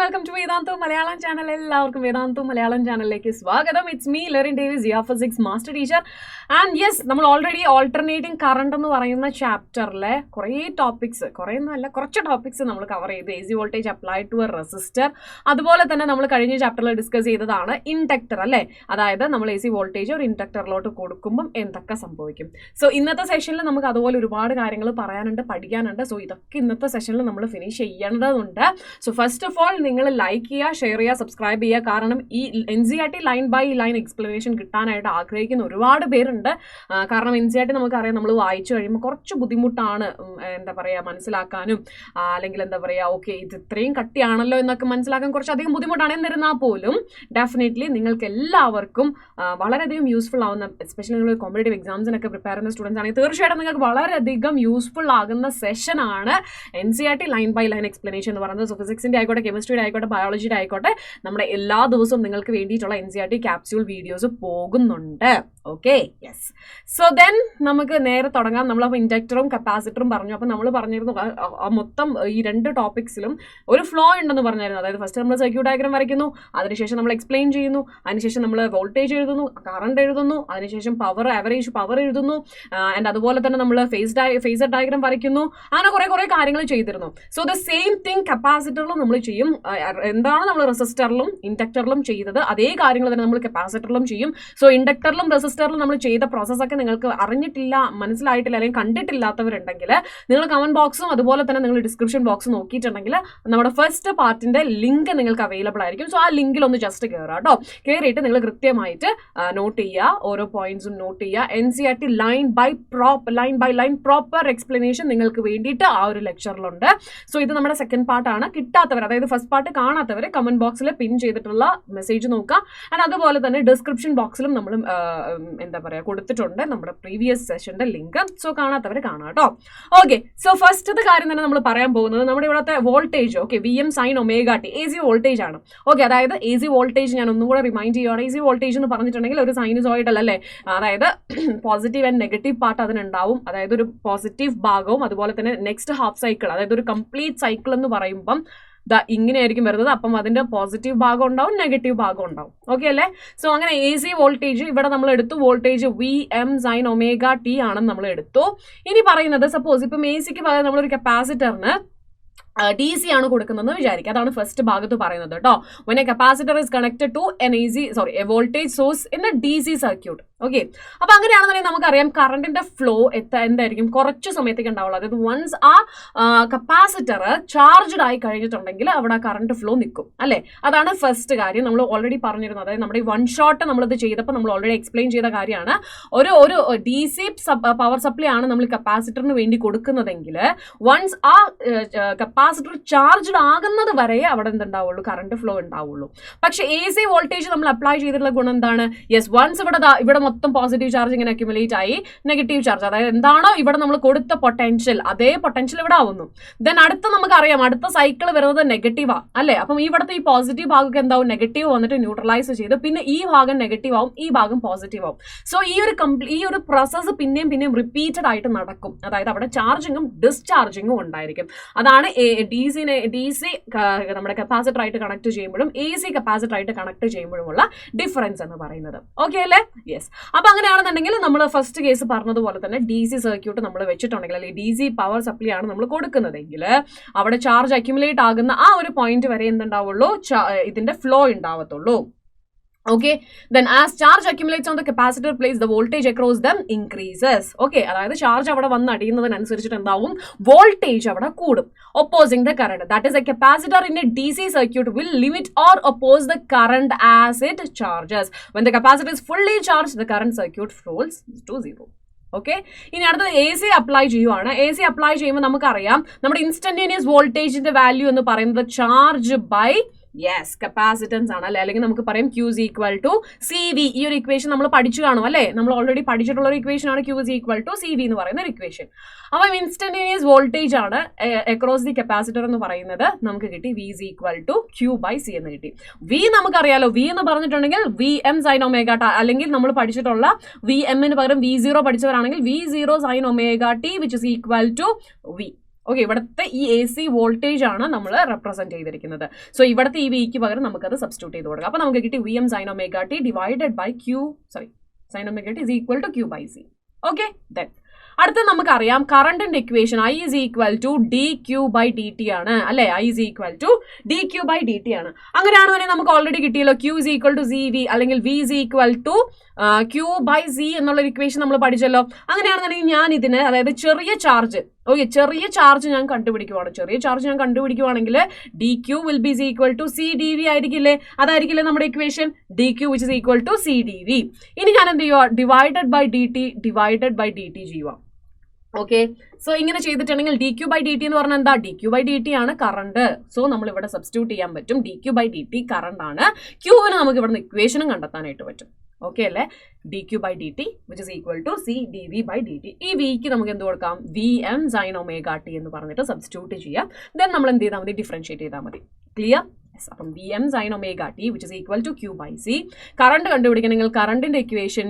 welcome to Vedantu Malayalam channel. എല്ലാവർക്കും Vedantu Malayalam ചാനലിലേക്ക് സ്വാഗതം. It's me, Lerin Davis, year physics master teacher. And yes, നമ്മൾ already alternating current എന്ന് പറയുന്ന ചാപ്റ്ററിലെ കുറച്ച് ടോപ്പിക്സ് നമ്മൾ കവർ ചെയ്തു. AC voltage applied to a resistor. അതുപോലെ തന്നെ നമ്മൾ കഴിഞ്ഞ ചാപ്റ്ററിൽ ഡിസ്കസ് ചെയ്തതാണ് ഇൻഡക്ടർ അല്ലേ, അതായത് നമ്മൾ AC വോൾട്ടേജ് ഒരു ഇൻഡക്ടറിലോട്ട് കൊടുക്കുമ്പം എന്തൊക്കെ സംഭവിക്കും. സോ ഇന്നത്തെ സെഷനിൽ നമുക്ക് അതുപോലെ ഒരുപാട് കാര്യങ്ങൾ പറയാനുണ്ട്, പഠിക്കാനുണ്ട്. സോ ഇതൊക്കെ ഇന്നത്തെ സെഷനിൽ നമ്മൾ ഫിനിഷ് ചെയ്യേണ്ടതുണ്ട്. സോ ഫസ്റ്റ് ഓഫ് ഓൾ നിങ്ങൾ ലൈക്ക് ചെയ്യുക, ഷെയർ ചെയ്യുക, സബ്സ്ക്രൈബ് ചെയ്യുക. കാരണം ഈ NCERT line by line explanation കിട്ടാനായിട്ട് ആഗ്രഹിക്കുന്ന ഒരുപാട് പേരുണ്ട്. കാരണം NCERT നമുക്കറിയാം, നമ്മൾ വായിച്ചു കഴിയുമ്പോൾ കുറച്ച് ബുദ്ധിമുട്ടാണ് മനസ്സിലാക്കാനും, അല്ലെങ്കിൽ ഓക്കെ ഇത് ഇത്രയും കട്ടിയാണല്ലോ എന്നൊക്കെ മനസ്സിലാക്കാൻ കുറച്ചധികം ബുദ്ധിമുട്ടാണ്. എന്നിരുന്നാൽ പോലും ഡെഫിനറ്റ്ലി നിങ്ങൾക്ക് എല്ലാവർക്കും വളരെയധികം യൂസ്ഫുൾ ആവുന്ന, എസ്പെഷ്യലി നിങ്ങൾ കോമ്പറ്റേറ്റീവ് എക്സാംസിനൊക്കെ പ്രിപ്പയർ ചെയ്യുന്ന സ്റ്റുഡൻസ് ആണെങ്കിൽ തീർച്ചയായിട്ടും നിങ്ങൾക്ക് വളരെയധികം യൂസ്ഫുൾ ആകുന്ന സെഷനാണ് NCERT line by line explanation എന്ന് പറയുന്നത്. സോ ഫിസിക്സിൻ്റെ ആയിക്കോട്ടെ, കെമിസ്ട്രിയുടെ ആയിക്കോട്ടെ, ബയോളജിയുടെ ആയിക്കോട്ടെ, നമ്മുടെ എല്ലാ ദിവസവും നിങ്ങൾക്ക് വേണ്ടിയിട്ടുള്ള NCERT ക്യാപ്സ്യൂൾ വീഡിയോസ് പോകുന്നുണ്ട്. Okay, yes. സോ ദെൻ നമുക്ക് നേരെ തുടങ്ങാം. നമ്മളപ്പോൾ ഇൻഡക്ടറും കപ്പാസിറ്ററും പറഞ്ഞു. അപ്പോൾ നമ്മൾ പറഞ്ഞിരുന്നു മൊത്തം ഈ രണ്ട് ടോപ്പിക്സിലും ഒരു ഫ്ലോ ഉണ്ടെന്ന് പറഞ്ഞായിരുന്നു. അതായത് ഫസ്റ്റ് നമ്മൾ സർക്യൂട്ട് ഡയഗ്രം വരയ്ക്കുന്നു, അതിനുശേഷം നമ്മൾ എക്സ്പ്ലെയിൻ ചെയ്യുന്നു, അതിനുശേഷം നമ്മൾ വോൾട്ടേജ് എഴുതുന്നു, കറണ്ട് എഴുതുന്നു, അതിനുശേഷം ആവറേജ് പവർ എഴുതുന്നു, ആൻഡ് അതുപോലെ തന്നെ നമ്മൾ ഫേസർ ഡയഗ്രം വരയ്ക്കുന്നു. അങ്ങനെ കുറേ കാര്യങ്ങൾ ചെയ്തിരുന്നു. സോ ദ സെയിം തിങ് കപ്പാസിറ്ററിലും നമ്മൾ ചെയ്യും. എന്താണ് നമ്മൾ റെസിസ്റ്ററിലും ഇൻഡക്ടറിലും ചെയ്തത് അതേ കാര്യങ്ങൾ തന്നെ നമ്മൾ കപ്പാസിറ്ററിലും ചെയ്യും. സോ ഇൻഡക്ടറിലും റെസിസ്റ്ററിലും നമ്മൾ ചെയ്ത പ്രോസസ്സൊക്കെ നിങ്ങൾക്ക് അറിഞ്ഞിട്ടില്ല, മനസ്സിലായിട്ടില്ല, അല്ലെങ്കിൽ കണ്ടിട്ടില്ലാത്തവരുണ്ടെങ്കിൽ നിങ്ങൾ കമന്റ് ബോക്സും അതുപോലെ തന്നെ നിങ്ങൾ ഡിസ്ക്രിപ്ഷൻ ബോക്സ് നോക്കിയിട്ടുണ്ടെങ്കിൽ നമ്മുടെ ഫസ്റ്റ് പാർട്ടിന്റെ ലിങ്ക് നിങ്ങൾക്ക് അവൈലബിൾ ആയിരിക്കും. സോ ആ ലിങ്കിൽ ഒന്ന് ജസ്റ്റ് കയറുക കേട്ടോ. കയറിയിട്ട് നിങ്ങൾ കൃത്യമായിട്ട് നോട്ട് ചെയ്യുക, ഓരോ പോയിന്റ്സും നോട്ട് ചെയ്യുക. NCERT line by line proper explanation നിങ്ങൾക്ക് വേണ്ടിയിട്ട് ആ ഒരു ലെക്ചറിലുണ്ട്. സോ ഇത് നമ്മുടെ സെക്കൻഡ് പാർട്ടാണ്. കിട്ടാത്തവർ, അതായത് ഫസ്റ്റ് പാർട്ട് കാണാത്തവർ കമന്റ് ബോക്സിൽ പിൻ ചെയ്തിട്ടുള്ള മെസ്സേജ് നോക്കുക. ആൻഡ് അതുപോലെ തന്നെ ഡിസ്ക്രിപ്ഷൻ ബോക്സിലും നമ്മൾ കൊടുത്തിട്ടുണ്ട് നമ്മുടെ പ്രീവിയസ് സെഷന്റെ ലിങ്ക്. സോ കാണാത്തവർ കാണാം കേട്ടോ. ഓക്കെ, സോ ഫസ്റ്റത്തെ കാര്യം തന്നെ നമ്മൾ പറയാൻ പോകുന്നത് നമ്മുടെ ഇവിടുത്തെ voltage. Okay, VM sin ωt AC voltage ആണ്. ഓക്കെ, അതായത് AC വോൾട്ടേജ് ഞാൻ ഒന്നും കൂടെ റിമൈൻഡ് ചെയ്യുകയാണ്. AC വോൾട്ടേജ് എന്ന് പറഞ്ഞിട്ടുണ്ടെങ്കിൽ ഒരു സൈനുസോയിഡൽ അല്ലേ, അതായത് പോസിറ്റീവ് ആൻഡ് നെഗറ്റീവ് പാർട്ട് അതിനുണ്ടാവും. അതായത് ഒരു പോസിറ്റീവ് ഭാഗവും അതുപോലെ തന്നെ നെക്സ്റ്റ് ഹാഫ് സൈക്കിൾ, അതായത് ഒരു കംപ്ലീറ്റ് സൈക്കിൾ എന്ന് പറയുമ്പം ഇങ്ങനെയായിരിക്കും വരുന്നത്. അപ്പം അതിന്റെ പോസിറ്റീവ് ഭാഗം ഉണ്ടാവും, നെഗറ്റീവ് ഭാഗം ഉണ്ടാവും. ഓക്കെ അല്ലേ? സോ അങ്ങനെ AC വോൾട്ടേജ് ഇവിടെ നമ്മൾ എടുത്തു. വോൾട്ടേജ് VM sin ωt ആണെന്ന് നമ്മൾ എടുത്തു. ഇനി പറയുന്നത് സപ്പോസ് ഇപ്പം ACക്ക് പകരം നമ്മളൊരു കപ്പാസിറ്ററിന് DC ആണ് കൊടുക്കുന്നതെന്ന് വിചാരിക്കുക. അതാണ് ഫസ്റ്റ് ഭാഗത്ത് പറയുന്നത് കേട്ടോ. when a capacitor is connected to a voltage source in a DC circuit. Okay, അപ്പൊ അങ്ങനെയാണെന്നുണ്ടെങ്കിൽ നമുക്കറിയാം കറണ്ടിന്റെ ഫ്ലോ എന്തായിരിക്കും, കുറച്ച് സമയത്തേക്ക് ഉണ്ടാവുള്ളൂ. അതായത് വൺസ് ആ കപ്പാസിറ്റർ ചാർജ്ഡ് ആയി കഴിഞ്ഞിട്ടുണ്ടെങ്കിൽ അവിടെ കറണ്ട് ഫ്ലോ നിൽക്കും അല്ലേ. അതാണ് ഫസ്റ്റ് കാര്യം. നമ്മൾ ഓൾറെഡി പറഞ്ഞിരുന്നു. അതായത് നമ്മുടെ ഈ വൺ ഷോട്ട് നമ്മളിത് ചെയ്തപ്പോൾ നമ്മൾ ഓൾറെഡി എക്സ്പ്ലെയിൻ ചെയ്ത കാര്യമാണ്. ഒരു DC പവർ സപ്ലൈ ആണ് നമ്മൾ കപ്പാസിറ്ററിന് വേണ്ടി കൊടുക്കുന്നതെങ്കിൽ വൺസ് ആ കപ്പാസിറ്റർ ചാർജ്ഡ് ആകുന്നത് വരെ അവിടെ എന്തുണ്ടാവുള്ളൂ, കറണ്ട് ഫ്ലോ ഉണ്ടാവുള്ളൂ. പക്ഷെ AC വോൾട്ടേജ് നമ്മൾ അപ്ലൈ ചെയ്തിട്ടുള്ള ഗുണം എന്താണ്? യെസ്, വൺസ് ഇവിടെ മൊത്തം പോസിറ്റീവ് ചാർജ് ഇങ്ങനെ അക്യുമുലേറ്റ് ആയി, നെഗറ്റീവ് ചാർജ്, അതായത് എന്താണോ ഇവിടെ നമ്മൾ കൊടുത്ത പൊട്ടൻഷ്യൽ അതേ പൊട്ടൻഷ്യൽ ഇവിടെ ആവുന്നു. ദെൻ അടുത്ത നമുക്കറിയാം അടുത്ത സൈക്കിൾ വരുന്നത് നെഗറ്റീവാ അല്ലേ. അപ്പം ഇവിടുത്തെ ഈ പോസിറ്റീവ് ഭാഗമൊക്കെ എന്താവും, നെഗറ്റീവ് വന്നിട്ട് ന്യൂട്രലൈസ് ചെയ്ത് പിന്നെ ഈ ഭാഗം നെഗറ്റീവ് ആവും, ഈ ഭാഗം പോസിറ്റീവ് ആവും. സോ ഈ ഒരു പ്രോസസ്സ് പിന്നെയും റിപ്പീറ്റഡ് ആയിട്ട് നടക്കും. അതായത് അവിടെ ചാർജിങ്ങും ഡിസ്ചാർജിങ്ങും ഉണ്ടായിരിക്കും. അതാണ് DC നമ്മുടെ കപ്പാസിറ്റർ ആയിട്ട് കണക്ട് ചെയ്യുമ്പോഴും AC കപ്പാസിറ്റർ ആയിട്ട് കണക്ട് ചെയ്യുമ്പോഴുമുള്ള ഡിഫറൻസ് എന്ന് പറയുന്നത്. ഓക്കെ അല്ലേ? യെസ്. അപ്പൊ അങ്ങനെയാണെന്നുണ്ടെങ്കിൽ നമ്മൾ ഫസ്റ്റ് കേസ് പറഞ്ഞതുപോലെ തന്നെ DC സർക്യൂട്ട് നമ്മൾ വെച്ചിട്ടുണ്ടെങ്കിൽ, അല്ലെങ്കിൽ DC പവർ സപ്ലൈ ആണ് നമ്മൾ കൊടുക്കുന്നതെങ്കിൽ അവിടെ ചാർജ് അക്യുമുലേറ്റ് ആകുന്ന ആ ഒരു പോയിന്റ് വരെ എന്തുണ്ടാവുള്ളൂ, ഇതിന്റെ flow ഉണ്ടാവത്തുള്ളൂ. Okay, then as charge accumulates on the capacitor plates, the voltage across them increases. Okay, അതായത് ചാർജ് അവിടെ വന്ന് അടിയുന്നതിനനുസരിച്ചിട്ട് എന്താവും, വോൾട്ടേജ് അവിടെ കൂടും, opposing the current. That is, a capacitor in a DC circuit will limit or oppose the current as it charges. When the capacitor is fully charged, the current circuit flows to zero. Okay, ഇനി അടുത്തത് AC apply ചെയ്യുവാണ്. AC apply ചെയ്യുമ്പോൾ നമുക്കറിയാം നമ്മുടെ instantaneous വോൾട്ടേജിന്റെ value എന്ന് പറയുന്നത് charge by capacitance ആണ് അല്ലെ. അല്ലെങ്കിൽ നമുക്ക് പറയാം Q is equal to CV. ഈ ഒരു ഇക്വേഷൻ നമ്മൾ പഠിച്ചു കാണും അല്ലേ. നമ്മൾ ഓൾറെഡി പഠിച്ചിട്ടുള്ള ഒരു ഇക്വേഷൻ ആണ് Q is equal to CV എന്ന് പറയുന്ന ഒരു ഇക്വേഷൻ. അപ്പം ഇൻസ്റ്റന്റേനിയസ് വോൾട്ടേജ് ആണ് അക്രോസ് ദി കപ്പാസിറ്റർ എന്ന് പറയുന്നത് നമുക്ക് കിട്ടി. V is equal to Q by C എന്ന് കിട്ടി. V നമുക്കറിയാലോ, V എന്ന് പറഞ്ഞിട്ടുണ്ടെങ്കിൽ VM sin ωt, അല്ലെങ്കിൽ നമ്മൾ പഠിച്ചിട്ടുള്ള VM ന് പകരം V0 പഠിച്ചവരാണെങ്കിൽ V0 sin ωt which is equal to V. Okay, ഇവിടുത്തെ ഈ എ സി വോൾട്ടേജ് ആണ് നമ്മൾ റെപ്രസെന്റ് ചെയ്തിരിക്കുന്നത്. സോ ഇവിടുത്തെ ഈ വിക്ക് പകരം നമുക്കത് സബ്സ്റ്റിറ്റ്യൂട്ട് ചെയ്ത് കൊടുക്കാം. അപ്പോൾ നമുക്ക് കിട്ടി V M sine omega T divided by sine omega T is equal to Q by C. Okay, then അടുത്ത നമുക്കറിയാം കറണ്ടിന്റെ equation I is equal to D Q by D T ആണ് അല്ലെ. I is equal to D Q by D T ആണ്. അങ്ങനെയാണെന്നുണ്ടെങ്കിൽ നമുക്ക് already കിട്ടിയല്ലോ Q is equal to C V അല്ലെങ്കിൽ V is equal to Q by C എന്നുള്ള equation നമ്മൾ പഠിച്ചല്ലോ. അങ്ങനെയാണെന്നുണ്ടെങ്കിൽ ഞാൻ ഇതിന് അതായത് ചെറിയ ചാർജ് ഞാൻ കണ്ടുപിടിക്കുവാണെങ്കിൽ D Q will be is equal to C D V ആയിരിക്കില്ലേ. അതായിരിക്കില്ലേ നമ്മുടെ equation D Q which is equal to C D V. ഇനി ഞാൻ എന്ത് ചെയ്യുക, ഡിവൈഡഡ് ബൈ ഡി ടി ചെയ്യുക. ഓക്കെ, സോ ഇങ്ങനെ ചെയ്തിട്ടുണ്ടെങ്കിൽ D Q by D T എന്ന് പറഞ്ഞാൽ എന്താ, D Q by D T ആണ് കറണ്ട്. സോ നമ്മൾ ഇവിടെ സബ്സ്റ്റിറ്റ്യൂട്ട് ചെയ്യാൻ പറ്റും. D Q by D T current ആണ്. ക്യൂവിന് നമുക്ക് ഇവിടെ ഇക്വേഷനും കണ്ടെത്താനായിട്ട് പറ്റും. ഓക്കെ അല്ലേ, D Q by D T which is equal to C D V by D T. ഈ വിക്ക് നമുക്ക് എന്ത് കൊടുക്കാം, V M sine omega T എന്ന് പറഞ്ഞിട്ട് സബ്സ്റ്റിറ്റ്യൂട്ട് ചെയ്യാം. ദെൻ നമ്മൾ എന്ത് ചെയ്താൽ മതി, ഡിഫറൻഷിയേറ്റ് ചെയ്താൽ മതി. ക്ലിയർ? അപ്പം V M sine omega T which is equal to Q by C. Current കണ്ടുപിടിക്കണമെങ്കിൽ കറണ്ടിന്റെ equation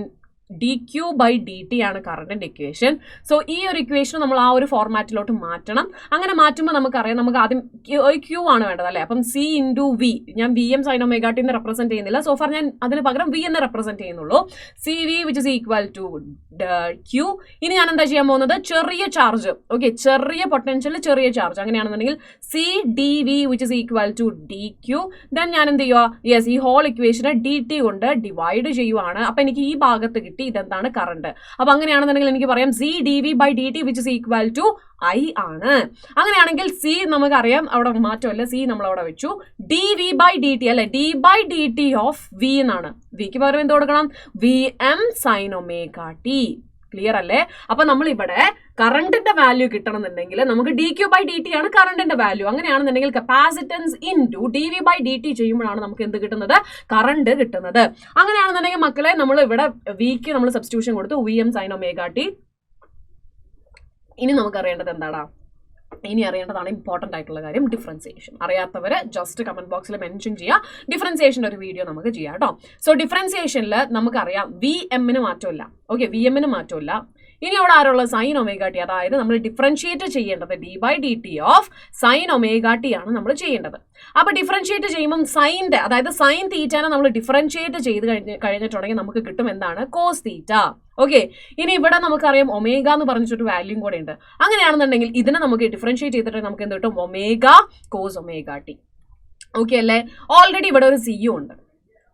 D Q by D T ആണ് കറണ്ടിന്റെ ഇക്വേഷൻ. സോ ഈ ഒരു ഇക്വേഷൻ നമ്മൾ ആ ഒരു ഫോർമാറ്റിലോട്ട് മാറ്റണം. അങ്ങനെ മാറ്റുമ്പോൾ നമുക്കറിയാം, നമുക്ക് ആദ്യം ക്യൂ ആണ് വേണ്ടത് അല്ലേ. അപ്പം സി ഇൻറ്റു വി, ഞാൻ V M sine omega T എന്ന് റെപ്രസെന്റ് ചെയ്യുന്നില്ല. സോ ഫാർ ഞാൻ അതിന് പകരം വി എന്ന് റെപ്രസെന്റ് ചെയ്യുന്നുള്ളൂ. C V which is equal to Q. ഇനി ഞാൻ എന്താ ചെയ്യാൻ പോകുന്നത്, ചെറിയ ചാർജ്, ഓക്കെ, ചെറിയ പൊട്ടൻഷ്യൽ ചെറിയ ചാർജ്, അങ്ങനെയാണെന്നുണ്ടെങ്കിൽ C D V which is equal to D Q. Then ഞാൻ എന്ത് ചെയ്യുക, യെസ്, ഈ ഹോൾ ഇക്വേഷനെ ഡി ടി കൊണ്ട് ഡിവൈഡ് ചെയ്യുവാണ്. അപ്പൊ എനിക്ക് ഈ ഭാഗത്ത് കിട്ടി, ഇതെന്താണ് കറണ്ട്. അപ്പൊ അങ്ങനെയാണെന്നുണ്ടെങ്കിൽ എനിക്ക് പറയാം C D V by D T which is equal to I ആണ്. അങ്ങനെയാണെങ്കിൽ സി നമുക്കറിയാം അവിടെ മാറ്റമല്ല, സി നമ്മൾ അവിടെ വെച്ചു. D V by D T അല്ലെ, D by D T of V എന്നാണ്. വിക്ക് പകരം എന്ത് കൊടുക്കണം, V M sine omega T. Clear അല്ലേ? അപ്പൊ നമ്മൾ ഇവിടെ കറണ്ടിന്റെ വാല്യൂ കിട്ടണമെന്നുണ്ടെങ്കിൽ നമുക്ക് D Q by D T ആണ് കറണ്ടിന്റെ വാല്യൂ. അങ്ങനെയാണെന്നുണ്ടെങ്കിൽ capacitance into D V by D T ചെയ്യുമ്പോഴാണ് നമുക്ക് എന്ത് കിട്ടുന്നത്, കറണ്ട് കിട്ടുന്നത്. അങ്ങനെയാണെന്നുണ്ടെങ്കിൽ മക്കളെ നമ്മൾ ഇവിടെ വിക്ക് നമ്മൾ സബ്സ്റ്റിറ്റ്യൂഷൻ കൊടുത്തു, V M sine omega T. ഇനി നമുക്ക് അറിയേണ്ടത് എന്താടാ, ഇനി അറിയേണ്ടതാണ് ഇമ്പോർട്ടൻ്റ് ആയിട്ടുള്ള കാര്യം, ഡിഫറൻസിയേഷൻ. അറിയാത്തവര് ജസ്റ്റ് കമന്റ് ബോക്സിൽ മെൻഷൻ ചെയ്യുക. ഡിഫറൻസിയേഷൻ്റെ ഒരു വീഡിയോ നമുക്ക് ചെയ്യാം കേട്ടോ. സോ ഡിഫറൻസിയേഷനിൽ നമുക്കറിയാം വി എമ്മിന് മാറ്റമില്ല. ഓക്കെ, വി എമ്മിന് മാറ്റമില്ല. ഇനി അവിടെ ആരുള്ള സൈൻ ഒമേഗ ടി, അതായത് നമ്മൾ ഡിഫറൻഷിയേറ്റ് ചെയ്യേണ്ടത് D by D T of sine omega T ആണ് നമ്മൾ ചെയ്യേണ്ടത്. അപ്പൊ ഡിഫറൻഷിയേറ്റ് ചെയ്യുമ്പോൾ സൈൻ്റെ, അതായത് സൈൻ തീറ്റാനെ നമ്മൾ ഡിഫറൻഷിയേറ്റ് ചെയ്ത് കഴിഞ്ഞിട്ടുണ്ടെങ്കിൽ നമുക്ക് കിട്ടും എന്താണ്, കോസ് തീറ്റ. ഓക്കെ, ഇനി ഇവിടെ നമുക്കറിയാം ഒമേഗ എന്ന് പറഞ്ഞിട്ടൊരു വാല്യൂം കൂടെ ഉണ്ട്. അങ്ങനെയാണെന്നുണ്ടെങ്കിൽ ഇതിനെ നമുക്ക് ഡിഫറൻഷിയേറ്റ് ചെയ്തിട്ട് നമുക്ക് എന്ത് കിട്ടും, omega cos omega T. Okay അല്ലേ? ഓൾറെഡി ഇവിടെ ഒരു സിയും ഉണ്ട്.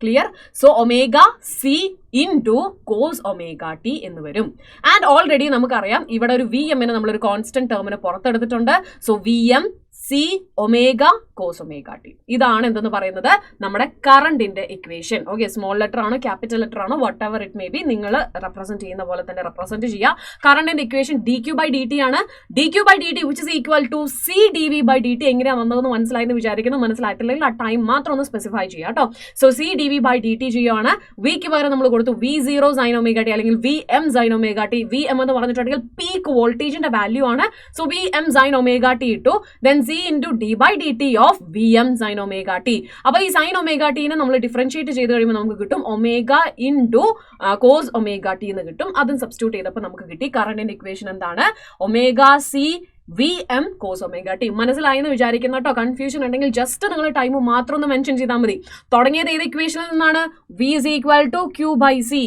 Clear? So omega C into cos omega T എന്ന് വരും. ആൻഡ് ഓൾറെഡി നമുക്കറിയാം ഇവിടെ ഒരു വി എമ്മിനെ നമ്മളൊരു കോൺസ്റ്റന്റ് ടേമിനെ പുറത്തെടുത്തിട്ടുണ്ട്. So V M C omega cos omega T. ഇതാണ് എന്തെന്ന് പറയുന്നത്, നമ്മുടെ കറണ്ടിന്റെ ഇക്വേഷൻ. ഓക്കെ, സ്മോൾ ലെറ്റർ ആണോ ക്യാപിറ്റൽ ലെറ്റർ ആണോ whatever it may be, നിങ്ങൾ റെപ്രസെന്റ് ചെയ്യുന്ന പോലെ തന്നെ റെപ്രസെന്റ് ചെയ്യുക. കറണ്ടിന്റെ equation D Q by D T ആണ്. D Q by D T which is equal to C D V by D T. എങ്ങനെയാണ് വന്നതെന്ന് മനസ്സിലായെന്ന് വിചാരിക്കുന്നു. മനസ്സിലായിട്ടില്ലെങ്കിൽ ആ ടൈം മാത്രം ഒന്ന് സ്പെസിഫൈ ചെയ്യുക കേട്ടോ. So C D V by D T ചെയ്യുകയാണ്. വിക്ക് പകരം നമ്മൾ കൊടുത്തു V zero sine omega T അല്ലെങ്കിൽ V M sine omega T. V M എന്ന് പറഞ്ഞിട്ടുണ്ടെങ്കിൽ പീക്ക് വോൾട്ടേജിന്റെ വാല്യൂ ആണ്. So V M sine omega T ഇട്ടു. Then C into D by D T of V M sine omega T. അപ്പൊ ഈ sign omega ടീനെ നമ്മൾ differentiate ചെയ്ത് കഴിയുമ്പോൾ നമുക്ക് കിട്ടും omega into cos omega T എന്ന് കിട്ടും. അതും സബ്സ്റ്റിറ്റ്യൂട്ട് ചെയ്തപ്പോൾ നമുക്ക് കിട്ടി കറണ്ടിന്റെ ഇക്വേഷൻ എന്താണ്, omega C V M cos omega T. മനസ്സിലായെന്ന് വിചാരിക്കുന്നു കേട്ടോ. കൺഫ്യൂഷൻ ഉണ്ടെങ്കിൽ ജസ്റ്റ് നിങ്ങൾ ടൈം മാത്രം ഒന്ന് മെൻഷൻ ചെയ്താൽ മതി. തുടങ്ങിയത് ഏത് ഇക്വേഷനിൽ നിന്നാണ്, V is equal to Q by C.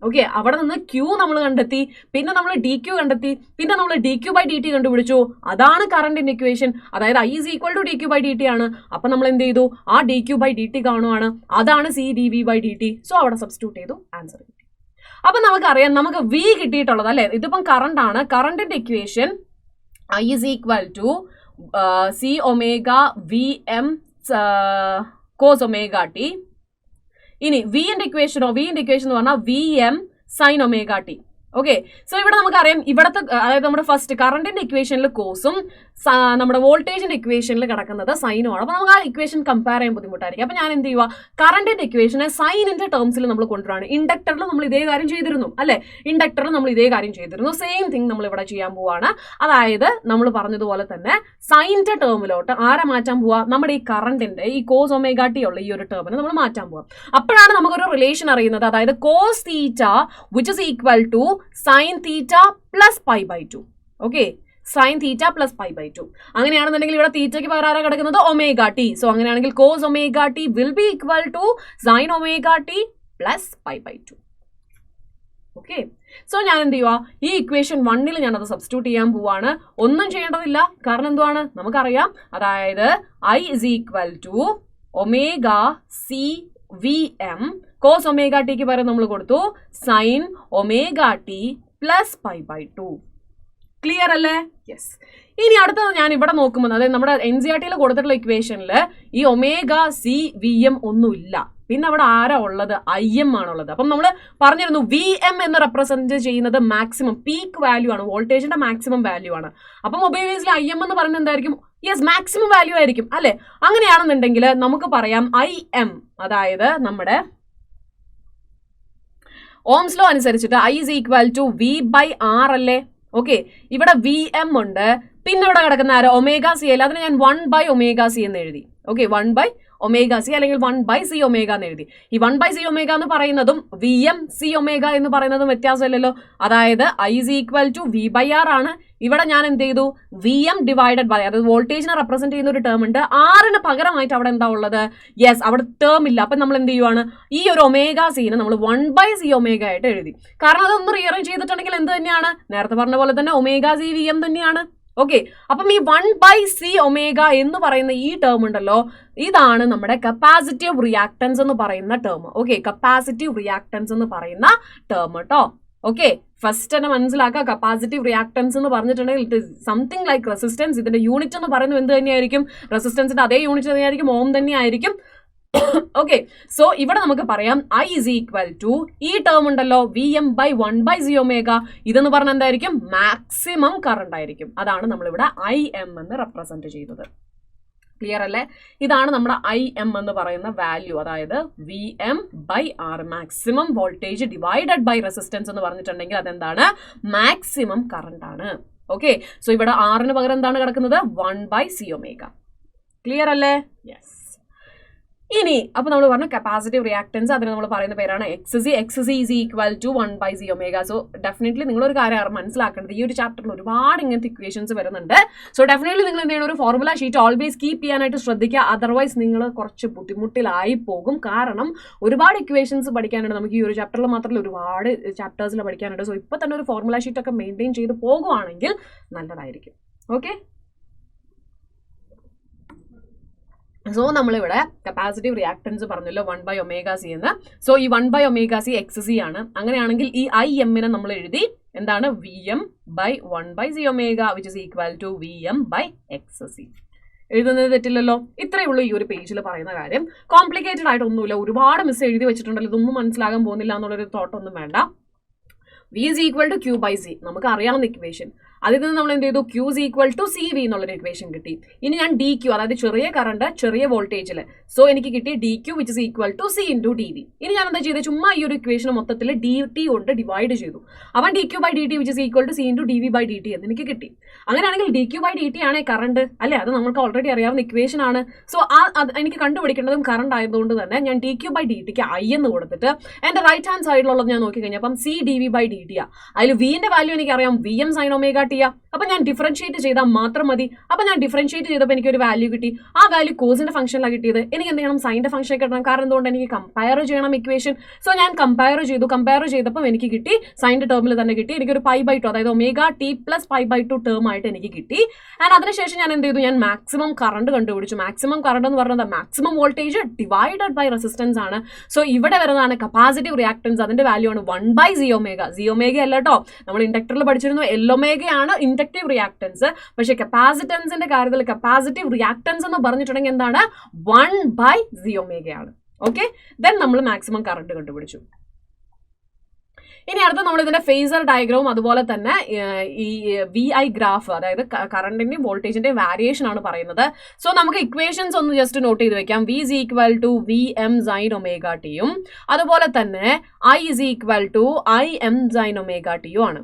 Okay, അവിടെ നിന്ന് ക്യൂ നമ്മൾ കണ്ടെത്തി, പിന്നെ നമ്മൾ ഡി ക്യൂ കണ്ടെത്തി, പിന്നെ നമ്മൾ D Q by D T കണ്ടുപിടിച്ചു. അതാണ് കറണ്ടിന്റെ ഇക്വേഷൻ. അതായത് I is equal to D Q by D T ആണ്. അപ്പൊ നമ്മൾ എന്ത് ചെയ്തു, ആ D Q by D T കാണുവാണ്, അതാണ് C D V by D T. So അവിടെ സബ്സ്റ്റിറ്റ്യൂട്ട് ചെയ്തു, ആൻസർ കിട്ടി. അപ്പൊ നമുക്കറിയാം നമുക്ക് വി കിട്ടിയിട്ടുള്ളത് അല്ലെ, ഇതിപ്പം കറണ്ട് ആണ്. കറണ്ടിന്റെ equation I is equal to C omega V M cos omega T. ഇനി വിന്റെ ഇക്വേഷൻ എന്ന് പറഞ്ഞാൽ V M sine omega T. Okay, so ഇവിടെ നമുക്കറിയാം ഇവിടത്തെ അതായത് നമ്മുടെ ഫസ്റ്റ് കറണ്ടിന്റെ ഇക്വേഷനിൽ കോസും നമ്മുടെ വോൾട്ടേജിന്റെ ഇക്വേഷനിൽ കിടക്കുന്നത് സൈനും ആണ്. അപ്പൊ നമുക്ക് ആ ഇക്വേഷൻ കമ്പയർ ചെയ്യാൻ ബുദ്ധിമുട്ടായിരിക്കും. അപ്പൊ ഞാൻ എന്ത് ചെയ്യുക, കറണ്ടിന്റെ ഇക്വേഷനെ സൈനിന്റെ ടേംസിൽ നമ്മൾ കൊണ്ടുവരാണ്. ഇൻഡക്ടറിൽ നമ്മൾ ഇതേ കാര്യം ചെയ്തിരുന്നു അല്ലെ, ഇൻഡക്ടറിൽ നമ്മൾ ഇതേ കാര്യം ചെയ്തിരുന്നു. സെയിം തിങ് നമ്മൾ ഇവിടെ ചെയ്യാൻ പോവാണ്. അതായത് നമ്മൾ പറഞ്ഞതുപോലെ തന്നെ സൈനിന്റെ ടേമിലോട്ട് ആരെ മാറ്റാൻ പോവാ, നമ്മുടെ ഈ കറണ്ടിന്റെ ഈ കോസ് ഒമേഗ ടി ഉള്ള ഈ ഒരു ടേമിനെ നമ്മൾ മാറ്റാൻ പോവാം. അപ്പോഴാണ് നമുക്കൊരു റിലേഷൻ അറിയുന്നത്. അതായത് cos theta which is equal to sine theta plus pi by 2. Okay, sine theta plus pi by 2. അങ്ങനെയാണെന്നുണ്ടെങ്കിൽ ഇവിടെ തീറ്റയ്ക്ക് പകരം ആരാ കിടക്കുന്നത്? Omega T. സോ അങ്ങനെയാണെങ്കിൽ cos omega T will be equal to sine omega T plus pi by 2. Okay, so ഞാൻ എന്ത് ചെയ്യുക, ഈ ഇക്വേഷൻ 1 ഞാനത് സബ്സ്റ്റിറ്റ്യൂട്ട് ചെയ്യാൻ പോവാണ്. ഒന്നും ചെയ്യേണ്ടതില്ല, കാരണം എന്തുവാണ് നമുക്കറിയാം, അതായത് I is equal to omega C V M cos omega ടിക്ക് പകരം നമ്മൾ കൊടുത്തു sine omega T plus pi by 2. Clear അല്ലേ? യെസ്. ഇനി അടുത്തത് ഞാൻ ഇവിടെ നോക്കുമ്പോൾ, അതായത് നമ്മുടെ NCERT കൊടുത്തിട്ടുള്ള ഇക്വേഷനിൽ ഈ ഒമേഗ സി വി എം ഒന്നുമില്ല. പിന്നെ അവിടെ ആരാ ഉള്ളത്? ഐ എം ആണുള്ളത്. അപ്പം നമ്മൾ പറഞ്ഞിരുന്നു വി എം എന്ന് റെപ്രസെന്റ് ചെയ്യുന്നത് മാക്സിമം പീക്ക് വാല്യൂ ആണ്, വോൾട്ടേജിന്റെ മാക്സിമം വാല്യൂ ആണ്. അപ്പം ഒബേസിൽ ഐ എം എന്ന് പറയുന്നത് എന്തായിരിക്കും? യെസ്, മാക്സിമം വാല്യൂ ആയിരിക്കും അല്ലെ? അങ്ങനെയാണെന്നുണ്ടെങ്കിൽ നമുക്ക് പറയാം ഐ എം, അതായത് നമ്മുടെ ഓംസ് ലോ അനുസരിച്ചിട്ട് I is equal to V by R അല്ലേ? ഓക്കെ, ഇവിടെ വി എം ഉണ്ട്, പിന്നെ ഇവിടെ കിടക്കുന്ന ആരോ ഒമേഗ സി അല്ല, അതിന് ഞാൻ 1 ബൈ ഒമേഗ സി എന്ന് എഴുതി. ഓക്കെ, 1 ബൈ ഒമേഗ സി അല്ലെങ്കിൽ 1 ബൈ സി ഒമേഗ എന്ന് എഴുതി. ഈ 1 ബൈ സി ഒമേഗ എന്ന് പറയുന്നതും വി എം സി ഒമേഗ എന്ന് പറയുന്നതും വ്യത്യാസമില്ലല്ലോ. അതായത് I is equal to V by R ആണ്. ഇവിടെ ഞാൻ എന്ത് ചെയ്തു? വി എം ഡിവൈഡഡ് ബൈ, അതായത് വോൾട്ടേജിനെ റെപ്രസെന്റ് ചെയ്യുന്ന ഒരു ടേം ഉണ്ട്, ആറിന് പകരമായിട്ട് അവിടെ എന്താ ഉള്ളത്? യെസ്, അവിടെ ടേം ഇല്ല. അപ്പൊ നമ്മൾ എന്ത് ചെയ്യുവാണ്? ഈ ഒരു ഒമേഗ സീനെ നമ്മൾ 1 ബൈ സി ഒമേഗ ആയിട്ട് എഴുതി. കാരണം അതൊന്ന് റീഅറേഞ്ച് ചെയ്തിട്ടുണ്ടെങ്കിൽ എന്ത് തന്നെയാണ്? നേരത്തെ പറഞ്ഞ പോലെ തന്നെ ഒമേഗ സി വി എം തന്നെയാണ്. ഓക്കെ, അപ്പം ഈ 1 ബൈ സി ഒമേഗ എന്ന് പറയുന്ന ഈ ടേം ഉണ്ടല്ലോ, ഇതാണ് നമ്മുടെ കപ്പാസിറ്റീവ് റിയാക്ടൻസ് എന്ന് പറയുന്ന ടേം. ഓക്കെ, കപ്പാസിറ്റീവ് റിയാക്ടൻസ് എന്ന് പറയുന്ന ടേം കേട്ടോ. ഓക്കെ, ഫസ്റ്റ് തന്നെ മനസ്സിലാക്കുക, കപ്പാസിറ്റീവ് റിയാക്ടൻസ് എന്ന് പറഞ്ഞിട്ടുണ്ടെങ്കിൽ it is something like resistance. ഇതിന്റെ യൂണിറ്റ് എന്ന് പറയുന്നത് എന്ത് തന്നെയായിരിക്കും? റെസിസ്റ്റൻസിന്റെ അതേ യൂണിറ്റ് തന്നെയായിരിക്കും, ഓം തന്നെയായിരിക്കും. ഓക്കെ, സോ ഇവിടെ നമുക്ക് പറയാം ഐ ഇസ് ഈക്വൽ ടു ഈ ടേം ഉണ്ടല്ലോ V M by 1 by C omega, ഇതെന്ന് പറഞ്ഞാൽ എന്തായിരിക്കും? മാക്സിമം കറണ്ട് ആയിരിക്കും. അതാണ് നമ്മളിവിടെ ഐ എം എന്ന് റെപ്രസെന്റ് ചെയ്തത്. ക്ലിയർ അല്ലേ? ഇതാണ് നമ്മുടെ ഐ എം എന്ന് പറയുന്ന വാല്യൂ, അതായത് V M by R, maximum voltage divided by resistance എന്ന് പറഞ്ഞിട്ടുണ്ടെങ്കിൽ അതെന്താണ്? മാക്സിമം കറണ്ട് ആണ്. ഓക്കെ, സോ ഇവിടെ ആറിന് പകരം എന്താണ് കിടക്കുന്നത്? 1 ബൈ സി ഒമേഗ. ക്ലിയർ അല്ലേ? യെസ്. ഇനി അപ്പൊ നമ്മൾ പറഞ്ഞ കപ്പാസിറ്റീവ് റിയാക്ടൻസ്, അതിന് നമ്മൾ പറയുന്ന പേരാണ് X C is equal to 1 by C omega. So definitely നിങ്ങളൊരു കാര്യം മനസ്സിലാക്കേണ്ടത്, ഈ ഒരു ചാപ്റ്ററിൽ ഒരുപാട് ഇങ്ങനത്തെ ഇക്വേഷൻസ് വരുന്നുണ്ട്. സോ ഡെഫിനറ്റ്ലി നിങ്ങൾ എന്ത് ചെയ്യണം? ഒരു ഫോർമുല ഷീറ്റ് ഓൾവേസ് കീപ്പ് ചെയ്യാനായിട്ട് ശ്രദ്ധിക്കുക. അതർവൈസ് നിങ്ങൾ കുറച്ച് ബുദ്ധിമുട്ടിലായി പോകും. കാരണം ഒരുപാട് ഇക്വേഷൻസ് പഠിക്കാനുണ്ട് നമുക്ക്. ഈ ഒരു ചാപ്റ്ററിൽ മാത്രമല്ല, ഒരുപാട് ചാപ്റ്റേഴ്സിൽ പഠിക്കാനുണ്ട്. സോ ഇപ്പൊ തന്നെ ഒരു ഫോർമുല ഷീറ്റ് ഒക്കെ മെയിൻറ്റെയിൻ ചെയ്ത് പോകുവാണെങ്കിൽ നല്ലതായിരിക്കും. ഓക്കെ, സോ നമ്മളിവിടെ കപ്പാസിറ്റീവ് റിയാക്ടൻസ് പറഞ്ഞല്ലോ 1 ബൈ ഒമേഗ സി എന്ന്. സോ ഈ 1 by omega C X C ആണ്. അങ്ങനെയാണെങ്കിൽ ഈ ഐ എമ്മിനെ നമ്മൾ എഴുതി എന്താണ്? V M by 1 by C omega which is equal to V M by X C. എഴുതുന്നത് തെറ്റില്ലല്ലോ. ഇത്രയേ ഉള്ളൂ ഈ ഒരു പേജിൽ പറയുന്ന കാര്യം. കോംപ്ലിക്കേറ്റഡ് ആയിട്ടൊന്നുമില്ല. ഒരുപാട് മിസ് എഴുതി വെച്ചിട്ടുണ്ടല്ലോ, ഇതൊന്നും മനസ്സിലാകാൻ പോകുന്നില്ല എന്നുള്ളൊരു തോട്ടൊന്നും വേണ്ട. V is equal to Q by C, നമുക്ക് അറിയാവുന്ന ഇക്വേഷൻ. അതിൽ നിന്ന് നമ്മൾ എന്ത് ചെയ്തു? Q is equal to C V എന്നുള്ളൊരു ഇക്വേഷൻ കിട്ടി. ഇനി ഞാൻ ഡി ക്യൂ, അതായത് ചെറിയ കറണ്ട് ചെറിയ വോൾട്ടേജിൽ, സോ എനിക്ക് കിട്ടി D Q which is equal to C into D V. ഇനി ഞാൻ എന്താ ചെയ്തത്? ചുമ്മാ ഈ ഒരു ഇക്വേഷൻ മൊത്തത്തിൽ ഡി ടി കൊണ്ട് ഡിവൈഡ് ചെയ്തു. അവൻ D Q by D T which is equal to C into D V by D T എന്ന് എനിക്ക് കിട്ടി. അങ്ങനെയാണെങ്കിൽ D Q by D T ആണ് കറണ്ട് അല്ലേ? അത് നമുക്ക് ഓൾറെഡി അറിയാവുന്ന ഇക്വേഷൻ ആണ്. സോ എനിക്ക് കണ്ടുപിടിക്കേണ്ടതും കറണ്ട് ആയതുകൊണ്ട് തന്നെ ഞാൻ ഡി ക്യൂ ബൈ ഡി ടിക്ക് ഐ എന്ന് കൊടുത്തിട്ട് എന്റെ റൈറ്റ് ഹാൻഡ് സൈഡിലുള്ളത് ഞാൻ നോക്കി കഴിഞ്ഞപ്പം C D V by D T ആ. അതിൽ വിന്റെ വാല്യൂ എനിക്ക് അറിയാം, V M sine omega T ആ. അപ്പൊ ഞാൻ ഡിഫറൻഷിയേറ്റ് ചെയ്താൽ മാത്രം മതി. അപ്പൊ ഞാൻ ഡിഫറൻഷിയേറ്റ് ചെയ്തപ്പോൾ എനിക്ക് ഒരു വാല്യൂ കിട്ടി. ആ വാല്യൂ കോസിന്റെ ഫംഗ്ഷനിലാണ് കിട്ടിയത്. എനിക്ക് എന്ത് ചെയ്യണം? സൈൻ്റെ ഫംഗ്ഷൻ കിട്ടണം. കാരണം എന്തുകൊണ്ട്? എനിക്ക് കമ്പയർ ചെയ്യണം ഇക്വേഷൻ. സോ ഞാൻ കമ്പയർ ചെയ്തപ്പോൾ എനിക്ക് കിട്ടി സൈൻ്റെ ടേമിൽ തന്നെ കിട്ടി. എനിക്കൊരു പൈ ബൈ 2, അതായത് omega T plus pi by 2 term ആയിട്ട് എനിക്ക് കിട്ടി. ആൻഡ് അതിനുശേഷം ഞാൻ എന്ത് ചെയ്തു? ഞാൻ മാക്സിമം കറണ്ട് കണ്ടുപിടിച്ചു. മാക്സിമം കറണ്ട് എന്ന് പറയുന്നത് maximum voltage divided by resistance ആണ്. സോ ഇവിടെ വരുന്നതാണ് കപ്പാസിറ്റീവ് റിയാക്ടൻസ്. അതിന്റെ വാല്യൂ ആണ് 1 by C omega. C omega അല്ല കേട്ടോ, നമ്മൾ ഇൻഡക്ടറിൽ പഠിച്ചിരുന്നു എൽ ഒമേഗയാണ് ഇൻഡക്റ്റീവ് റിയാക്ടൻസ്. പക്ഷേ കപ്പാസിറ്റൻസിന്റെ കാര്യത്തിൽ കപ്പാസിറ്റീവ് റിയാക്ടൻസ് എന്ന് പറഞ്ഞിട്ടുണ്ടെങ്കിൽ എന്താണ്? 1 ബൈ സി ഒമേഗയാണ്. ഓക്കെ, ദെൻ നമ്മൾ മാക്സിമം കറണ്ട് കണ്ടുപിടിച്ചു. ഇനി അടുത്ത നമ്മൾ ഇതിന്റെ ഫേസർ ഡയഗ്രവും അതുപോലെ തന്നെ ഈ വി ഐ ഗ്രാഫ്, അതായത് കറണ്ടിന്റെയും വോൾട്ടേജിന്റെയും വാരിയേഷൻ ആണ് പറയുന്നത്. സോ നമുക്ക് ഇക്വേഷൻസ് ഒന്ന് ജസ്റ്റ് നോട്ട് ചെയ്ത് വെക്കാം. V is equal to V M sine omega ടിയും അതുപോലെ തന്നെ I is equal to I M sine omega ടിയും ആണ്.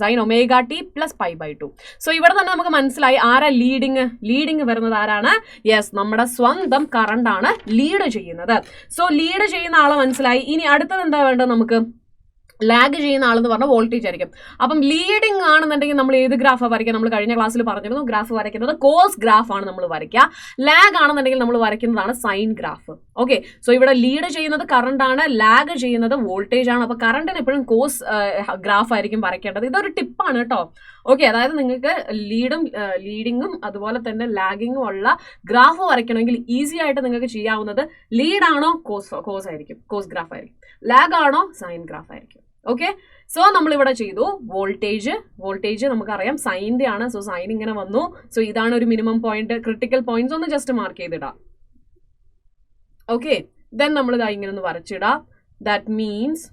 Sine omega T plus pi by 2. So ഇവിടെ തന്നെ നമുക്ക് മനസ്സിലായി ആരാ ലീഡിങ് വരുന്നത് ആരാണ്? യെസ്, നമ്മുടെ സ്വന്തം കറണ്ട് ആണ് ലീഡ് ചെയ്യുന്നത്. സോ ലീഡ് ചെയ്യുന്ന ആളെ മനസ്സിലായി. ഇനി അടുത്തത് എന്താ വേണ്ടത്? നമുക്ക് ലാഗ് ചെയ്യുന്ന ആളെന്ന് പറഞ്ഞാൽ വോൾട്ടേജ് ആയിരിക്കും. അപ്പം ലീഡിങ് ആണെന്നുണ്ടെങ്കിൽ നമ്മൾ ഏത് ഗ്രാഫാണ് വരയ്ക്കുക? നമ്മൾ കഴിഞ്ഞ ക്ലാസ്സിൽ പറഞ്ഞിരുന്നു ഗ്രാഫ് വരയ്ക്കുന്നത് കോസ് ഗ്രാഫ് ആണ് നമ്മൾ വരയ്ക്കുക. ലാഗ് ആണെന്നുണ്ടെങ്കിൽ നമ്മൾ വരയ്ക്കുന്നതാണ് സൈൻ ഗ്രാഫ്. ഓക്കെ, സോ ഇവിടെ ലീഡ് ചെയ്യുന്നത് കറണ്ട് ആണ്, ലാഗ് ചെയ്യുന്നത് വോൾട്ടേജ് ആണ്. അപ്പോൾ കറണ്ടിന് എപ്പോഴും കോസ് ഗ്രാഫ് ആയിരിക്കും വരയ്ക്കേണ്ടത്. ഇതൊരു ടിപ്പാണ് കേട്ടോ. ഓക്കെ, അതായത് നിങ്ങൾക്ക് ലീഡിങ്ങും അതുപോലെ തന്നെ ലാഗിങ്ങും ഉള്ള ഗ്രാഫ് വരയ്ക്കണമെങ്കിൽ ഈസി ആയിട്ട് നിങ്ങൾക്ക് ചെയ്യാവുന്നത് ലീഡാണോ കോസ് ആയിരിക്കും, കോസ് ഗ്രാഫ് ആയിരിക്കും, ലാഗ് ആണോ സൈൻ ഗ്രാഫ് ആയിരിക്കും. ഓക്കെ, സോ നമ്മളിവിടെ ചെയ്തു വോൾട്ടേജ് നമുക്കറിയാം സൈൻ്റെ ആണ്. സോ സൈൻ ഇങ്ങനെ വന്നു. സോ ഇതാണ് ഒരു മിനിമം പോയിന്റ്. ക്രിട്ടിക്കൽ പോയിന്റ്സ് ഒന്ന് ജസ്റ്റ് മാർക്ക് ചെയ്തിടാം. ഓക്കെ, ദെൻ നമ്മൾ ഇതാ ഇങ്ങനെ ഒന്ന് വരച്ചിടാം. ദാറ്റ് മീൻസ്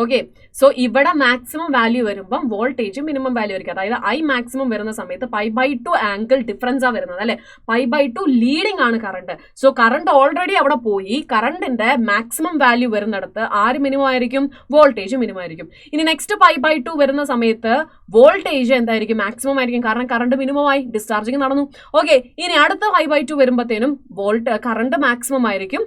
ഓക്കെ, സോ ഇവിടെ മാക്സിമം വാല്യൂ വരുമ്പം വോൾട്ടേജ് മിനിമം വാല്യൂ ആയിരിക്കും. അതായത് ഐ മാക്സിമം വരുന്ന സമയത്ത് π/2 ആംഗിൾ ഡിഫറൻസ് ആ വരുന്നത് അല്ലെ. π/2 ലീഡിംഗ് ആണ് കറണ്ട്. സോ കറണ്ട് ഓൾറെഡി അവിടെ പോയി. കറണ്ടിന്റെ മാക്സിമം വാല്യൂ വരുന്നിടത്ത് ആര് മിനിമം ആയിരിക്കും? വോൾട്ടേജ് മിനിമം ആയിരിക്കും. ഇനി നെക്സ്റ്റ് π/2 വരുന്ന സമയത്ത് വോൾട്ടേജ് എന്തായിരിക്കും? മാക്സിമം ആയിരിക്കും. കാരണം കറണ്ട് മിനിമം ആയി, ഡിസ്ചാർജിങ് നടന്നു. ഓക്കെ, ഇനി അടുത്ത π/2 വരുമ്പോഴത്തേനും കറണ്ട് മാക്സിമം ആയിരിക്കും,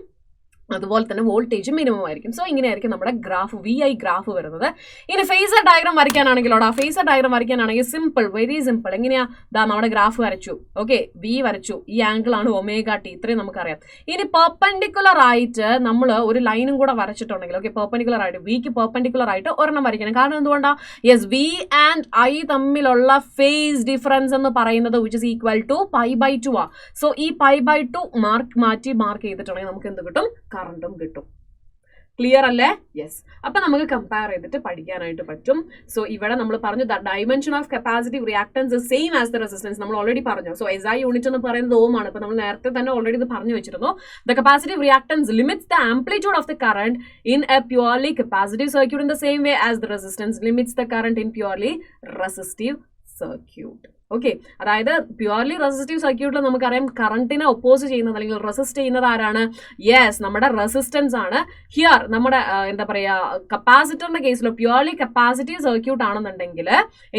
അതുപോലെ തന്നെ വോൾട്ടേജ് മിനിമം ആയിരിക്കും. സോ ഇങ്ങനെയായിരിക്കും നമ്മുടെ ഗ്രാഫ് VI ഗ്രാഫ് വരുന്നത്. ഇനി ഫേസർ ഡയഗ്രാം വരയ്ക്കാനാണെങ്കിലോ, ഫേസർ ഡയഗ്രാം വരയ്ക്കാനാണെങ്കിൽ സിമ്പിൾ, വെരി സിമ്പിൾ. എങ്ങനെയാ? നമ്മുടെ ഗ്രാഫ് വരച്ചു. ഓക്കെ, V വരച്ചു. ഈ ആംഗിൾ ആണ് ω_t. ഇത്രയും നമുക്കറിയാം. ഇനി പെർപെൻഡിക്കുലർ ആയിട്ട് നമ്മൾ ഒരു ലൈനും കൂടെ വരച്ചിട്ടുണ്ടെങ്കിൽ, ഓക്കെ, പെർപെൻഡിക്കുലർ ആയിട്ട് വിക്ക് പെർപെൻഡിക്കുലർ ആയിട്ട് ഒരെണ്ണം വരയ്ക്കണം. കാരണം എന്തുകൊണ്ടാ? യെസ്, V ആൻഡ് I തമ്മിലുള്ള ഫേസ് ഡിഫറൻസ് എന്ന് പറയുന്നത് വിച്ച് ഇസ് ഈക്വൽ ടു π/2 ആ. സോ ഈ π/2 മാർക്ക് ചെയ്തിട്ടുണ്ടെങ്കിൽ നമുക്ക് എന്ത് കിട്ടും? കറണ്ടും കിട്ടും. ക്ലിയർ അല്ലേ? യെസ്. അപ്പൊ നമുക്ക് കമ്പയർ ചെയ്തിട്ട് പഠിക്കാനായിട്ട് പറ്റും. സോ ഇവിടെ നമ്മൾ പറഞ്ഞു the dimension of capacitive reactance is same as the resistance. നമ്മൾ ഓൾറെഡി പറഞ്ഞു. സോ SI യൂണിറ്റ് എന്ന് പറയുന്നത് ഓം ആണ്. ഇപ്പൊ നമ്മൾ നേരത്തെ തന്നെ ഓൾറെഡി ഇത് പറഞ്ഞു വെച്ചിരുന്നു. The capacitive reactance limits the amplitude of the current in A purely capacitive circuit in the same way as the resistance limits the current in purely resistive circuit. Okay, അതായത് പ്യൂർലി റെസിസ്റ്റീവ് സർക്യൂട്ടിൽ നമുക്കറിയാം കറണ്ടിനെ oppose ചെയ്യുന്നത് അല്ലെങ്കിൽ resist ചെയ്യുന്നത് ആരാണ്? Yes, നമ്മുടെ resistance ആണ്. Here നമ്മുടെ എന്താ പറയുക, കപ്പാസിറ്ററിന്റെ കേസിൽ പ്യൂർലി കപ്പാസിറ്റീവ് സർക്യൂട്ട് ആണെന്നുണ്ടെങ്കിൽ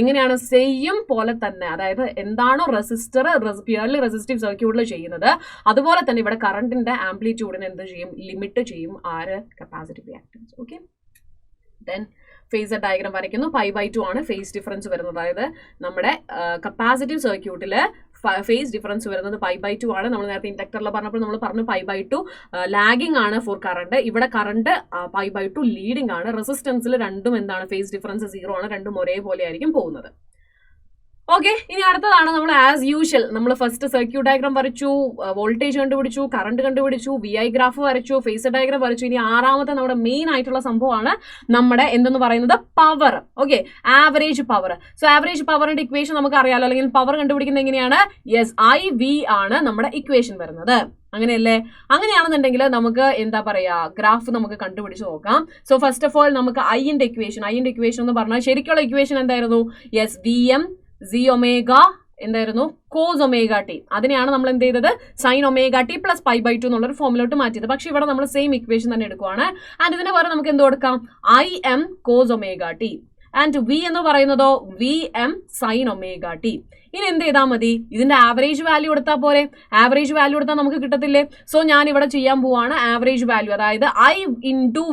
എങ്ങനെയാണ്? സെയിം പോലെ തന്നെ, അതായത് എന്താണോ റെസിസ്റ്റർ പ്യൂർലി റെസിസ്റ്റീവ് സർക്യൂട്ടിൽ ചെയ്യുന്നത് അതുപോലെ തന്നെ ഇവിടെ കറണ്ടിന്റെ ആംപ്ലിറ്റ്യൂഡിനെ എന്ത് ചെയ്യും? ലിമിറ്റ് ചെയ്യും. ആര്? Capacitive reactance. Okay, then phasor diagram വരയ്ക്കുന്നു. π/2 ആണ് ഫേസ് ഡിഫറൻസ് വരുന്നത്. അതായത് നമ്മുടെ കപ്പാസിറ്റീവ് സർക്യൂട്ടിൽ ഫേസ് ഡിഫറൻസ് വരുന്നത് π/2 ആണ്. നമ്മൾ നേരത്തെ ഇൻഡക്ടറിൽ പറഞ്ഞപ്പോൾ നമ്മൾ പറഞ്ഞു π/2 ലാഗിങ് ആണ് ഫോർ കറണ്ട്. ഇവിടെ കറണ്ട് π/2 ലീഡിംഗ് ആണ്. റെസിസ്റ്റൻസിൽ രണ്ടും എന്താണ്? ഫേസ് ഡിഫറൻസ് 0 ആണ്. രണ്ടും ഒരേപോലെ ആയിരിക്കും പോകുന്നത്. ഓക്കെ, ഇനി അടുത്തതാണ് നമ്മൾ ആസ് യൂഷ്വൽ നമ്മൾ ഫസ്റ്റ് സർക്യൂട്ട് ഡയഗ്രാം വരച്ചു, വോൾട്ടേജ് കണ്ടുപിടിച്ചു, കറണ്ട് കണ്ടുപിടിച്ചു, VI ഗ്രാഫ് വരച്ചു, ഫേസർ ഡയഗ്രാം വരച്ചു. ഇനി ആറാമത്തെ നമ്മുടെ മെയിൻ ആയിട്ടുള്ള സംഭവമാണ് നമ്മുടെ എന്തെന്ന് പറയുന്നത്? Power. Okay, average power. So average പവറിന്റെ ഇക്വേഷൻ നമുക്ക് അറിയാലോ, അല്ലെങ്കിൽ പവർ കണ്ടുപിടിക്കുന്നത് എങ്ങനെയാണ്? യെസ്, IV ആണ് നമ്മുടെ ഇക്വേഷൻ വരുന്നത്. അങ്ങനെയല്ലേ? അങ്ങനെയാണെന്നുണ്ടെങ്കിൽ നമുക്ക് എന്താ പറയാ, ഗ്രാഫ് നമുക്ക് കണ്ടുപിടിച്ച് നോക്കാം. സോ ഫസ്റ്റ് ഓഫ് ഓൾ നമുക്ക് ഐന്റെ ഇക്വേഷൻ എന്ന് പറഞ്ഞാൽ ശരിക്കുള്ള ഇക്വേഷൻ എന്തായിരുന്നു? യെസ്, VM Z⍵ എന്തായിരുന്നു? Cos ω_t. അതിനെയാണ് നമ്മൾ എന്ത് ചെയ്തത്? sin ω_t പ്ലസ് π/2 എന്നുള്ളൊരു ഫോമിലോട്ട് മാറ്റിയത്. പക്ഷെ ഇവിടെ നമ്മൾ സെയിം ഇക്വേഷൻ തന്നെ എടുക്കുവാണ്. ആൻഡ് ഇതിന് പകരം നമുക്ക് എന്ത് കൊടുക്കാം? IM cos ω_t. And V എന്ന് പറയുന്നതോ VM sin ω_t. ഇനി എന്ത് ചെയ്താൽ മതി? ഇതിന്റെ ആവറേജ് വാല്യൂ എടുത്താൽ പോരെ? ആവറേജ് വാല്യൂ എടുത്താൽ നമുക്ക് കിട്ടത്തില്ലേ? സോ ഞാൻ ഇവിടെ ചെയ്യാൻ പോവാണ് ആവറേജ് വാല്യൂ, അതായത് I ഇൻറ്റു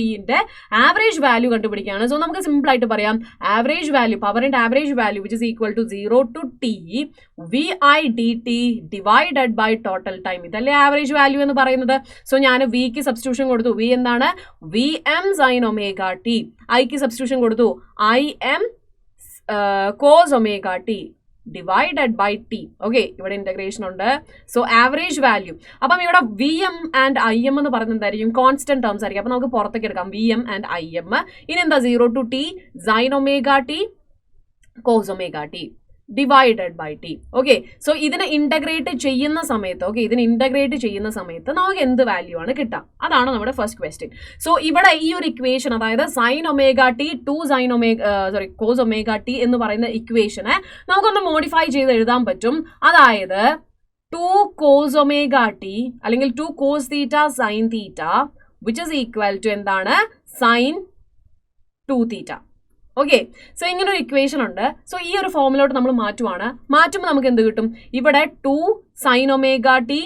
വിന്റെ ആവറേജ് വാല്യൂ കണ്ടുപിടിക്കുകയാണ്. സോ നമുക്ക് സിമ്പിൾ ആയിട്ട് പറയാം, ആവറേജ് വാല്യൂ, പവറിന്റെ average value which is equal to 0 to T VI dt divided by total time. ഇതല്ലേ ആവറേജ് വാല്യൂ എന്ന് പറയുന്നത്. സോ ഞാൻ വിക്ക് സബ്സ്റ്റിറ്റ്യൂഷൻ കൊടുത്തു. വി എന്താണ്? VM sin ω_t. ഐക്ക് സബ്സ്റ്റിറ്റ്യൂഷൻ കൊടുത്തു. IM cos ω_t divided by T. Okay, ഇവിടെ ഇന്റഗ്രേഷൻ ഉണ്ട്. സോ ആവറേജ് വാല്യൂ, അപ്പം ഇവിടെ VM ആൻഡ് IM എന്ന് പറയുന്നത് എന്തായിരിക്കും? കോൺസ്റ്റന്റ് ടേംസ് ആയിരിക്കും. അപ്പൊ നമുക്ക് പുറത്തേക്ക് എടുക്കാം VM ആൻഡ് IM. ഇനി എന്താ? 0 to T sin ω_t cos ω_t divided by T. Okay, so ഇതിനെ ഇന്റഗ്രേറ്റ് ചെയ്യുന്ന സമയത്ത് നമുക്ക് എന്ത് വാല്യൂ ആണ് കിട്ടുക? അതാണ് നമ്മുടെ ഫസ്റ്റ് ക്വസ്റ്റ്യൻ. സോ ഇവിടെ ഈ ഒരു ഇക്വേഷൻ, അതായത് sin ω_t cos ω_t എന്ന് പറയുന്ന ഇക്വേഷനെ നമുക്കൊന്ന് മോഡിഫൈ ചെയ്ത് എഴുതാൻ പറ്റും. അതായത് 2 cos ω_t അല്ലെങ്കിൽ 2 cos θ sin θ which is equal to എന്താണ്? sin 2 θ. ഓക്കെ, സോ ഇങ്ങനെ ഒരു ഇക്വേഷൻ ഉണ്ട്. സോ ഈ ഒരു ഫോമിലോട്ട് നമ്മൾ മാറ്റുമ്പോൾ നമുക്ക് എന്ത് കിട്ടും? ഇവിടെ 2 sin omega t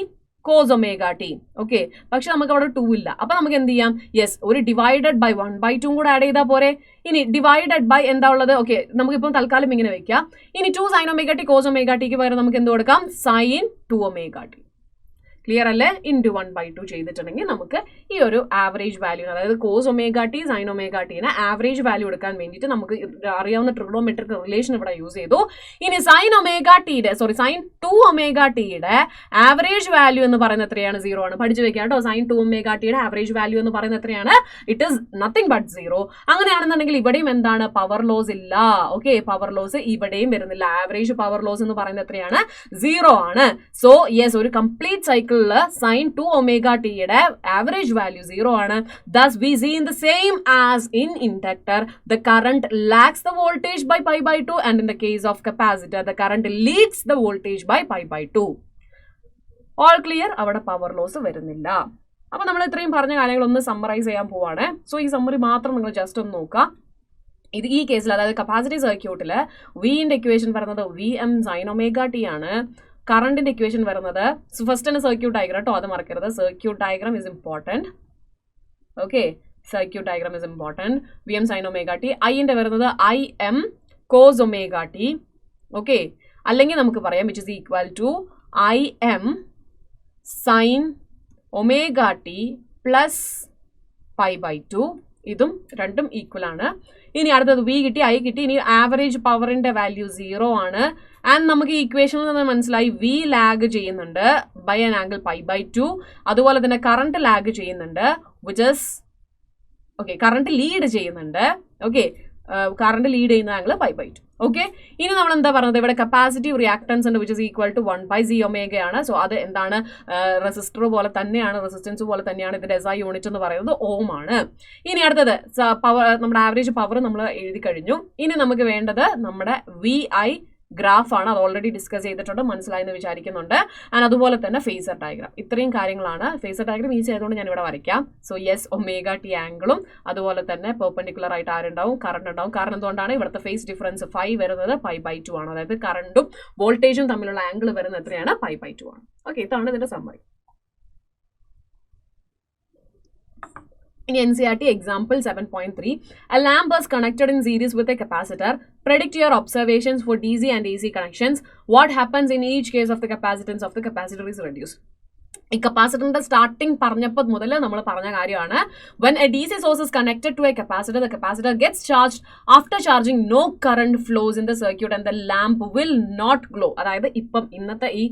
cos omega t. Okay, പക്ഷെ നമുക്ക് അവിടെ 2 ഇല്ല. അപ്പൊ നമുക്ക് എന്ത് ചെയ്യാം? യെസ്, ഒരു ഡിവൈഡഡ് ബൈ 1/2 കൂടെ ആഡ് ചെയ്താൽ പോരെ. ഇനി ഡിവൈഡഡ് ബൈ എന്താ ഉള്ളത്? ഓക്കെ, നമുക്കിപ്പം തൽക്കാലം ഇങ്ങനെ വെക്കാം. ഇനി 2 sin omega t cos omega t ക്ക് പകരം നമുക്ക് എന്ത് കൊടുക്കാം? sin 2 omega t. ക്ലിയർ അല്ലേ? ഇൻറ്റു 1/2 ചെയ്തിട്ടുണ്ടെങ്കിൽ നമുക്ക് ഈ ഒരു ആവറേജ് വാല്യൂ, അതായത് cos omega T sine omega ടീനെ ആവറേജ് വാല്യൂ എടുക്കാൻ വേണ്ടിയിട്ട് നമുക്ക് അറിയാവുന്ന ട്രിഗണോമെട്രിക് റിലേഷൻ ഇവിടെ യൂസ് ചെയ്തു. ഇനി സൈൻ 2 ഒമേഗ ടിയുടെ ആവറേജ് വാല്യൂ എന്ന് പറയുന്നത് എത്രയാണ്? 0 ആണ്. പഠിച്ചു വെക്കാം കേട്ടോ. സൈൻ 2 ഒമേഗ ടിയുടെ ആവറേജ് വാല്യൂ എന്ന് പറയുന്നത് എത്രയാണ്? It is nothing but 0. അങ്ങനെയാണെന്നുണ്ടെങ്കിൽ ഇവിടെയും എന്താണ്? പവർ ലോസ് ഇല്ല. ഓക്കെ, പവർ ലോസ് ഇവിടെയും വരുന്നില്ല. ആവറേജ് പവർ ലോസ് എന്ന് പറയുന്നത് എത്രയാണ്? 0 ആണ്. സോ യെസ്, ഒരു complete cycle sin 2 omega t യുടെ average value 0 ആണ്. Thus we see in the same as in inductor the current lags the voltage by pi/2 and in the case of capacitor the current leads the voltage by pi/2. All clear? അവിടെ power loss വരുന്നില്ല. അപ്പൊ നമ്മൾ ഇത്രയും പറഞ്ഞ കാര്യങ്ങൾ ഒന്ന് summarise ചെയ്യാൻ പോവാണ്. സോ ഈ സമ്മറി മാത്രം നിങ്ങൾ ജസ്റ്റ് ഒന്ന് നോക്കുക. ഇത് ഈ കേസിൽ, അതായത് കപ്പാസിറ്റി സർക്യൂട്ടിൽ വിന്റെ ഇക്വേഷൻ പറയുന്നത് Vm sin omega t ആണ്. കറണ്ടിന്റെ ഇക്വേഷൻ വരുന്നത്, ഫസ്റ്റ് തന്നെ സർക്യൂട്ട് ഡയഗ്രാം കേട്ടോ, അത് മറക്കരുത്. Circuit diagram is important. Okay, circuit diagram is important. Vm sin omega t. ഐന്റെ വരുന്നത് Im cos omega t. Okay, അല്ലെങ്കിൽ നമുക്ക് പറയാം which is equal to Im sin omega t plus pi/2. ഇതും രണ്ടും ഈക്വൽ ആണ്. ഇനി അടുത്തത് വി കിട്ടി, ഐ കിട്ടി. ഇനി ആവറേജ് പവറിന്റെ വാല്യൂ 0 ആണ്. ആൻഡ് നമുക്ക് ഈ ഇക്വേഷനിൽ നിന്ന് മനസ്സിലായി വി ലാഗ് ചെയ്യുന്നുണ്ട് ബൈ ആൻ ആംഗിൾ pi/2. അതുപോലെ തന്നെ കറണ്ട് ലാഗ് ചെയ്യുന്നുണ്ട്, which is okay, current lead ചെയ്യുന്നുണ്ട്. ഓക്കെ, കറണ്ട് ലീഡ് ചെയ്യുന്ന ആംഗിൾ pi/2. ഓക്കെ, ഇനി നമ്മൾ എന്താ പറയുന്നത്? ഇവിടെ കപ്പാസിറ്റീവ് റിയാക്ടൻസ് ഉണ്ട്, which is equal to 1/z omega ആണ്. സോ അത് എന്താണ്? റെസിസ്റ്റർ പോലെ തന്നെയാണ്, റെസിസ്റ്റൻസ് പോലെ തന്നെയാണ്. ഇതിന്റെ SI യൂണിറ്റ് എന്ന് പറയുന്നത് ഓം ആണ്. ഇനി അടുത്തത് പവർ, നമ്മുടെ ആവറേജ് പവർ നമ്മൾ എഴുതി കഴിഞ്ഞു. ഇനി നമുക്ക് വേണ്ടത് നമ്മുടെ VI ഗ്രാഫ് ആണ്. അത് ഓൾറെഡി ഡിസ്കസ് ചെയ്തിട്ടുണ്ട്, മനസ്സിലായെന്ന് വിചാരിക്കുന്നുണ്ട്. ആൻഡ് അതുപോലെ തന്നെ ഫേസർ ഡയഗ്രാം. ഇത്രയും കാര്യങ്ങളാണ്. ഫേസർ ഡയഗ്രാം ഈസി ആയതുകൊണ്ട് ഞാൻ ഇവിടെ വരയ്ക്കാം. സോ യെസ്, ഒമേഗ ടി ആംഗിളും അതുപോലെ തന്നെ പെർപെൻഡിക്കുലർ ആയിട്ട് ആരുണ്ടാവും? കറണ്ട് ഉണ്ടാവും. കാരണം എന്തുകൊണ്ടാണ്? ഇവിടുത്തെ ഫേസ് ഡിഫറൻസ് ഫൈ വരുന്നത് pi/2 ആണ്. അതായത് കറണ്ടും വോൾട്ടേജും തമ്മിലുള്ള ആംഗിൾ വരുന്നത് എത്രയാണ്? pi/2 ആണ്. ഓക്കെ, ഇതാണ് ഇതിന്റെ summary. In NCERT example 7.3, a lamp is connected in series with a capacitor. Predict your observations for DC and AC connections. What happens in each case of the capacitance of the capacitor is reduced. ഈ കപ്പാസിറ്ററിന്റെ starting പറഞ്ഞപ്പോൾ മുതൽ നമ്മൾ പറഞ്ഞ കാര്യമാണ്. when a DC source is connected to a capacitor, the capacitor gets charged. After charging, no current flows in the circuit and the lamp will not glow. അതായത് ഇപ്പം ഇന്നത്തെ ഈ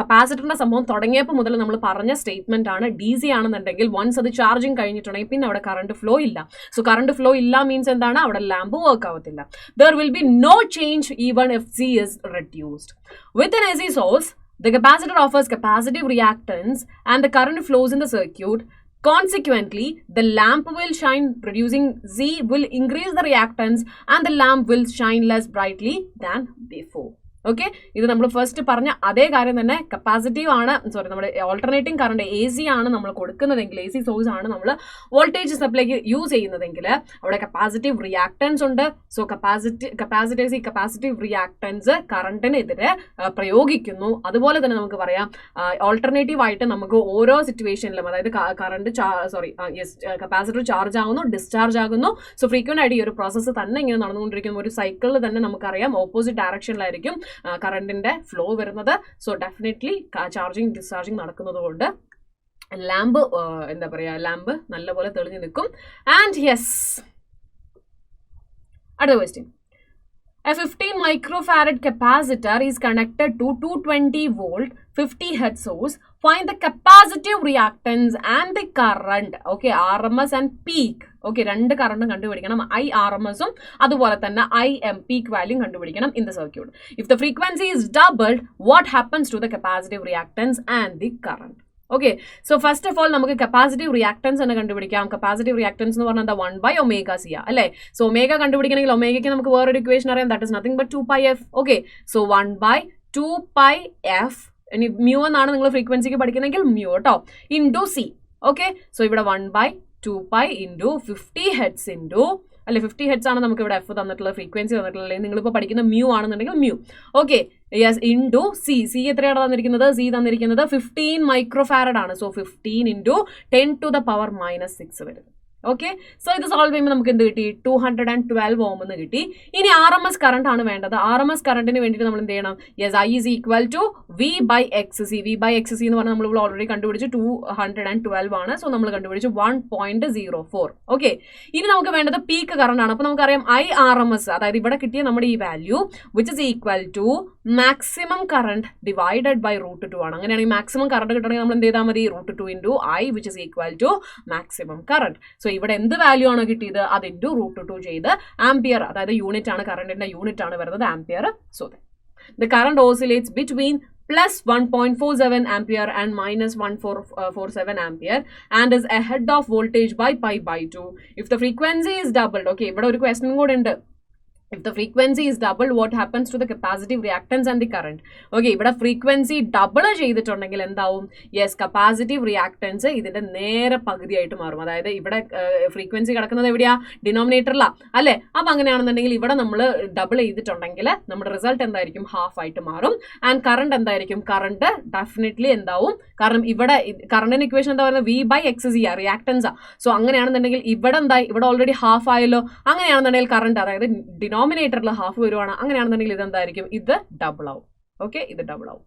കപ്പാസിറ്ററിന്റെ സംഭവം തുടങ്ങിയപ്പോൾ മുതൽ നമ്മൾ പറഞ്ഞ സ്റ്റേറ്റ്മെന്റ് ആണ്. DC ആണെന്നുണ്ടെങ്കിൽ വൺസ് അത് ചാർജിങ് കഴിഞ്ഞിട്ടുണ്ടെങ്കിൽ പിന്നെ അവിടെ കറണ്ട് ഫ്ലോ ഇല്ല. സോ കറണ്ട് ഫ്ലോ ഇല്ല മീൻസ് എന്താണ്? അവിടെ ലാമ്പ് വർക്ക് ആവത്തില്ല. there will be no change even if C is reduced. With an AC source, the capacitor offers capacitive reactance and the current flows in the circuit. Consequently, the lamp will shine. Reducing Z will increase the reactance and the lamp will shine less brightly than before. Okay, ഇത് നമ്മൾ first പറഞ്ഞ അതേ കാര്യം തന്നെ. Capacitive ആണ്, sorry, നമ്മുടെ alternating current AC ആണ് നമ്മൾ കൊടുക്കുന്നതെങ്കിൽ, AC സോഴ്സ് ആണ് നമ്മൾ വോൾട്ടേജ് സപ്ലൈക്ക് യൂസ് ചെയ്യുന്നതെങ്കിൽ അവിടെ കപ്പാസിറ്റീവ് റിയാക്ടൻസ് ഉണ്ട്. സോ കപ്പാസിറ്റീവ് റിയാക്ടൻസ് കറണ്ടിനെതിരെ പ്രയോഗിക്കുന്നു. അതുപോലെ തന്നെ നമുക്ക് പറയാം ഓൾട്ടർനേറ്റീവ് ആയിട്ട് നമുക്ക് ഓരോ സിറ്റുവേഷനിലും, അതായത് കറണ്ട് കപ്പാസിറ്റർ ചാർജ് ആകുന്നു, ഡിസ്ചാർജ് ആകുന്നു. സോ ഫ്രീക്വന്റ് ആയിട്ട് ഈ ഒരു പ്രോസസ്സ് തന്നെ ഇങ്ങനെ നടന്നുകൊണ്ടിരിക്കുന്ന ഒരു സൈക്കിളിൽ തന്നെ നമുക്കറിയാം ഓപ്പോസിറ്റ് ഡയറക്ഷനിലായിരിക്കും കറണ്ടിന്റെ ഫ്ലോ വരുന്നത്. സോ ഡെഫിനറ്റ്ലി ചാർജിങ് ഡിസ്ചാർജിങ് നടക്കുന്നത് കൊണ്ട് ലാമ്പ് എന്താ പറയാ, ലാമ്പ് നല്ലപോലെ തെളിഞ്ഞു നിൽക്കും. ആൻഡ് യെസ്, അടുത്ത question. A 15 microfarad capacitor is connected to 220 volt 50 hertz source. Find the capacitive reactance and the current. Okay, RMS and peak. Okay, രണ്ട് കറണ്ടും കണ്ടുപിടിക്കണം. IRMS ഉം അതുപോലെ തന്നെ IM peak value കണ്ടുപിടിക്കണം in the circuit. If the frequency is doubled, what happens to the capacitive reactance and the current? Okay, so first of all നമുക്ക് capacitive reactance തന്നെ കണ്ടുപിടിക്കാം. കപ്പാസിറ്റീവ് റിയാക്ടൻസ് എന്ന് പറഞ്ഞാൽ 1/ωc അല്ലേ. സോ ഒമേഗ കണ്ടുപിടിക്കണമെങ്കിൽ ഒമേഗയ്ക്ക് നമുക്ക് വേറൊരു equation അറിയാം, that is nothing but 2πf. Okay, so 1/2πf. ഇനി മ്യൂ എന്നാണ് നിങ്ങൾ ഫ്രീക്വൻസിക്ക് പഠിക്കുന്നെങ്കിൽ മ്യൂ കേട്ടോ, ഇൻറ്റു C. ഓക്കെ, സോ ഇവിടെ 1/2π ഇൻറ്റു 50 ഹെർട്സ് ഇൻറ്റു അല്ലെ 50 ഹെഡ്സ് ആണ് നമുക്ക് ഇവിടെ എഫ് തന്നിട്ടുള്ള ഫ്രീക്വൻസി തന്നിട്ടുള്ളത്. നിങ്ങളിപ്പോൾ പഠിക്കുന്ന മ്യൂ ആണെന്നുണ്ടെങ്കിൽ mu. Okay, yes, into C എത്രയാണ് തന്നിരിക്കുന്നത്? സി തന്നിരിക്കുന്നത് 15 മൈക്രോഫാരഡ് ആണ്. സോ 15 ഇൻറ്റു 10⁻⁻6 വരും. ഓക്കെ, സോ ഇത് സോൾവ് ചെയ്യുമ്പോൾ നമുക്ക് എന്ത് കിട്ടി? 212 ഓം എന്ന് കിട്ടി. ഇനി ആർ എം എസ് കറണ്ട് ആണ് വേണ്ടത്. ആർ എം എസ് കറണ്ടിന് വേണ്ടിയിട്ട് നമ്മൾ എന്ത് ചെയ്യണം? Yes, I is equal to V by X C. V by X C എന്ന് പറഞ്ഞാൽ നമ്മൾ ഓൾറെഡി കണ്ടുപിടിച്ച് 212 ആണ്. സോ നമ്മൾ കണ്ടുപിടിച്ച് 1.04. ഓക്കെ, ഇനി നമുക്ക് വേണ്ടത് പീക്ക് കറണ്ട് ആണ്. അപ്പോൾ നമുക്കറിയാം ഐ ആർ എം എസ്, അതായത് ഇവിടെ കിട്ടിയ നമ്മുടെ ഈ value which is equal to maximum current divided by √2 ആണ്. അങ്ങനെയാണെങ്കിൽ മാക്സിമം കറണ്ട് കിട്ടണമെങ്കിൽ നമ്മൾ എന്ത് ചെയ്താൽ മതി? √2 into I which is equal to maximum current. So ഇവിടെ എന്ത് വാല്യൂ ആണോ കിട്ടിയത് അത് ഇൻറ്റു √2 ചെയ്ത് ആംപിയർ, അതായത് യൂണിറ്റ് ആണ്, കറണ്ടിന്റെ യൂണിറ്റ് ആണ് വരുന്നത് ampere. So the current oscillates between plus 1.47 ampere and minus 1.47 ampere and is ahead of voltage by pi/2 if the frequency is doubled. Okay, ഇവിടെ ഒരു ക്വസ്റ്റ്യൻ കൂടെ ഉണ്ട്. If the frequency is doubled, what happens to the capacitive reactance and the current? Okay, ഇവിടെ frequency double ചെയ്തിട്ടുണ്ടെങ്കിൽ എന്താവും? Yes, capacitive reactance ഇതിന്റെ നേരെ പകുതിയായിട്ട് മാറും. അതായത് ഇവിടെ ഫ്രീക്വൻസി കിടക്കുന്നത് എവിടെയാ? ഡിനോമിനേറ്ററിലാ അല്ലേ? അപ്പം അങ്ങനെയാണെന്നുണ്ടെങ്കിൽ ഇവിടെ നമ്മൾ ഡബിൾ ചെയ്തിട്ടുണ്ടെങ്കിൽ നമ്മുടെ റിസൾട്ട് എന്തായിരിക്കും? ഹാഫ് ആയിട്ട് മാറും. ആൻഡ് കറണ്ട് എന്തായിരിക്കും? കറണ്ട് ഡെഫിനറ്റ്ലി എന്താവും? കാരണം ഇവിടെ കറണ്ടിന്റെ ഇക്വേഷൻ എന്താ പറയുന്നത്? വി ബൈ എക്സ് സി ആ, റിയാക്ടൻസാ. സോ അങ്ങനെയാണെന്നുണ്ടെങ്കിൽ ഇവിടെ എന്തായി? ഇവിടെ ഓൾറെഡി ഹാഫ് ആയല്ലോ. അങ്ങനെയാണെന്നുണ്ടെങ്കിൽ കറണ്ട്, അതായത് ഡിനോമിനേറ്ററിൽ ഹാഫ് വരുവാണ്. അങ്ങനെയാണെന്നുണ്ടെങ്കിൽ ഇതെന്തായിരിക്കും? ഇത് ഡബിൾ ആവും. ഓക്കെ, ഇത് ഡബിൾ ആവും.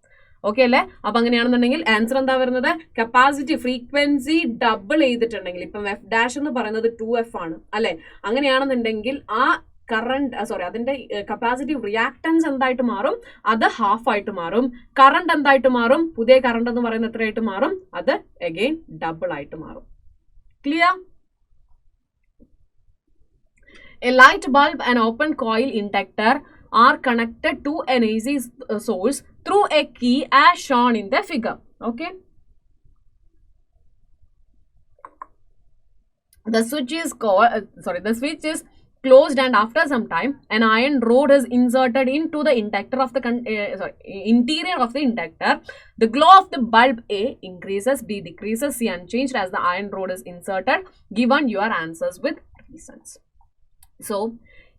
ഓക്കെ അല്ലേ? അപ്പൊ അങ്ങനെയാണെന്നുണ്ടെങ്കിൽ ആൻസർ എന്താ വരുന്നത്? കപ്പാസിറ്റി ഫ്രീക്വൻസി ഡബിൾ ചെയ്തിട്ടുണ്ടെങ്കിൽ, ഇപ്പം എഫ് ഡാഷ് എന്ന് പറയുന്നത് 2f ആണ് അല്ലെ? അങ്ങനെയാണെന്നുണ്ടെങ്കിൽ ആ കറണ്ട് അതിന്റെ കപ്പാസിറ്റീവ് റിയാക്ടൻസ് എന്തായിട്ട് മാറും? അത് ഹാഫ് ആയിട്ട് മാറും. കറണ്ട് എന്തായിട്ട് മാറും? പുതിയ കറണ്ട് എന്ന് പറയുന്നത് എത്രയായിട്ട് മാറും? അത് അഗെയിൻ ഡബിൾ ആയിട്ട് മാറും. Clear? A light bulb and open coil inductor are connected to an AC source through a key as shown in the figure. Okay. The switch is closed and after some time an iron rod is inserted into the inductor of the interior of the inductor. The glow of the bulb A increases, B decreases, C unchanged as the iron rod is inserted. Given your answers with reasons. So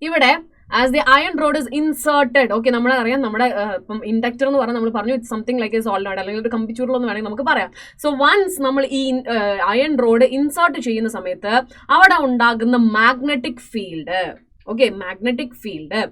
ഇവിടെ as the iron rod is inserted. Okay, നമ്മളറിയാം നമ്മുടെ ഇപ്പം inductor എന്ന് പറഞ്ഞാൽ നമ്മൾ പറഞ്ഞു it's something like a solenoid അല്ലെങ്കിൽ ഒരു കമ്പിച്ചൂറിലെന്ന് വേണമെങ്കിൽ നമുക്ക് പറയാം. സോ വൺസ് നമ്മൾ ഈ അയൺ റോഡ് ഇൻസേർട്ട് ചെയ്യുന്ന സമയത്ത് അവിടെ ഉണ്ടാകുന്ന magnetic field, okay, magnetic field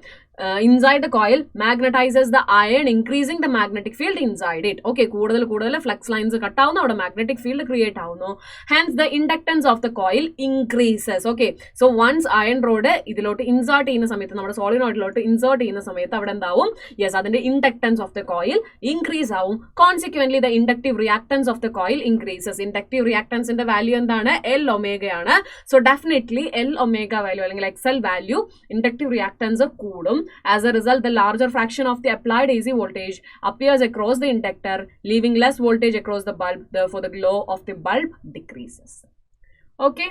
inside the coil magnetizes the iron, increasing the magnetic field inside it. Okay, കൂടുതൽ ഫ്ലക്സ് ലൈൻസ് കട്ട് ആവുന്നു, അവിടെ മാഗ്നറ്റിക് ഫീൽഡ് ക്രിയേറ്റ് ആവുന്നു. Hence the inductance of the coil increases. Okay, so once iron rod ഇതിലോട്ട് insert ചെയ്യുന്ന സമയത്ത്, നമ്മുടെ സോളിനോയിഡിലോട്ട് insert ചെയ്യുന്ന സമയത്ത് അവിടെ എന്താവും? യെസ്, അതിന്റെ inductance of the coil increase ആവും. Consequently the inductive reactance of the coil increases. Inductive റിയാക്ടൻസിന്റെ വാല്യൂ എന്താണ്? എൽ ഒമേഗയാണ്. So definitely L omega value അല്ലെങ്കിൽ എക്സൽ വാല്യൂ ഇൻഡക്റ്റീവ് റിയാക്ടൻസ് കൂടും. As a result, the larger fraction of the applied AC voltage appears across the inductor, leaving less voltage across the bulb. Therefore, the glow of the bulb decreases. Okay?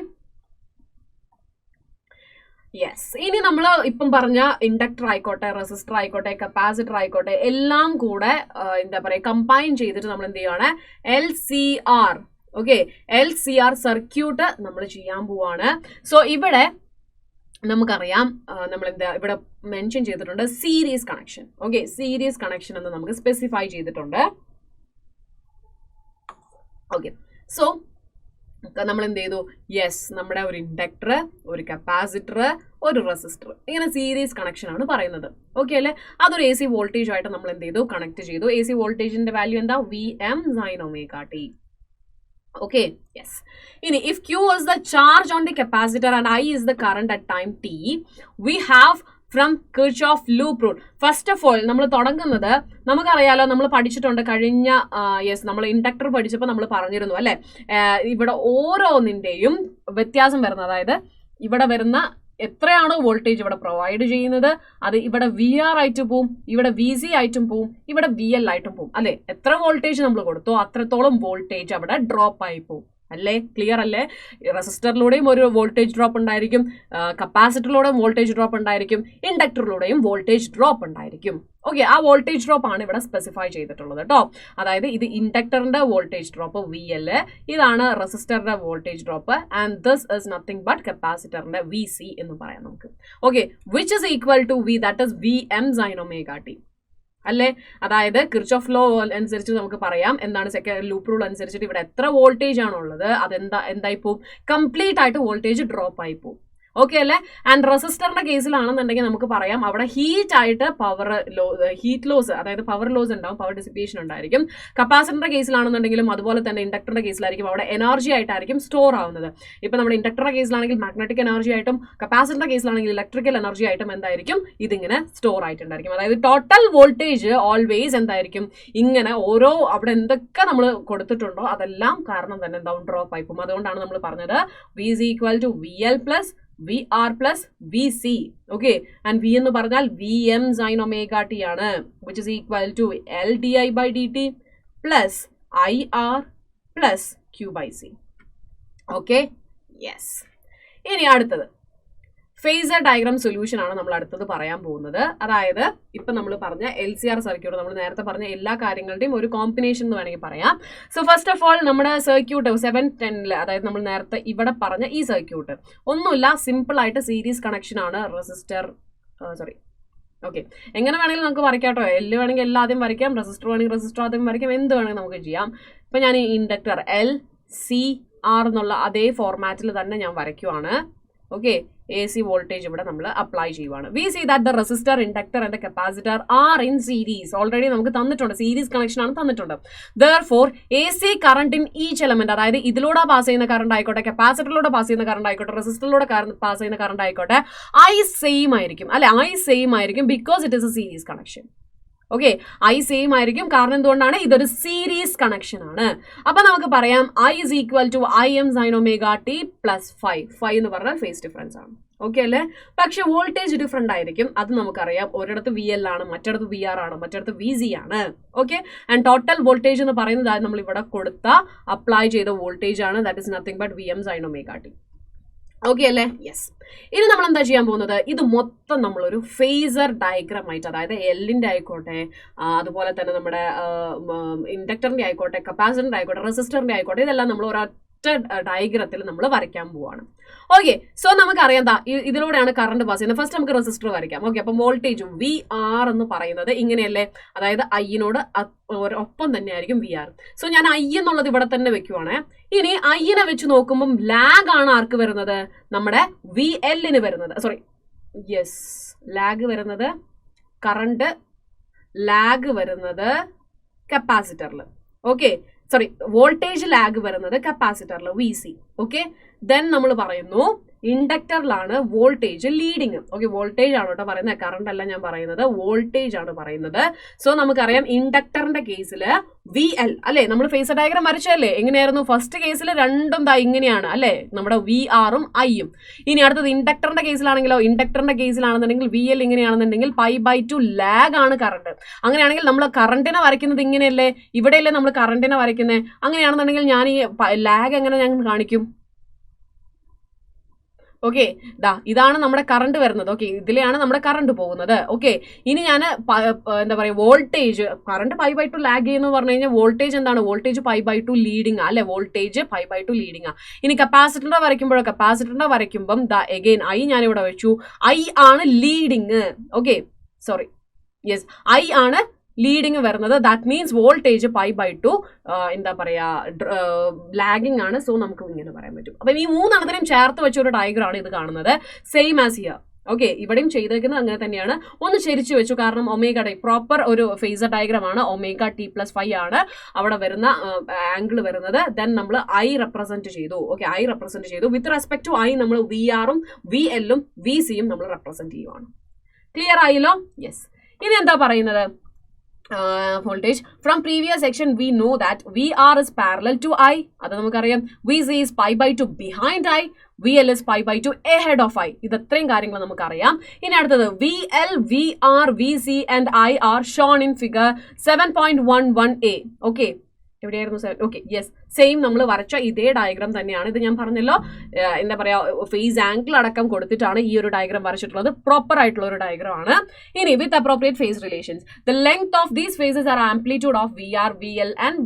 Yes. ഇനി നമ്മൾ ഇപ്പം പറഞ്ഞ inductor ആയിക്കോട്ടെ, resistor ആയിക്കോട്ടെ, capacitor ആയിക്കോട്ടെ, എല്ലാം കൂടെ എന്താ പറയുക കമ്പൈൻ ചെയ്തിട്ട് നമ്മൾ എന്ത് ചെയ്യുകയാണ്? LCR. ഓക്കെ, LCR സർക്യൂട്ട് നമ്മൾ ചെയ്യാൻ പോവാണ്. സോ ഇവിടെ നമുക്കറിയാം നമ്മൾ എന്താ ഇവിടെ മെൻഷൻ ചെയ്തിട്ടുണ്ട്? Series connection. Okay, series connection എന്ന് നമുക്ക് സ്പെസിഫൈ ചെയ്തിട്ടുണ്ട്. ഓക്കെ, സോ നമ്മൾ എന്ത് ചെയ്തു? യെസ്, നമ്മുടെ ഒരു ഇൻഡക്ടർ, ഒരു കപ്പാസിറ്റർ, ഒരു റെസിസ്റ്റർ, ഇങ്ങനെ സീരീസ് കണക്ഷൻ ആണ് പറയുന്നത്. ഓക്കെ അല്ലേ? അതൊരു AC വോൾട്ടേജ് ആയിട്ട് നമ്മൾ എന്ത് ചെയ്തു? കണക്ട് ചെയ്തു. AC വോൾട്ടേജിന്റെ വാല്യൂ എന്താ? VM sin omega t. Okay, yes. If Q is the charge on the capacitor and I is the current at time t, we have from Kirchhoff loop rule. First of all, നമ്മൾ തുടങ്ങുന്നത് നമുക്കറിയാലോ, നമ്മൾ പഠിച്ചിട്ടുണ്ട് കഴിഞ്ഞ yes നമ്മൾ inductor പഠിച്ചപ്പോൾ നമ്മൾ പറഞ്ഞിരുന്നു അല്ലേ? ഇവിടെ ഓരോന്നിൻ്റെയും വ്യത്യാസം വരുന്നത്, അതായത് ഇവിടെ വരുന്ന എത്രയാണോ വോൾട്ടേജ് ഇവിടെ പ്രൊവൈഡ് ചെയ്യുന്നത് അത് ഇവിടെ VR ആയിട്ട് പോവും, ഇവിടെ VC ആയിട്ടും പോവും, ഇവിടെ VL ആയിട്ടും പോവും അല്ലേ? എത്ര വോൾട്ടേജ് നമ്മൾ കൊടുത്തോ അത്രത്തോളം വോൾട്ടേജ് അവിടെ ഡ്രോപ്പ് ആയി പോവും അല്ലേ? ക്ലിയർ അല്ലേ? റെസിസ്റ്ററിലൂടെയും ഒരു വോൾട്ടേജ് ഡ്രോപ്പ് ഉണ്ടായിരിക്കും, കപ്പാസിറ്ററിലൂടെയും വോൾട്ടേജ് ഡ്രോപ്പ് ഉണ്ടായിരിക്കും, ഇൻഡക്ടറിലൂടെയും വോൾട്ടേജ് ഡ്രോപ്പ് ഉണ്ടായിരിക്കും. ഓക്കെ, ആ വോൾട്ടേജ് ഡ്രോപ്പ് ആണ് ഇവിടെ സ്പെസിഫൈ ചെയ്തിട്ടുള്ളത് കേട്ടോ. അതായത് ഇത് ഇൻഡക്ടറിന്റെ വോൾട്ടേജ് ഡ്രോപ്പ് VL, ഇതാണ് റെസിസ്റ്ററിന്റെ voltage drop, and this is nothing but കപ്പാസിറ്ററിന്റെ VC എന്ന് പറയാം നമുക്ക്. Okay, which is equal to V, that is VM sin omega t അല്ലേ. അതായത് കിർച്ചോഫ് ലോ അനുസരിച്ച് നമുക്ക് പറയാം എന്താണ്, സെക്കൻഡ് ലൂപ്പ് റൂൾ അനുസരിച്ചിട്ട് ഇവിടെ എത്ര വോൾട്ടേജ് ആണുള്ളത് എന്തായി പോവും, കംപ്ലീറ്റ് ആയിട്ട് വോൾട്ടേജ് ഡ്രോപ്പ് ആയി പോവും. ഓക്കെ അല്ലേ. ആൻഡ് റെസിസ്റ്ററിന്റെ കേസിലാണെന്നുണ്ടെങ്കിൽ നമുക്ക് പറയാം അവിടെ ഹീറ്റ് ആയിട്ട് ഹീറ്റ് ലോസ്, അതായത് പവർ ലോസ് ഉണ്ടാവും, പവർ ഡിസിപ്പേഷൻ ഉണ്ടായിരിക്കും. കപ്പാസിറ്ററിന്റെ കേസിലാണെന്നുണ്ടെങ്കിലും അതുപോലെ തന്നെ ഇൻഡക്ടറിന്റെ കേസിലായിരിക്കും അവിടെ എനർജി ആയിട്ടായിരിക്കും സ്റ്റോർ ആവുന്നത്. ഇപ്പൊ നമ്മുടെ ഇൻഡക്ടറിന്റെ കേസിലാണെങ്കിൽ മാഗ്നറ്റിക് എനർജി ആയിട്ടും കപ്പാസിറ്ററിന്റെ കേസിലാണെങ്കിൽ ഇലക്ട്രിക്കൽ എനർജി ആയിട്ടും എന്തായിരിക്കും ഇതിങ്ങനെ സ്റ്റോർ ആയിട്ടുണ്ടായിരിക്കും. അതായത് ടോട്ടൽ വോൾട്ടേജ് ഓൾവേസ് എന്തായിരിക്കും ഇങ്ങനെ ഓരോ അവിടെ എന്തൊക്കെ നമ്മൾ കൊടുത്തിട്ടുണ്ടോ അതെല്ലാം കാരണം തന്നെ എന്താവും, ഡ്രോപ്പ് ആയി പോകും. അതുകൊണ്ടാണ് നമ്മൾ പറഞ്ഞത് V is equal to VL plus VR plus VC. Okay, and V എന്ന് പറഞ്ഞാൽ VM sin omega t ആണ്, which is equal to LdI/dt plus IR plus Q/C. Okay, yes. ഇനി അടുത്തത് ഫേസർ ഡയഗ്രാം സൊല്യൂഷൻ ആണ് നമ്മൾ അടുത്തത് പറയാൻ പോകുന്നത്. അതായത് ഇപ്പം നമ്മൾ പറഞ്ഞ LCR സർക്യൂട്ട്, നമ്മൾ നേരത്തെ പറഞ്ഞ എല്ലാ കാര്യങ്ങളുടെയും ഒരു കോമ്പിനേഷൻ എന്ന് വേണമെങ്കിൽ പറയാം. സോ ഫസ്റ്റ് ഓഫ് ഓൾ നമ്മുടെ സർക്യൂട്ട് 710, അതായത് നമ്മൾ നേരത്തെ ഇവിടെ പറഞ്ഞ ഈ സർക്യൂട്ട് ഒന്നുമില്ല, സിമ്പിൾ ആയിട്ട് സീരീസ് കണക്ഷൻ ആണ്. റെസിസ്റ്റർ ഓക്കെ, എങ്ങനെ വേണമെങ്കിലും നമുക്ക് വരയ്ക്കാം കേട്ടോ. L വേണമെങ്കിൽ L ആദ്യം വരയ്ക്കാം, റെസിസ്റ്റർ വേണമെങ്കിൽ റെസിസ്റ്റർ ആദ്യം വരയ്ക്കാം, എന്ത് വേണമെങ്കിൽ നമുക്ക് ചെയ്യാം. ഇപ്പം ഞാൻ ഈ ഇൻഡക്ടർ LCR എന്നുള്ള അതേ ഫോർമാറ്റിൽ തന്നെ ഞാൻ വരയ്ക്കുവാണ്. ഓക്കെ, AC വോൾട്ടേജ് ഇവിടെ നമ്മൾ അപ്ലൈ ചെയ്യുവാണ്. We see that the resistor, inductor and capacitor are in series. Already നമുക്ക് തന്നിട്ടുണ്ട്, സീരീസ് കണക്ഷൻ ആണ് തന്നിട്ടുണ്ട്. Therefore AC current in each element, അതായത് ഇതിലൂടെ പാസ് ചെയ്യുന്ന കറണ്ട് ആയിക്കോട്ടെ, കപ്പാസിറ്ററിലൂടെ പാസ് ചെയ്യുന്ന കറണ്ട് ആയിക്കോട്ടെ, റെസിസ്റ്ററിലൂടെ പാസ് ചെയ്യുന്ന കറണ്ട് ആയിക്കോട്ടെ, I സെയിം ആയിരിക്കും അല്ലെ, I സെയിം ആയിരിക്കും because it is A series connection. Okay, I same ആയിരിക്കും കാരണം എന്തുകൊണ്ടാണ്, ഇതൊരു സീരീസ് കണക്ഷൻ ആണ്. അപ്പൊ നമുക്ക് പറയാം I is equal to IM sin omega t plus 5 എന്ന് പറഞ്ഞാൽ ഫേസ് ഡിഫറൻസ് ആണ്. ഓക്കെ അല്ലേ. പക്ഷെ വോൾട്ടേജ് ഡിഫറെന്റ് ആയിരിക്കും, അത് നമുക്കറിയാം. ഒരിടത്ത് VL ആണ്, മറ്റിടത്ത് VR ആണ്, മറ്റിടത്ത് VC ആണ്. ഓക്കെ, ആൻഡ് ടോട്ടൽ വോൾട്ടേജ് എന്ന് പറയുന്നത് നമ്മൾ ഇവിടെ കൊടുത്ത അപ്ലൈ ചെയ്ത വോൾട്ടേജ് ആണ്, that is nothing but VM sin omega t. Okay അല്ലേ, യെസ്. ഇനി നമ്മൾ എന്താ ചെയ്യാൻ പോകുന്നത്, ഇത് മൊത്തം നമ്മളൊരു ഫേസർ ഡയഗ്രാം ആയിട്ട്, അതായത് എല്ലിന്റെ ആയിക്കോട്ടെ, അതുപോലെ തന്നെ നമ്മുടെ ഇൻഡക്ടറിന്റെ ആയിക്കോട്ടെ, കപ്പാസിറ്ററിന്റെ ആയിക്കോട്ടെ, റെസിസ്റ്ററിന്റെ ആയിക്കോട്ടെ, ഇതെല്ലാം നമ്മൾ ഒരൊറ്റ ഡയഗ്രത്തിൽ നമ്മൾ വരയ്ക്കാൻ പോവാണ്. ഓക്കെ, സോ നമുക്കറിയാം ഇതിലൂടെയാണ് കറണ്ട് പാസ് ചെയ്യുന്നത്. ഫസ്റ്റ് നമുക്ക് റെസിസ്റ്റർ വരയ്ക്കാം. ഓക്കെ, അപ്പം വോൾട്ടേജ് VR എന്ന് പറയുന്നത് ഇങ്ങനെയല്ലേ, അതായത് Iനോട് ഒപ്പം തന്നെ ആയിരിക്കും VR. സോ ഞാൻ I എന്നുള്ളത് ഇവിടെ തന്നെ വെക്കുവാണ്. ഇനി Iനെ വെച്ച് നോക്കുമ്പം ലാഗ് ആണ് ആർക്ക് വരുന്നത്, നമ്മുടെ VLന് വരുന്നത്. ലാഗ് വരുന്നത് കറണ്ട്, ലാഗ് വരുന്നത് കപ്പാസിറ്ററിൽ. ഓക്കെ, വോൾട്ടേജ് ലാഗ് വരുന്നത് കപ്പാസിറ്ററിൽ VC. ഓക്കെ, ദെൻ നമ്മൾ പറയുന്നു ഇൻഡക്ടറിലാണ് വോൾട്ടേജ് ലീഡിങ്. ഓക്കെ, വോൾട്ടേജ് ആണ് കേട്ടോ പറയുന്നത്, കറണ്ട് അല്ല ഞാൻ പറയുന്നത്, വോൾട്ടേജ് ആണ് പറയുന്നത്. സോ നമുക്കറിയാം ഇൻഡക്ടറിന്റെ കേസിൽ VL അല്ലെ, നമ്മൾ ഫേസർ ഡയഗ്രാം വരച്ചല്ലേ, എങ്ങനെയായിരുന്നു, ഫസ്റ്റ് കേസിൽ രണ്ടും ഇങ്ങനെയാണ് അല്ലെ, നമ്മുടെ VRഉം Iയും. ഇനി അടുത്തത് ഇൻഡക്ടറിന്റെ കേസിലാണെങ്കിലോ, ഇൻഡക്ടറിന്റെ കേസിലാണെന്നുണ്ടെങ്കിൽ VL ഇങ്ങനെയാണെന്നുണ്ടെങ്കിൽ π/2 ലാഗ് ആണ് കറണ്ട്. അങ്ങനെയാണെങ്കിൽ നമ്മൾ കറണ്ടിനെ വരയ്ക്കുന്നത് ഇങ്ങനെയല്ലേ, ഇവിടെയല്ലേ നമ്മൾ കറണ്ടിനെ വരയ്ക്കുന്നത്. അങ്ങനെയാണെന്നുണ്ടെങ്കിൽ ഞാൻ ഈ ലാഗ് എങ്ങനെ ഞാൻ കാണിക്കും. ഓക്കെ, ഇതാണ് നമ്മുടെ കറണ്ട് വരുന്നത്. ഓക്കെ, ഇതിലെയാണ് നമ്മുടെ കറണ്ട് പോകുന്നത്. ഓക്കെ, ഇനി ഞാൻ എന്താ പറയുക, വോൾട്ടേജ് കറണ്ട് π/2 ലാഗ് ചെയ്യുന്നു പറഞ്ഞു കഴിഞ്ഞാൽ വോൾട്ടേജ് എന്താണ്, വോൾട്ടേജ് π/2 ലീഡിങ് അല്ലെ, വോൾട്ടേജ് π/2 ലീഡിങ്. ഇനി കപ്പാസിറ്ററിന്റെ വരയ്ക്കുമ്പം എഗെയിൻ I ഞാൻ ഇവിടെ വെച്ചു, I ആണ് ലീഡിങ്. ഓക്കെ, I ആണ് ലീഡിങ് വരുന്നത്. ദാറ്റ് മീൻസ് വോൾട്ടേജ് π/2 എന്താ പറയാ ലാഗിങ് ആണ്. സോ നമുക്ക് ഇങ്ങനെ പറയാൻ പറ്റും. അപ്പം ഈ മൂന്നെണ്ണത്തിനും ചേർത്ത് വെച്ച ഒരു ഡയഗ്രാം ആണ് ഇത് കാണുന്നത്, സെയിം ആസ് ഹിയർ. ഓക്കെ, ഇവിടെയും ചെയ്തേക്കുന്നത് അങ്ങനെ തന്നെയാണ്. ഒന്ന് ചരിച്ചു വെച്ചു, കാരണം ഒമേഗ പ്രോപ്പർ ഒരു ഫേസർ ഡയഗ്രാം ആണ്. ഒമേഗ t+5 ആണ് അവിടെ വരുന്ന ആംഗിൾ വരുന്നത്. ദെൻ നമ്മൾ I റെപ്രസെന്റ് ചെയ്തു. ഓക്കെ, I റെപ്രസെന്റ് ചെയ്തു. വിത്ത് റെസ്പെക്ട് ടു I നമ്മൾ VRഉം VLഉം VCയും നമ്മൾ റെപ്രസെന്റ് ചെയ്യുവാണ്. ക്ലിയർ ആയല്ലോ, യെസ്. ഇനി എന്താ പറയുന്നത്, voltage. From previous section we know that VR is parallel to I. അത് നമുക്കറിയാം. VC is π/2 behind I. VL is π/2 ahead of I. ഇത് ഇത്രയും കാര്യങ്ങൾ നമുക്കറിയാം. ഇനി അടുത്തത് VL, VR, VC and I are shown in figure 7.11a. Okay, എവിടെയായിരുന്നു? Okay, yes, same നമ്മൾ വരച്ച ഇതേ ഡയഗ്രാം തന്നെയാണ്. ഇത് ഞാൻ പറഞ്ഞല്ലോ, എന്താ പറയുക, ഫേസ് ആംഗിൾ അടക്കം കൊടുത്തിട്ടാണ് ഈ ഒരു ഡയഗ്രാം വരച്ചിട്ടുള്ളത്. പ്രോപ്പർ ആയിട്ടുള്ള ഒരു ഡയഗ്രാം ആണ്. ഇനി with appropriate phase relations, the length of these phases are amplitude of VR, VL and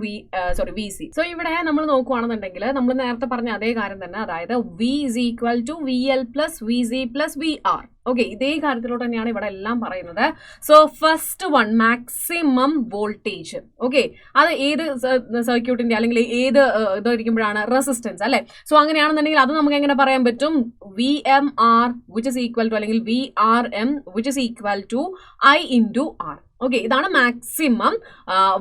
VC. So ഇവിടെ നമ്മൾ നോക്കുകയാണെന്നുണ്ടെങ്കിൽ നമ്മൾ നേരത്തെ പറഞ്ഞ അതേ കാര്യം തന്നെ, അതായത് V is equal to VL plus VC plus VR. Okay, ഇതേ കാര്യത്തിലോട്ട് തന്നെയാണ് ഇവിടെ എല്ലാം പറയുന്നത്. So first one, maximum voltage. Okay, അത് ഏത് സർക്യൂട്ടിന്റെ അല്ലെങ്കിൽ ഏത് ഇതായിരിക്കുമ്പോഴാണ്? റെസിസ്റ്റൻസ് അല്ലെ. സോ അങ്ങനെയാണെന്നുണ്ടെങ്കിൽ അത് നമുക്ക് എങ്ങനെ പറയാൻ പറ്റും? VMR which is equal to അല്ലെങ്കിൽ VRM which is equal to I into R. Okay, ഇതാണ് മാക്സിമം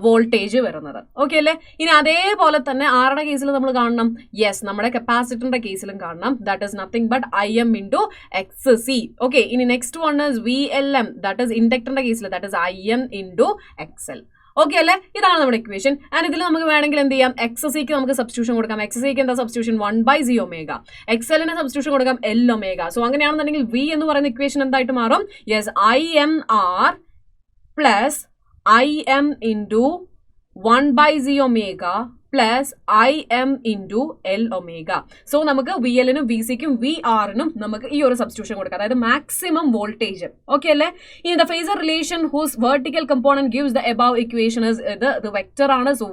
വോൾട്ടേജ് വരുന്നത്. ഓക്കെ അല്ലേ? ഇനി അതേപോലെ തന്നെ ആരുടെ കേസിൽ നമ്മൾ കാണണം? യെസ്, നമ്മുടെ കപ്പാസിറ്ററിന്റെ കേസിലും കാണണം. That is nothing but IM into XC. Okay, ഇനി next one is VLM, that is ഇൻഡക്ടറിന്റെ കേസിൽ that is IM into XL. Okay അല്ലേ? ഇതാണ് നമ്മുടെ ഇക്വേഷൻ. ആൻഡ് ഇതിൽ നമുക്ക് വേണമെങ്കിൽ എന്ത് ചെയ്യാം? XC-ക്ക് നമുക്ക് സബ്സ്റ്റിറ്റ്യൂഷൻ കൊടുക്കാം. XC-ക്ക് എന്താ സബ്സ്റ്റിറ്റ്യൂഷൻ? 1/z omega. XL-ന് സബ്സ്റ്റിറ്റ്യൂഷൻ കൊടുക്കാം L omega. സോ അങ്ങനെയാണെന്നുണ്ടെങ്കിൽ V എന്ന് പറയുന്ന ഇക്വേഷൻ എന്തായിട്ട് മാറും? Yes, IMR plus IM into 1/z omega plus IM into L omega. So നമുക്ക് VL-നും VC-ക്കും VR-നും നമുക്ക് ഈ ഒരു സബ്സ്റ്റിറ്റ്യൂഷൻ കൊടുക്കാം, അതായത് മാക്സിമം വോൾട്ടേജ്. ഓക്കെ അല്ലേ? ഇനി the phasor relation whose vertical component gives the above equation ഇത് വെക്ടർ ആണ്. സോ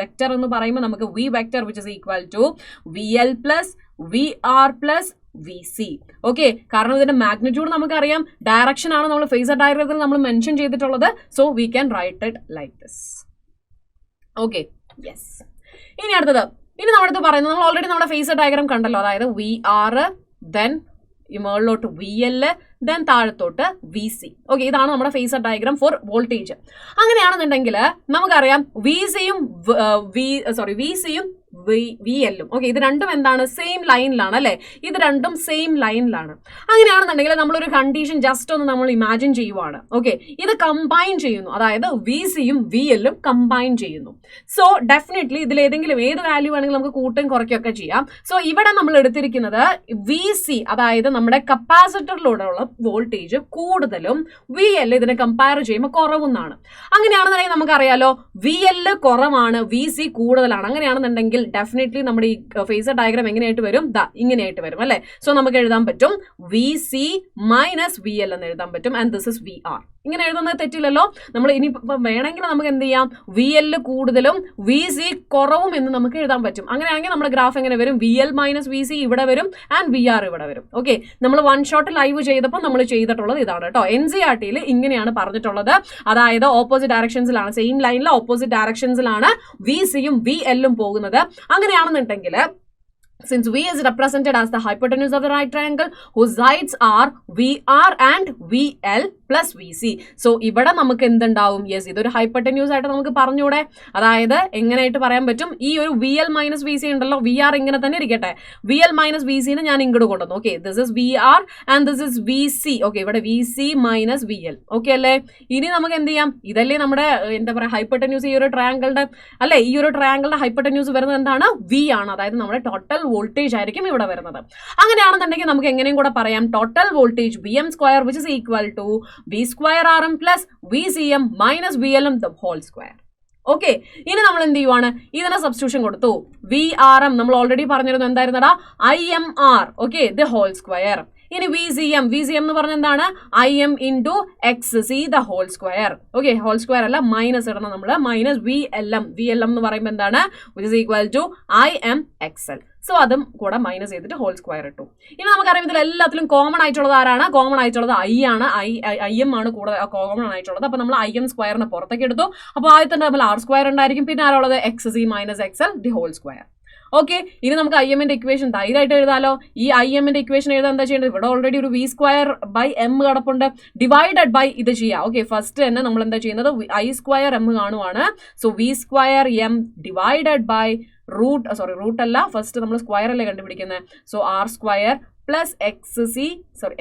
വെക്ടർ എന്ന് പറയുമ്പോൾ നമുക്ക് V vector which is equal to VL plus VR plus VC. Okay, കാരണം ഇതിന്റെ മാഗ്നിറ്റ്യൂഡ് നമുക്കറിയാം, ഡയറക്ഷൻ ആണ് നമ്മൾ ഫേസർ ഡയഗ്രത്തിൽ നമ്മൾ മെൻഷൻ ചെയ്തിട്ടുള്ളത്. So we can write it like this. Okay, yes. ഇനി അടുത്തത്, ഇനി നമ്മുടെ പറയുന്നത്, നമ്മൾ ഓൾറെഡി നമ്മുടെ ഫേസർ ഡയഗ്രാം കണ്ടല്ലോ, അതായത് VR, ദെൻ ഈ മുകളിലോട്ട് VL, ദെൻ താഴത്തോട്ട് VC. ഓക്കെ, ഇതാണ് നമ്മുടെ ഫേസർ ഡയഗ്രാം ഫോർ വോൾട്ടേജ്. അങ്ങനെയാണെന്നുണ്ടെങ്കിൽ നമുക്കറിയാം VCയും VL-ഉം ഓക്കെ, ഇത് രണ്ടും എന്താണ്? സെയിം ലൈനിലാണ് അല്ലെ. ഇത് രണ്ടും സെയിം ലൈനിലാണ്. അങ്ങനെയാണെന്നുണ്ടെങ്കിൽ നമ്മളൊരു കണ്ടീഷൻ ജസ്റ്റ് ഒന്ന് നമ്മൾ ഇമാജിൻ ചെയ്യുവാണ്. ഓക്കെ, ഇത് കമ്പൈൻ ചെയ്യുന്നു, അതായത് VCയും VL-ഉം കമ്പൈൻ ചെയ്യുന്നു. സോ ഡെഫിനറ്റ്ലി ഇതിൽ ഏതെങ്കിലും ഏത് വാല്യൂ വേണമെങ്കിൽ നമുക്ക് കൂട്ടും കുറയ്ക്കുകയൊക്കെ ചെയ്യാം. സോ ഇവിടെ നമ്മൾ എടുത്തിരിക്കുന്നത് VC, അതായത് നമ്മുടെ കപ്പാസിറ്ററിലൂടെയുള്ള വോൾട്ടേജ് കൂടുതലും VL ഇതിനെ കമ്പയർ ചെയ്യുമ്പോൾ കുറവെന്നാണ്. അങ്ങനെയാണെന്നുണ്ടെങ്കിൽ നമുക്കറിയാലോ VL കുറവാണ്, VC കൂടുതലാണ്. അങ്ങനെയാണെന്നുണ്ടെങ്കിൽ ഡെഫിനറ്റ്ലി നമ്മുടെ ഈ ഫേസർ ഡയഗ്രാം എങ്ങനെയായിട്ട് വരും? ഇങ്ങനെയായിട്ട് വരും അല്ലെ. സോ നമുക്ക് എഴുതാൻ പറ്റും VC മൈനസ് VL എന്ന് എഴുതാൻ പറ്റും. And this is VR. ഇങ്ങനെ എഴുതുന്നത് തെറ്റില്ലല്ലോ. നമ്മൾ ഇനി വേണമെങ്കിൽ നമുക്ക് എന്ത് ചെയ്യാം? VL കൂടുതലും VC കുറവും എന്ന് നമുക്ക് എഴുതാൻ പറ്റും. അങ്ങനെയാണെങ്കിൽ നമ്മുടെ ഗ്രാഫ് എങ്ങനെ വരും? VL മൈനസ് VC ഇവിടെ വരും ആൻഡ് VR ഇവിടെ വരും. ഓക്കെ, നമ്മൾ വൺ ഷോട്ട് ലൈവ് ചെയ്തപ്പോൾ നമ്മൾ ചെയ്തിട്ടുള്ളത് ഇതാണ് കേട്ടോ. NCERT-ൽ ഇങ്ങനെയാണ് പറഞ്ഞിട്ടുള്ളത്. അതായത് ഓപ്പോസിറ്റ് ഡയറക്ഷൻസിലാണ്, സെയിം ലൈനിൽ ഓപ്പോസിറ്റ് ഡയറക്ഷൻസിലാണ് VCയും VL-ഉം പോകുന്നത്. അങ്ങനെയാണെന്നുണ്ടെങ്കിൽ since V is represented as the hypotenuse of the right triangle whose sides are VR and VL plus VC. So ഇവിടെ നമുക്ക് എന്തുണ്ടാവും? യെസ്, ഇതൊരു ഹൈപ്പോട്ടന്യൂസ് ആയിട്ട് നമുക്ക് പറഞ്ഞൂടെ? അതായത് എങ്ങനെയായിട്ട് പറയാൻ പറ്റും? ഈ ഒരു VL മൈനസ് VC ഉണ്ടല്ലോ, VR ഇങ്ങനെ തന്നെ ഇരിക്കട്ടെ, VL മൈനസ് VC-നെ ഞാൻ ഇങ്ങോട്ട് കൊണ്ടുവന്നു. Okay, this is VR and this is VC. Okay, ഇവിടെ VC മൈനസ് VL. ഓക്കെ അല്ലേ? ഇനി നമുക്ക് എന്ത് ചെയ്യാം? ഇതല്ലേ നമ്മുടെ എന്താ പറയുക ഹൈപ്പോട്ടന്യൂസ്, ഈ ഒരു ട്രയാങ്കിളുടെ അല്ലെ, ഈ ഒരു ട്രയാങ്കിളുടെ ഹൈപ്പോട്ടന്യൂസ് വരുന്നത് എന്താണ്? V ആണ്. അതായത് നമ്മുടെ ടോട്ടൽ വോൾട്ടേജ് ആയിരിക്കും ഇവിടെ വരുന്നത്. അങ്ങനെയാണെന്നുണ്ടെങ്കിൽ നമുക്ക് എങ്ങനെയും കൂടെ പറയാം, total voltage VM square which is equal to V square RM plus VCM minus VLM the whole square. Okay, ഇനി നമ്മൾ എന്ത് ചെയ്യുവാണ്? ഇതിനെ സബ്സ്റ്റിറ്റ്യൂഷൻ കൊടുത്തു. VRM നമ്മൾ ഓൾറെഡി പറഞ്ഞിരുന്നു എന്തായിരുന്നടാ? IMR. Okay, the whole square. ഇനി VCM എന്ന് പറഞ്ഞ എന്താണ്? IM into XC the whole square. Okay, whole square അല്ല, മൈനസ് ഇടണം നമ്മൾ, മൈനസ് VLM എന്ന് പറയുമ്പോൾ എന്താണ്? Which is equal to IM XL. So അതും കൂടെ മൈനസ് ചെയ്തിട്ട് ഹോൾ സ്ക്വയർ ഇട്ടു. ഇനി നമുക്കറിയാം ഇതിൽ എല്ലാത്തിലും കോമൺ ആയിട്ടുള്ളത് ആരാണ്? കോമൺ ആയിട്ടുള്ളത് I ആണ്. IM ആണ് കൂടുതൽ കോമൺ ആയിട്ടുള്ളത്. അപ്പൊ നമ്മൾ IM സ്ക്വയറിനെ പുറത്തേക്ക് എടുത്തു. അപ്പോൾ ആദ്യത്തെ നമ്മൾ R സ്ക്വയർ ഉണ്ടായിരിക്കും, പിന്നെ ആരുള്ളത്? XC minus XL the whole square. Okay, ഇനി നമുക്ക് IM-ന്റെ ഇക്വേഷൻ ധൈര്യമായിട്ട് എഴുതാലോ. ഈ IM-ന്റെ ഇക്വേഷൻ എഴുതാൻ എന്താ ചെയ്യേണ്ടത്? ഇവിടെ ഓൾറെഡി ഒരു V സ്ക്വയർ ബൈ M കിടപ്പുണ്ട്, ഡിവൈഡഡ് ബൈ ഇത് ചെയ്യാം. ഓക്കെ, ഫസ്റ്റ് തന്നെ നമ്മൾ എന്താ ചെയ്യുന്നത്? I സ്ക്വയർ M കാണുവാണ്. So V square M divided by root അല്ല, ഫസ്റ്റ് നമ്മൾ സ്ക്വയർ അല്ലേ കണ്ടുപിടിക്കുന്നത്. So R square plus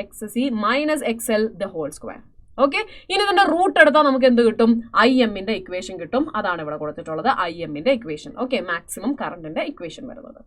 XC minus XL the whole square. Okay, ഇനി ഇതിന്റെ റൂട്ട് എടുത്താൽ നമുക്ക് എന്ത് കിട്ടും? IM-ന്റെ ഇക്വേഷൻ കിട്ടും. അതാണ് ഇവിടെ കൊടുത്തിട്ടുള്ളത്, IM-ന്റെ ഇക്വേഷൻ. ഓക്കെ, മാക്സിമം കറണ്ടിന്റെ ഇക്വേഷൻ വരുന്നത്.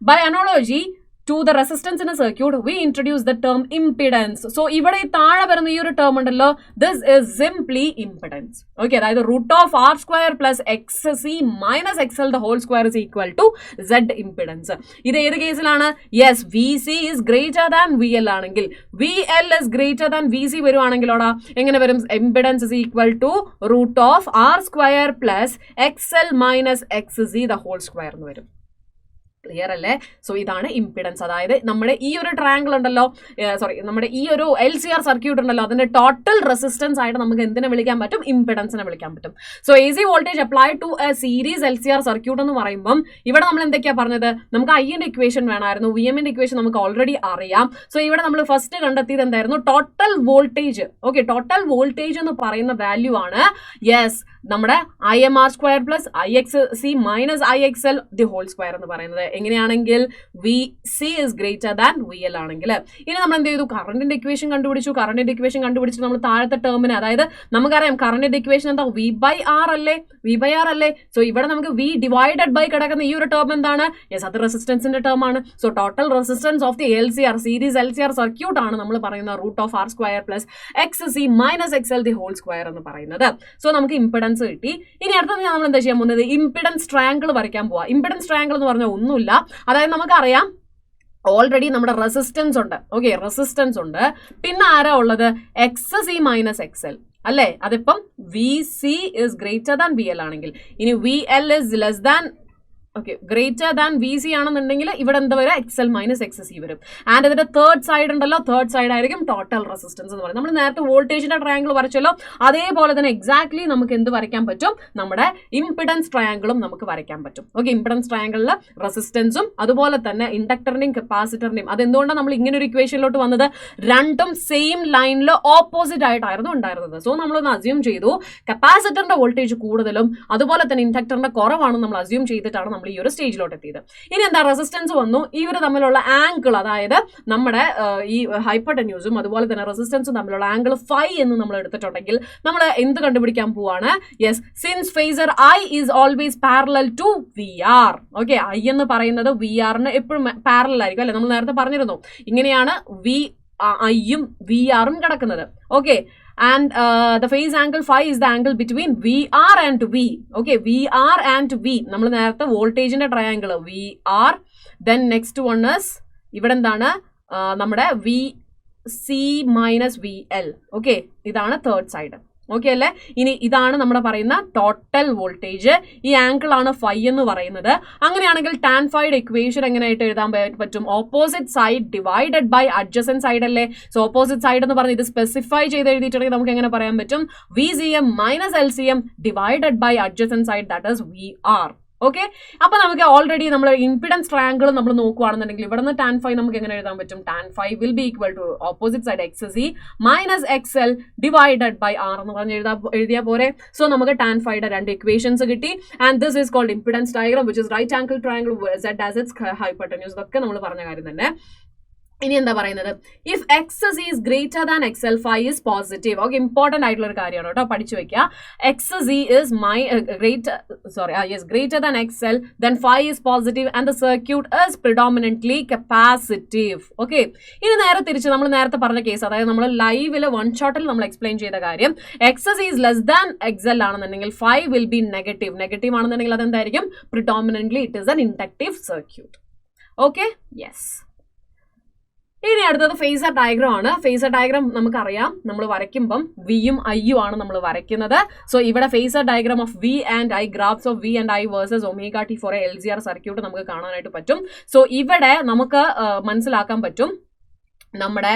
By analogy to the resistance in a circuit, we introduce the term impedance. So, ഇവിടെ താഴെ വരുന്ന ഈ ഒരു ടേം ഉണ്ടല്ലോ, this is simply impedance. Okay, അതായത് root of r square plus xc minus xl the whole square is equal to z impedance. ഇത് ഏത് കേസിലാണ്? Yes, VC is greater than VL ആണെങ്കിൽ, VL is greater than VC വരുവാണെങ്കിലോടാ എങ്ങനെ വരും? Impedance is equal to root of r square plus xl minus xc the whole square എന്ന് വരും. Clear അല്ലേ? So ഇതാണ് ഇംപിഡൻസ്. അതായത് നമ്മുടെ ഈ ഒരു ട്രയാങ്കിൾ ഉണ്ടല്ലോ, നമ്മുടെ ഈ ഒരു LCR സർക്യൂട്ട് ഉണ്ടല്ലോ, അതിന്റെ ടോട്ടൽ റെസിസ്റ്റൻസ് ആയിട്ട് നമുക്ക് എന്തിനെ വിളിക്കാൻ പറ്റും? ഇംപിഡൻസിനെ വിളിക്കാൻ പറ്റും. So AC voltage apply to a series LCR circuit എന്ന് പറയുമ്പം ഇവിടെ നമ്മൾ എന്തൊക്കെയാ പറഞ്ഞത്? നമുക്ക് ഐന്റെ ഇക്വേഷൻ വേണമായിരുന്നു, VM-ന്റെ ഇക്വേഷൻ നമുക്ക് ഓൾറെഡി അറിയാം. സോ ഇവിടെ നമ്മൾ ഫസ്റ്റ് കണ്ടെത്തിയത് എന്തായിരുന്നു? Total voltage. Okay, total voltage എന്ന് പറയുന്ന വാല്യൂ ആണ് യെസ് നമ്മുടെ IMR square plus IXC minus IXL the whole square എന്ന് പറയുന്നത്. എങ്ങനെയാണെങ്കിൽ VC is greater than VL ആണെങ്കിൽ. ഇനി നമ്മൾ എന്ത് ചെയ്തു? കറണ്ടിന്റെ ഇക്വേഷൻ കണ്ടുപിടിച്ചു. കറണ്ടിന്റെ ഇക്വേഷൻ കണ്ടുപിടിച്ചിട്ട് നമ്മൾ താഴത്തെ ടേമിന്, അതായത് നമുക്കറിയാം കറണ്ടിന്റെ ഇക്വേഷൻ എന്താ? V/R അല്ലേ? V/R അല്ലേ? സോ ഇവിടെ നമുക്ക് V ഡിവൈഡഡ് ബൈ കിടക്കുന്ന ഈ ഒരു ടേം എന്താണ്? യെസ്, അത് റെസിസ്റ്റൻസിന്റെ ടേം ആണ്. So total resistance of the LCR series LCR circuit ആണ് നമ്മൾ പറയുന്ന root of R square plus XC minus XL the whole square എന്ന് പറയുന്നത്. സോ നമുക്ക് ഇംപിഡൻസ് കിട്ടി. ഇനി അടുത്തത് നമ്മൾ എന്താ ചെയ്യാൻ പോകുന്നത്? ഇംപിഡൻസ് ട്രയാങ്കിൾ വരയ്ക്കാൻ പോവാ. ഇംപിഡൻസ് ട്രയാങ്കിൾ എന്ന് പറഞ്ഞാൽ ഒന്നുമില്ല, അതായത് നമുക്കറിയാം ഓൾറെഡി നമ്മുടെ റെസിസ്റ്റൻസ് ഉണ്ട്. ഓക്കെ, റെസിസ്റ്റൻസ് ഉണ്ട്. പിന്നെ ആരാ ഉള്ളത്? XC മൈനസ് XL അല്ലേ? അതിപ്പം VC is greater than VL ആണെങ്കിൽ, ഇനി VL is less than greater than VC ആണെന്നുണ്ടെങ്കിൽ ഇവിടെ എന്താ വരിക? XL മൈനസ് XC വരും. ആൻഡ് ഇതിന്റെ തേർഡ് സൈഡ് ഉണ്ടല്ലോ, തേർഡ് സൈഡ് ആയിരിക്കും ടോട്ടൽ റെസിസ്റ്റൻസ് എന്ന് പറയുന്നത്. നമ്മൾ നേരത്തെ വോൾട്ടേജിന്റെ ട്രയാങ്കിൾ വരച്ചല്ലോ, അതേപോലെ തന്നെ എക്സാക്ട്ലി നമുക്ക് എന്ത് വരയ്ക്കാൻ പറ്റും? നമ്മുടെ ഇംപിഡൻസ് ട്രയാങ്കിളും നമുക്ക് വരയ്ക്കാൻ പറ്റും. ഓക്കെ, ഇംപിഡൻസ് ട്രയാങ്കിളിൽ റെസിസ്റ്റൻസും അതുപോലെ തന്നെ ഇൻഡക്ടറിന്റെയും കപ്പാസിറ്ററിന്റെയും. അതെന്തുകൊണ്ടാണ് നമ്മൾ ഇങ്ങനെ ഒരു ഇക്വേഷനിലോട്ട് വന്നത്? രണ്ടും സെയിം ലൈനിൽ ഓപ്പോസിറ്റ് ആയിട്ടായിരുന്നു ഉണ്ടായിരുന്നത്. സോ നമ്മളൊന്ന് അസ്യൂം ചെയ്തു കപ്പാസിറ്ററിന്റെ വോൾട്ടേജ് കൂടുതലും അതുപോലെ തന്നെ ഇൻഡക്ടറിന്റെ കുറവാണെന്ന് നമ്മൾ അസ്യൂം ചെയ്തിട്ടാണ് നമ്മൾ ഈ ഒരു സ്റ്റേജിലോട്ട് എത്തിയത്. ഇനി എന്താ? റെസിസ്റ്റൻസ് വന്നു. ഇവർ തമ്മിലുള്ള ആംഗിൾ, അതായത് നമ്മുടെ ഈ ഹൈപ്പർടെന്യൂസും അതുപോലെ തന്നെ റെസിസ്റ്റൻസും തമ്മിലുള്ള ആംഗിൾ ഫൈ എന്ന് നമ്മൾ എടുത്തിട്ടുണ്ടെങ്കിൽ നമ്മൾ എന്ത് കണ്ടുപിടിക്കാൻ പോവാണ്? Yes, since phasor I is always parallel to VR. Okay, I എന്ന് പറയുന്നത് VR-ന് എപ്പോഴും പാരലൽ ആയിരിക്കും അല്ലെ? നമ്മൾ നേരത്തെ പറഞ്ഞിരുന്നു ഇങ്ങനെയാണ് I-യും VR-ഉം കിടക്കുന്നത്. Okay, and the phase angle phi is the angle between VR and V. Okay, VR and V. നമ്മൾ നേരത്തെ വോൾട്ടേജിന്റെ triangle VR, then next one is ഇവിടെ എന്താണ്? നമ്മുടെ VC മൈനസ് VL. ഓക്കെ, ഇതാണ് തേർഡ് സൈഡ്. ഓക്കെ അല്ലേ? ഇനി ഇതാണ് നമ്മുടെ പറയുന്ന ടോട്ടൽ വോൾട്ടേജ്. ഈ ആംഗിൾ ആണ് ഫൈ എന്ന് പറയുന്നത്. അങ്ങനെയാണെങ്കിൽ ടാൻ ഫൈയുടെ ഇക്വേഷൻ എങ്ങനെയായിട്ട് എഴുതാൻ പറ്റും? Opposite side divided by adjacent side അല്ലേ? സോ ഓപ്പോസിറ്റ് സൈഡ് എന്ന് പറഞ്ഞ് ഇത് സ്പെസിഫൈ ചെയ്ത് എഴുതിയിട്ടുണ്ടെങ്കിൽ നമുക്ക് എങ്ങനെ പറയാൻ പറ്റും? VCM minus LCM divided by adjacent side, that is VR. Okay, അപ്പൊ നമുക്ക് ഓൾറെഡി നമ്മൾ ഇംപിഡൻസ് ട്രയാങ്കിൾ നമ്മൾ നോക്കുകയാണെന്നുണ്ടെങ്കിൽ ഇവിടെ നിന്ന് ടാൻ ഫൈ നമുക്ക് എങ്ങനെ എഴുതാൻ പറ്റും? Tan phi will be equal to opposite side XC minus XL divided by R എന്ന് പറഞ്ഞ് എഴുതിയാൽ പോരെ. സോ നമുക്ക് ടാൻ ഫൈയുടെ രണ്ട് ഇക്വേഷൻസ് കിട്ടി. And this is called impedance diagram which is right angle triangle Z as its hypotenuse. ഇതൊക്കെ നമ്മൾ പറഞ്ഞ കാര്യം തന്നെ. ഇനി എന്താ പറയുന്നത്? If XC is greater than XL, phi is positive. Okay, important ആയിട്ടുള്ള ഒരു കാര്യമാണ് കേട്ടോ, പഠിച്ചു വെക്കുക. XC is greater than XL, then phi is positive and the circuit is predominantly capacitive. Okay, ഇനി നേരെ തിരിച്ച് നമ്മൾ നേരത്തെ പറഞ്ഞ കേസ്, അതായത് നമ്മൾ ലൈവില് വൺ ഷോട്ടിൽ നമ്മൾ എക്സ്പ്ലെയിൻ ചെയ്ത കാര്യം, XC is less than XL ആണെന്നുണ്ടെങ്കിൽ phi will be negative. Negative ആണെന്നുണ്ടെങ്കിൽ അതെന്തായിരിക്കും? predominantly it is an inductive circuit. Okay, yes. ഇനി അടുത്തത് ഫേസർ ഡയഗ്രാം ആണ്. ഫേസർ ഡയഗ്രാം നമുക്കറിയാം, നമ്മൾ വരയ്ക്കുമ്പം വിയും ഐയും ആണ് നമ്മൾ വരയ്ക്കുന്നത്. സോ ഇവിടെ phasor diagram of V and I, graphs of V and I versus omega T for LCR circuit നമുക്ക് കാണാനായിട്ട് പറ്റും. സോ ഇവിടെ നമുക്ക് മനസ്സിലാക്കാൻ പറ്റും നമ്മുടെ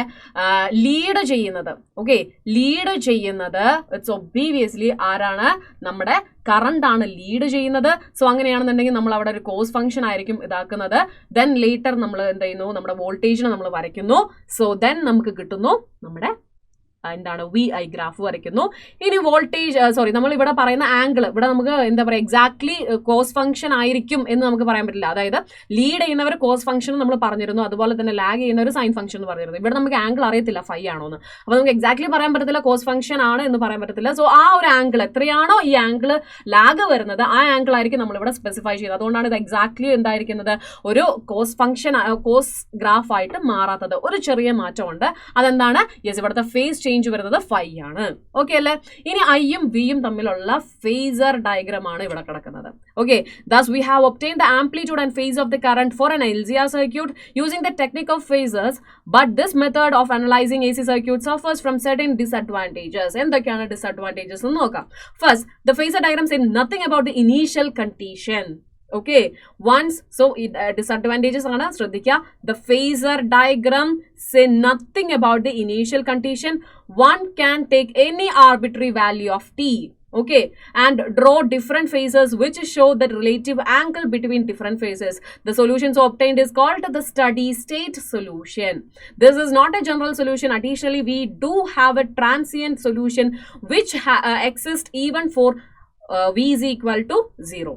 ലീഡ് ചെയ്യുന്നത്. ഓക്കെ, ലീഡ് ചെയ്യുന്നത് ഇറ്റ്സ് ഒബ്വിയസ്ലി ആരാണ്? നമ്മുടെ കറണ്ട് ആണ് ലീഡ് ചെയ്യുന്നത്. സോ അങ്ങനെയാണെന്നുണ്ടെങ്കിൽ നമ്മൾ അവിടെ ഒരു കോസ് ഫംഗ്ഷൻ ആയിരിക്കും ഇതാക്കുന്നത്. ദെൻ ലേറ്റർ നമ്മൾ എന്ത് ചെയ്യുന്നു? നമ്മുടെ വോൾട്ടേജിനെ നമ്മൾ വരയ്ക്കുന്നു. സോ ദെൻ നമുക്ക് കിട്ടുന്നു നമ്മുടെ എന്താണ് VI ഗ്രാഫ് വരയ്ക്കുന്നു. ഇനി വോൾട്ടേജ് നമ്മൾ ഇവിടെ പറയുന്ന ആംഗിൾ, ഇവിടെ നമുക്ക് എന്താ പറയുക എക്സാക്ട്ലി കോസ് ഫംഗ്ഷൻ ആയിരിക്കും എന്ന് നമുക്ക് പറയാൻ പറ്റില്ല. അതായത് ലീഡ് ചെയ്യുന്നവർ കോസ് ഫംഗ്ഷൻ നമ്മൾ പറഞ്ഞിരുന്നു, അതുപോലെ തന്നെ ലാഗ് ചെയ്യുന്നവർ സൈൻ ഫംഗ്ഷൻ എന്ന് പറഞ്ഞിരുന്നു. ഇവിടെ നമുക്ക് ആംഗിൾ അറിയത്തില്ല ഫൈ ആണോ എന്ന്, അപ്പോൾ നമുക്ക് എക്സാക്ട്ലി പറയാൻ പറ്റത്തില്ല കോസ് ഫംഗ്ഷൻ ആണ് എന്ന് പറയാൻ പറ്റത്തില്ല. സോ ആ ഒരു ആംഗിൾ എത്രയാണോ ഈ ആംഗിൾ ലാഗ് വരുന്നത് ആ ആംഗിൾ ആയിരിക്കും നമ്മളിവിടെ സ്പെസിഫൈ ചെയ്തത്. അതുകൊണ്ടാണ് ഇത് എക്സാക്ട്ലി എന്തായിരിക്കുന്നത് ഒരു കോസ് ഫംഗ്ഷൻ കോസ് ഗ്രാഫ് ആയിട്ട് മാറാത്തത്. ഒരു ചെറിയ മാറ്റമുണ്ട്, അതെന്താണ് യെസ് ഇവിടുത്തെ ഫേസ് ചേഞ്ച് വരുന്നത് ഫൈ ആണ്. ഓക്കെ അല്ലേ? ഇനി ഐയും വിയും തമ്മിലുള്ള ഫേസർ ഡയഗ്രാം ആണ് ഇവിടെ കിടക്കുന്നത്. Okay, thus we have obtained the amplitude and phase of the current for an LCR circuit using the technique of phasors, but this method of analyzing AC circuit suffers from certain disadvantages. എന്തൊക്കെയാണ് disadvantages എന്ന് നോക്കാം. First, the phasor diagram says nothing about the initial condition. Okay, once so disadvantages ആണ് ശ്രദ്ധിക്കുക. The phasor diagram say nothing about the initial condition. One can take any arbitrary value of t, okay, and draw different phases which show the relative angle between different phases. The solution so obtained is called the steady state solution. This is not a general solution. Additionally, we do have a transient solution which exists even for v is equal to 0.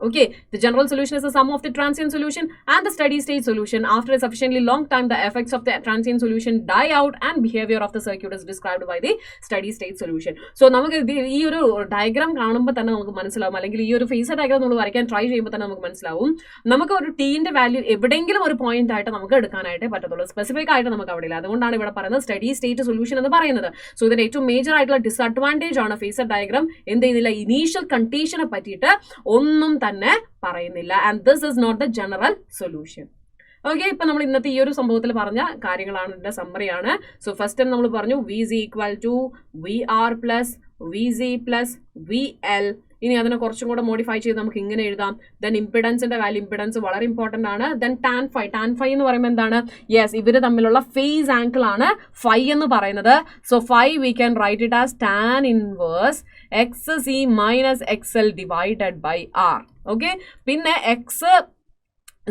Okay, the general solution is the sum of the transient solution and the steady state solution. After a sufficiently long time, the effects of the transient solution die out and behavior of the circuit is described by the steady state solution. So നമുക്ക് ഈ ഒരു diagram കാണുമ്പോൾ തന്നെ നമുക്ക് മനസ്സിലാവും, അല്ലെങ്കിൽ ഈ ഒരു ഫേസർ ഡയഗ്രാം നമ്മൾ വരയ്ക്കാൻ ട്രൈ ചെയ്യുമ്പോൾ തന്നെ നമുക്ക് മനസ്സിലാവും, നമുക്ക് ഒരു ടീന്റെ വാല്യൂ എവിടെയെങ്കിലും ഒരു പോയിന്റ് ആയിട്ട് നമുക്ക് എടുക്കാനായിട്ട് പറ്റത്തുള്ളൂ. സ്പെസിഫിക് ആയിട്ട് നമുക്ക് അവിടെ ഇല്ല. അതുകൊണ്ടാണ് ഇവിടെ പറയുന്നത് സ്റ്റഡി സ്റ്റേറ്റ് സൊല്യൂഷൻ എന്ന് പറയുന്നത്. സോ ഇതിന്റെ ഏറ്റവും മേജർ ആയിട്ടുള്ള ഡിസഡ്വാൻറ്റേജ് ആണ് ഫേസർ ഡയഗ്രാം എന്ത് ചെയ്യുന്നില്ല, ഇനീഷ്യൽ കണ്ടീഷനെ പറ്റിയിട്ട് ഒന്നും തന്നെ പറയുന്നില്ല. And this is not the general solution. Okay, ഇപ്പൊ നമ്മൾ ഇന്നത്തെ ഈ ഒരു സംഭവത്തിൽ പറഞ്ഞ കാര്യങ്ങളാണ്, ഇതിന്റെ സമ്മറിയാണ്. സോ ഫസ്റ്റ് നമ്മൾ പറഞ്ഞു VZ equal to VR plus VZ plus VL. ഇനി അതിനെ കുറച്ചും കൂടെ മോഡിഫൈ ചെയ്ത് നമുക്ക് ഇങ്ങനെ എഴുതാം. ദെൻ ഇംപിഡൻസിന്റെ വാല്യൂ, ഇംപിഡൻസ് വളരെ ഇമ്പോർട്ടന്റ് ആണ്. ദെൻ ടാൻ ഫൈ എന്ന് പറയുമ്പോൾ എന്താണ്, യെസ് ഇവര് തമ്മിലുള്ള ഫേസ് ആംഗിൾ ആണ് ഫൈ എന്ന് പറയുന്നത്. So phi we can write it as tan inverse XC minus XL divided by R. Okay, പിന്നെ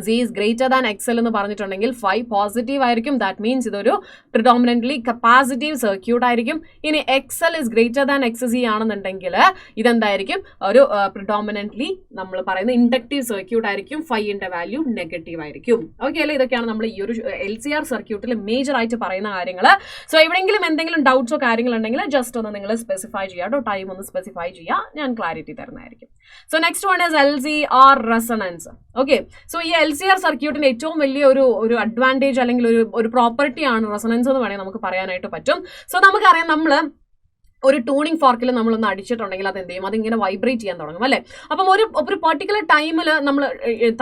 Z is greater than XL എന്ന് പറഞ്ഞിട്ടുണ്ടെങ്കിൽ ഫൈ പോസിറ്റീവ് ആയിരിക്കും. ദാറ്റ് മീൻസ് ഇതൊരു പ്രിഡോമിനന്റ്ലി കപ്പാസിറ്റീവ് സർക്യൂട്ട് ആയിരിക്കും. ഇനി XL is greater than XC ആണെന്നുണ്ടെങ്കിൽ ഇതെന്തായിരിക്കും, ഒരു പ്രിഡോമിനന്റ്ലി നമ്മൾ പറയുന്ന ഇൻഡക്റ്റീവ് സർക്യൂട്ട് ആയിരിക്കും. ഫൈന്റെ വാല്യൂ നെഗറ്റീവ് ആയിരിക്കും. ഓക്കെ അല്ലേ? ഇതൊക്കെയാണ് നമ്മൾ ഈ ഒരു LCR സർക്യൂട്ടിൽ മേജർ ആയിട്ട് പറയുന്ന കാര്യങ്ങൾ. സോ എവിടെയെങ്കിലും എന്തെങ്കിലും ഡൗട്ട്സോ കാര്യങ്ങളുണ്ടെങ്കിൽ ജസ്റ്റ് ഒന്ന് നിങ്ങൾ സ്പെസിഫൈ ചെയ്യാം കേട്ടോ, ടൈം ഒന്ന് സ്പെസിഫൈ ചെയ്യാം, ഞാൻ ക്ലാരിറ്റി തരുന്നതായിരിക്കും. So next one is LCR resonance. Okay, so ഈ LCR സർക്യൂട്ടിന്റെ ഏറ്റവും വലിയ ഒരു അഡ്വാൻറ്റേജ് അല്ലെങ്കിൽ ഒരു പ്രോപ്പർട്ടിയാണ് റെസൊണൻസ് എന്ന് വേണമെങ്കിൽ നമുക്ക് പറയാനായിട്ട് പറ്റും. സോ നമുക്കറിയാം, നമ്മൾ ഒരു ട്യൂണിംഗ് ഫോർക്കിൽ നമ്മളൊന്ന് അടിച്ചിട്ടുണ്ടെങ്കിൽ അത് എന്ത് ചെയ്യും, അതിങ്ങനെ വൈബ്രേറ്റ് ചെയ്യാൻ തുടങ്ങും അല്ലേ. അപ്പം ഒരു പെർട്ടിക്കുലർ ടൈമിൽ നമ്മൾ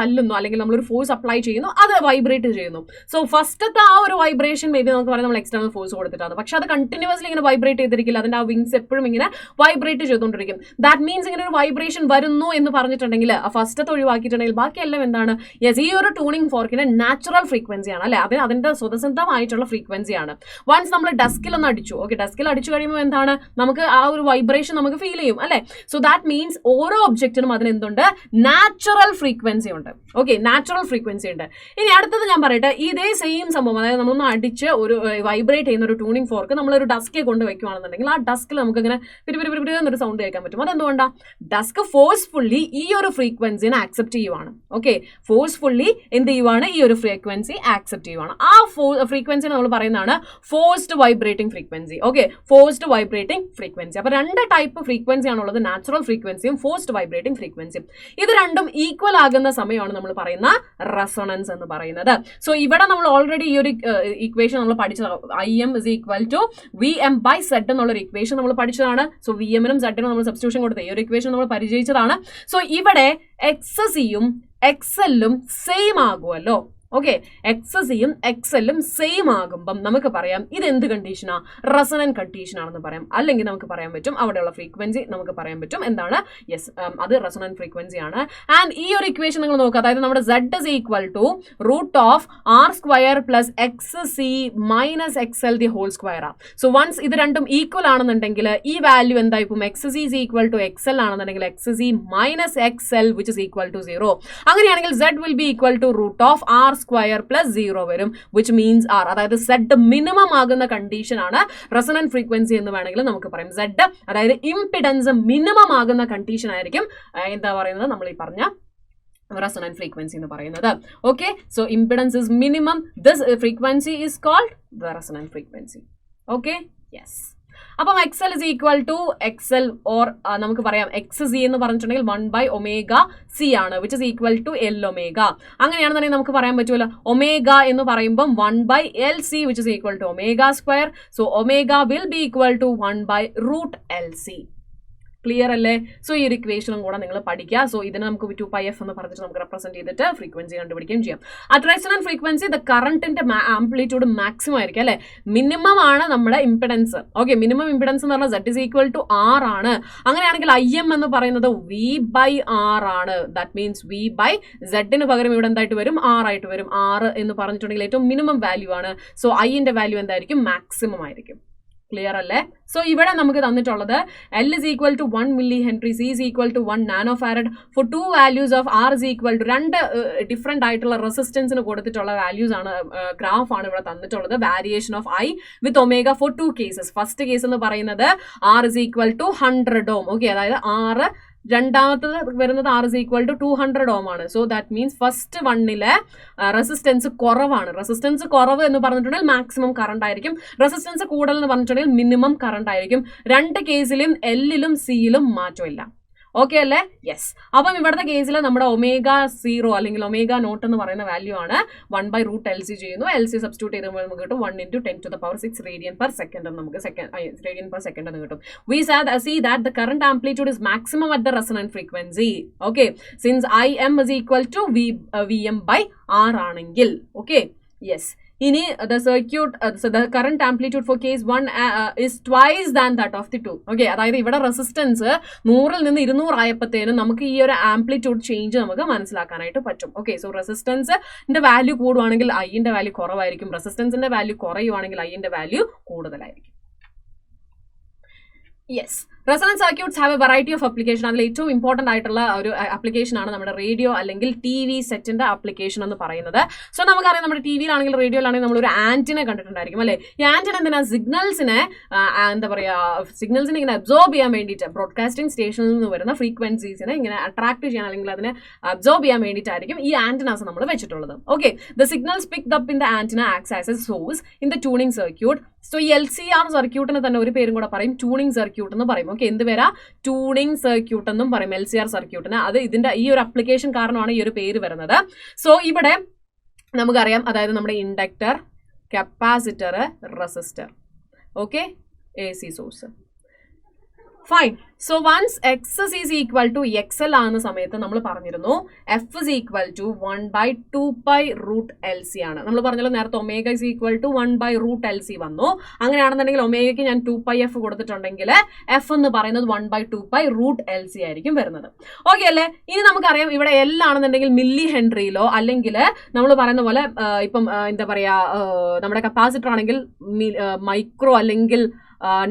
തല്ലുന്നു അല്ലെങ്കിൽ നമ്മളൊരു ഫോഴ്സ് അപ്ലൈ ചെയ്യുന്നു, അത് വൈബ്രേറ്റ് ചെയ്യുന്നു. സോ ഫസ്റ്റത്തെ ആ ഒരു വൈബ്രേഷൻ മേ ബി നമുക്ക് പറയാം നമ്മൾ എക്സ്റ്റേണൽ ഫോഴ്സ് കൊടുത്തിട്ടാണ്. പക്ഷെ അത് കണ്ടിന്യൂസ്ലി ഇങ്ങനെ വൈബ്രേറ്റ് ചെയ്തിരിക്കില്ല, അതിന്റെ ആ വിങ്സ് എപ്പോഴും ഇങ്ങനെ വൈബ്രേറ്റ് ചെയ്തുകൊണ്ടിരിക്കും. ദാറ്റ് മീൻസ് ഇങ്ങനെ ഒരു വൈബ്രേഷൻ വരുന്നു എന്ന് പറഞ്ഞിട്ടുണ്ടെങ്കിൽ ആ ഫസ്റ്റത്തെ ഒഴിവാക്കിയിട്ടുണ്ടെങ്കിൽ ബാക്കിയെല്ലാം എന്താണ്, യെസ് ഈ ഒരു ട്യൂണിംഗ് ഫോർക്കിന് നാച്ചുറൽ ഫ്രീക്വൻസിയാണ് അല്ലെ, അതിന്റെ സ്വതസിദ്ധമായിട്ടുള്ള ഫ്രീക്വൻസിയാണ്. വൺസ് നമ്മൾ ഡസ്കിൽ ഒന്ന് അടിച്ചു, ഓക്കെ ഡസ്കിൽ അടിച്ചു കഴിയുമ്പോൾ എന്താണ്, നമുക്ക് ആ ഒരു വൈബ്രേഷൻ നമുക്ക് ഫീൽ ചെയ്യും അല്ലെ. സോ ദാറ്റ് മീൻസ് ഓരോ ഒബ്ജക്റ്റിനും അതിന് എന്തുണ്ട്, നാച്ചുറൽ ഫ്രീക്വൻസി ഉണ്ട്. ഓക്കെ, നാച്ചുറൽ ഫ്രീക്വൻസി ഉണ്ട്. ഇനി അടുത്തത് ഞാൻ പറയട്ടെ, ഇതേ സെയിം സംഭവം, അതായത് നമ്മളൊന്ന് അടിച്ച് ഒരു വൈബ്രേറ്റ് ചെയ്യുന്ന ഒരു ട്യൂണിംഗ് ഫോർക്ക് നമ്മളൊരു ഡസ്കെ കൊണ്ട് വെക്കുകയാണെന്നുണ്ടെങ്കിൽ ആ ഡസ്കിൽ നമുക്ക് ഇങ്ങനെ എന്നൊരു സൗണ്ട് കേൾക്കാൻ പറ്റും. അതെന്തുകൊണ്ടാണ്, ഡസ്ക് ഫോഴ്സ്ഫുള്ളി ഈ ഒരു ഫ്രീക്വൻസിനെ ആക്സെപ്റ്റ് ചെയ്യുവാണ്. ഓക്കെ, ഫോഴ്സ്ഫുള്ളി എന്ത് ചെയ്യുവാണ്, ഈ ഒരു ഫ്രീക്വൻസി ആക്സെപ്റ്റ് ചെയ്യുവാണ്. ആ ഫ്രീക്വൻസി നമ്മൾ പറയുന്നതാണ് forced vibrating frequency. Okay, forced vibrating frequency. അപ്പൊ രണ്ട് ടൈപ്പ് ഫ്രീക്വൻസി ആണുള്ളത്, നാച്ചുറൽ ഫ്രീക്വൻസിയും ഫോഴ്സ്ഡ് വൈബ്രേറ്റിംഗ് ഫ്രീക്വൻസിയും. ഇത് രണ്ടും ഈക്വൽ ആകുന്ന സമയമാണ് നമ്മൾ പറയുന്ന റെസൊണൻസ് എന്ന് പറയുന്നത്. സോ ഇവിടെ നമ്മൾ ഓൾറെഡി ഈ ഒരു ഇക്വേഷൻ നമ്മൾ പഠിച്ചതാണ്. IM is equal to VM/Z എന്നുള്ളൊരു ഇക്വേഷൻ നമ്മൾ പഠിച്ചതാണ്. സോ വിഎമ്മിനും സെഡിനും നമ്മൾ സബ്സ്റ്റിറ്റ്യൂഷൻ കൊടുത്ത ഈ ഒരു ഇക്വേഷൻ നമ്മൾ പരിചയിച്ചതാണ്. സോ ഇവിടെ XCയും XLും സെയിം ആകുമല്ലോ. ഓക്കെ, XCയും XLും സെയിം ആകുമ്പം നമുക്ക് പറയാം ഇത് എന്ത് കണ്ടീഷനാ, റെസൊണന്റ് കണ്ടീഷൻ ആണെന്ന് പറയാം. അല്ലെങ്കിൽ നമുക്ക് പറയാൻ പറ്റും അവിടെയുള്ള ഫ്രീക്വൻസി നമുക്ക് പറയാൻ പറ്റും എന്താണ്, യെസ് അത് റെസൊണന്റ് ഫ്രീക്വൻസി ആണ്. ആൻഡ് ഈ ഒരു ഇക്വേഷൻ നിങ്ങൾ നോക്കുക, അതായത് നമ്മുടെ Z is equal to √R² plus XC minus XL the whole square. So once ഇത് രണ്ടും ഈക്വൽ ആണെന്നുണ്ടെങ്കിൽ ഈ വാല്യൂ എന്തായി പോകും, XC is equal to XL ആണെന്നുണ്ടെങ്കിൽ XC minus XL which is equal to 0. അങ്ങനെയാണെങ്കിൽ Z will be equal to √R² square plus 0 വരും, which means R. അതായത് Z മിനിമം ആകുന്ന കണ്ടീഷൻ ആണ് റെസൊണന്റ് ഫ്രീക്വൻസി എന്ന് വേണമെങ്കിൽ നമുക്ക് പറയാം. Z അതായത് ഇംപിഡൻസ് മിനിമം ആകുന്ന കണ്ടീഷൻ ആയിരിക്കും എന്താ പറയുന്നത് നമ്മൾ ഈ പറഞ്ഞ resonant frequency എന്ന് പറയുന്നത്. Okay, so impedance is minimum, this frequency is called the resonant frequency. Okay, yes. അപ്പം XL is equal to XL or നമുക്ക് പറയാം XC എന്ന് പറഞ്ഞിട്ടുണ്ടെങ്കിൽ 1/ωc ആണ്, which is equal to L omega. അങ്ങനെയാണെന്നുണ്ടെങ്കിൽ നമുക്ക് പറയാൻ പറ്റുമല്ലോ ഒമേഗ എന്ന് പറയുമ്പം 1/LC which is equal to omega square. So omega will be equal to 1/√LC. Clear അല്ലേ? സോ ഈ ഒരു ഇക്വേഷനും കൂടെ നിങ്ങൾ പഠിക്കുക. സോ ഇതിനെ നമുക്ക് 2πf എന്ന് പറഞ്ഞിട്ട് നമുക്ക് റെപ്രസെന്റ് ചെയ്തിട്ട് ഫ്രീക്വൻസി കണ്ടുപിടിക്കുകയും ചെയ്യാം. അറ്റ് റെസൊണന്റ് ഫ്രീക്വൻസി ദ കറണ്ടിന്റെ ആംപ്ലിറ്റ്യൂഡ് മാക്സിമം ആയിരിക്കും അല്ലെ, മിനിമം ആണ് നമ്മുടെ ഇംപിഡൻസ്. ഓക്കെ, മിനിമം ഇംപിഡൻസ് എന്ന് പറഞ്ഞാൽ Z is equal to R ആണ്. അങ്ങനെയാണെങ്കിൽ IM എന്ന് പറയുന്നത് V/R ആണ്. ദാറ്റ് മീൻസ് V/Z ന് പകരം ഇവിടെ എന്തായിട്ട് വരും? R ആയിട്ട് വരും. R എന്ന് പറഞ്ഞിട്ടുണ്ടെങ്കിൽ ഏറ്റവും മിനിമം വാല്യൂ ആണ്. സോ ഐന്റെ വാല്യൂ എന്തായിരിക്കും? മാക്സിമം ആയിരിക്കും. ക്ലിയർ അല്ലേ? സോ ഇവിടെ നമുക്ക് തന്നിട്ടുള്ളത് L is equal to 1 millihenry, C is equal to 1 nanofarad. For two values of R is equal to രണ്ട് ഡിഫറെന്റ് ആയിട്ടുള്ള റെസിസ്റ്റൻസിന് കൊടുത്തിട്ടുള്ള വാല്യൂസ് ആണ്, ഗ്രാഫ് ആണ് ഇവിടെ തന്നിട്ടുള്ളത്. Variation of I with omega for 2 cases. First case എന്ന് പറയുന്നത് R is equal to 100 ohm. Okay, അതായത് R രണ്ടാമത്തത് വരുന്നത് R is equal to 200 ohm ആണ്. സോ ദാറ്റ് മീൻസ് ഫസ്റ്റ് വണ്ണിലെ റെസിസ്റ്റൻസ് കുറവാണ്. റെസിസ്റ്റൻസ് കുറവ് എന്ന് പറഞ്ഞിട്ടുണ്ടെങ്കിൽ മാക്സിമം കറണ്ട് ആയിരിക്കും. റെസിസ്റ്റൻസ് കൂടുതൽ എന്ന് പറഞ്ഞിട്ടുണ്ടെങ്കിൽ മിനിമം കറണ്ട് ആയിരിക്കും. രണ്ട് കേസിലും L-ലും C-ലും മാറ്റമില്ല. ഓക്കെ അല്ലേ? യെസ്. അപ്പം ഇവിടുത്തെ കേസിൽ നമ്മുടെ ഒമേഗ 0 അല്ലെങ്കിൽ ഒമേഗ നോട്ട് എന്ന് പറയുന്ന വാല്യൂ ആണ് 1/√LC ചെയ്യുന്നു. LC സബ്സ്റ്റിറ്റ്യൂട്ട് ചെയ്യുമ്പോൾ നമുക്ക് കിട്ടും 1 × 10⁻⁶ റേഡിയൻ പെർ സെക്കൻഡ് നമുക്ക് റേഡിയൻ പെർ സെക്കൻഡ് എന്ന് കിട്ടും. We see that the current amplitude is maximum at the resonant frequency. Okay, since IM is equal to VM/R ആണെങ്കിൽ. Okay, yes. ഇനി the circuit, so the current amplitude for case 1 is twice than that of the 2. Okay, അതായത് ഇവിടെ resistance 100-ൽ നിന്ന് 200 ആയപ്പോഴത്തേനും നമുക്ക് ഈ ഒരു amplitude change നമുക്ക് മനസ്സിലാക്കാനായിട്ട് പറ്റും. ഓക്കെ, സോ റെസിസ്റ്റൻസിന്റെ വാല്യൂ കൂടുവാണെങ്കിൽ ഐന്റെ വാല്യൂ കുറവായിരിക്കും, റെസിസ്റ്റൻസിന്റെ വാല്യൂ കുറയുവാണെങ്കിൽ ഐന്റെ വാല്യൂ കൂടുതലായിരിക്കും. Yes. Resonant circuits have A variety of application. അതിൽ ഏറ്റവും ഇമ്പോർട്ടന്റ് ആയിട്ടുള്ള ഒരു അപ്ലിക്കേഷൻ ആണ് നമ്മുടെ റേഡിയോ അല്ലെങ്കിൽ TV സെറ്റിന്റെ അപ്ലിക്കേഷൻ എന്ന് പറയുന്നത്. സോ നമുക്കറിയാം നമ്മുടെ TVയിലാണെങ്കിലും റേഡിയോയിലാണെങ്കിലും നമ്മളൊരു ആന്റിനെ കണ്ടിട്ടുണ്ടായിരിക്കും അല്ലെ. ഈ ആന്റിന എന്തിനാ? സിഗ്നൽസിനെ എന്താ പറയാ, സിഗ്നൽസിനെ ഇങ്ങനെ അബ്സോർബ് ചെയ്യാൻ വേണ്ടിയിട്ട് ബ്രോഡ്കാസ്റ്റിംഗ് സ്റ്റേഷനിൽ നിന്ന് വരുന്ന ഫ്രീക്വൻസീസിനെ ഇങ്ങനെ അട്രാക്ട് ചെയ്യാൻ അല്ലെങ്കിൽ അതിനെ അബ്സോർബ് ചെയ്യാൻ വേണ്ടിയിട്ടായിരിക്കും ഈ ആന്റിനാസ് നമ്മൾ വെച്ചിട്ടുള്ളത്. Okay, the signals picked up in the antenna acts as a source in the tuning circuit. So ഈ LCR സർക്യൂട്ടിന് തന്നെ ഒരു പേരും കൂടെ പറയും, ട്യൂണിംഗ് സർക്യൂട്ട് എന്ന് പറയും. ഓക്കെ, എന്ത് പേരാ? ട്യൂണിംഗ് സർക്യൂട്ട് എന്നും പറയും LCR സർക്യൂട്ടിന്. അത് ഇതിന്റെ ഈ ഒരു അപ്ലിക്കേഷൻ കാരണമാണ് ഈ ഒരു പേര് വരുന്നത്. സോ ഇവിടെ നമുക്കറിയാം, അതായത് നമ്മുടെ inductor, capacitor, resistor, okay, AC source. Fine. So once XS is equal to XL ആകുന്ന സമയത്ത് നമ്മൾ പറഞ്ഞിരുന്നു F is equal to 1/2π√LC ആണ്. നമ്മൾ പറഞ്ഞല്ലോ നേരത്തെ omega is equal to 1/√LC വന്നു. അങ്ങനെയാണെന്നുണ്ടെങ്കിൽ ഒമേഗയ്ക്ക് ഞാൻ 2πf കൊടുത്തിട്ടുണ്ടെങ്കിൽ F എന്ന് പറയുന്നത് 1/2π√LC ആയിരിക്കും വരുന്നത്. ഓക്കെ അല്ലേ? ഇനി നമുക്കറിയാം ഇവിടെ L ആണെന്നുണ്ടെങ്കിൽ മില്ലി ഹെൻറിയിലോ അല്ലെങ്കിൽ നമ്മൾ പറയുന്ന പോലെ ഇപ്പം എന്താ പറയാ, നമ്മുടെ കപ്പാസിറ്റർ ആണെങ്കിൽ മൈക്രോ അല്ലെങ്കിൽ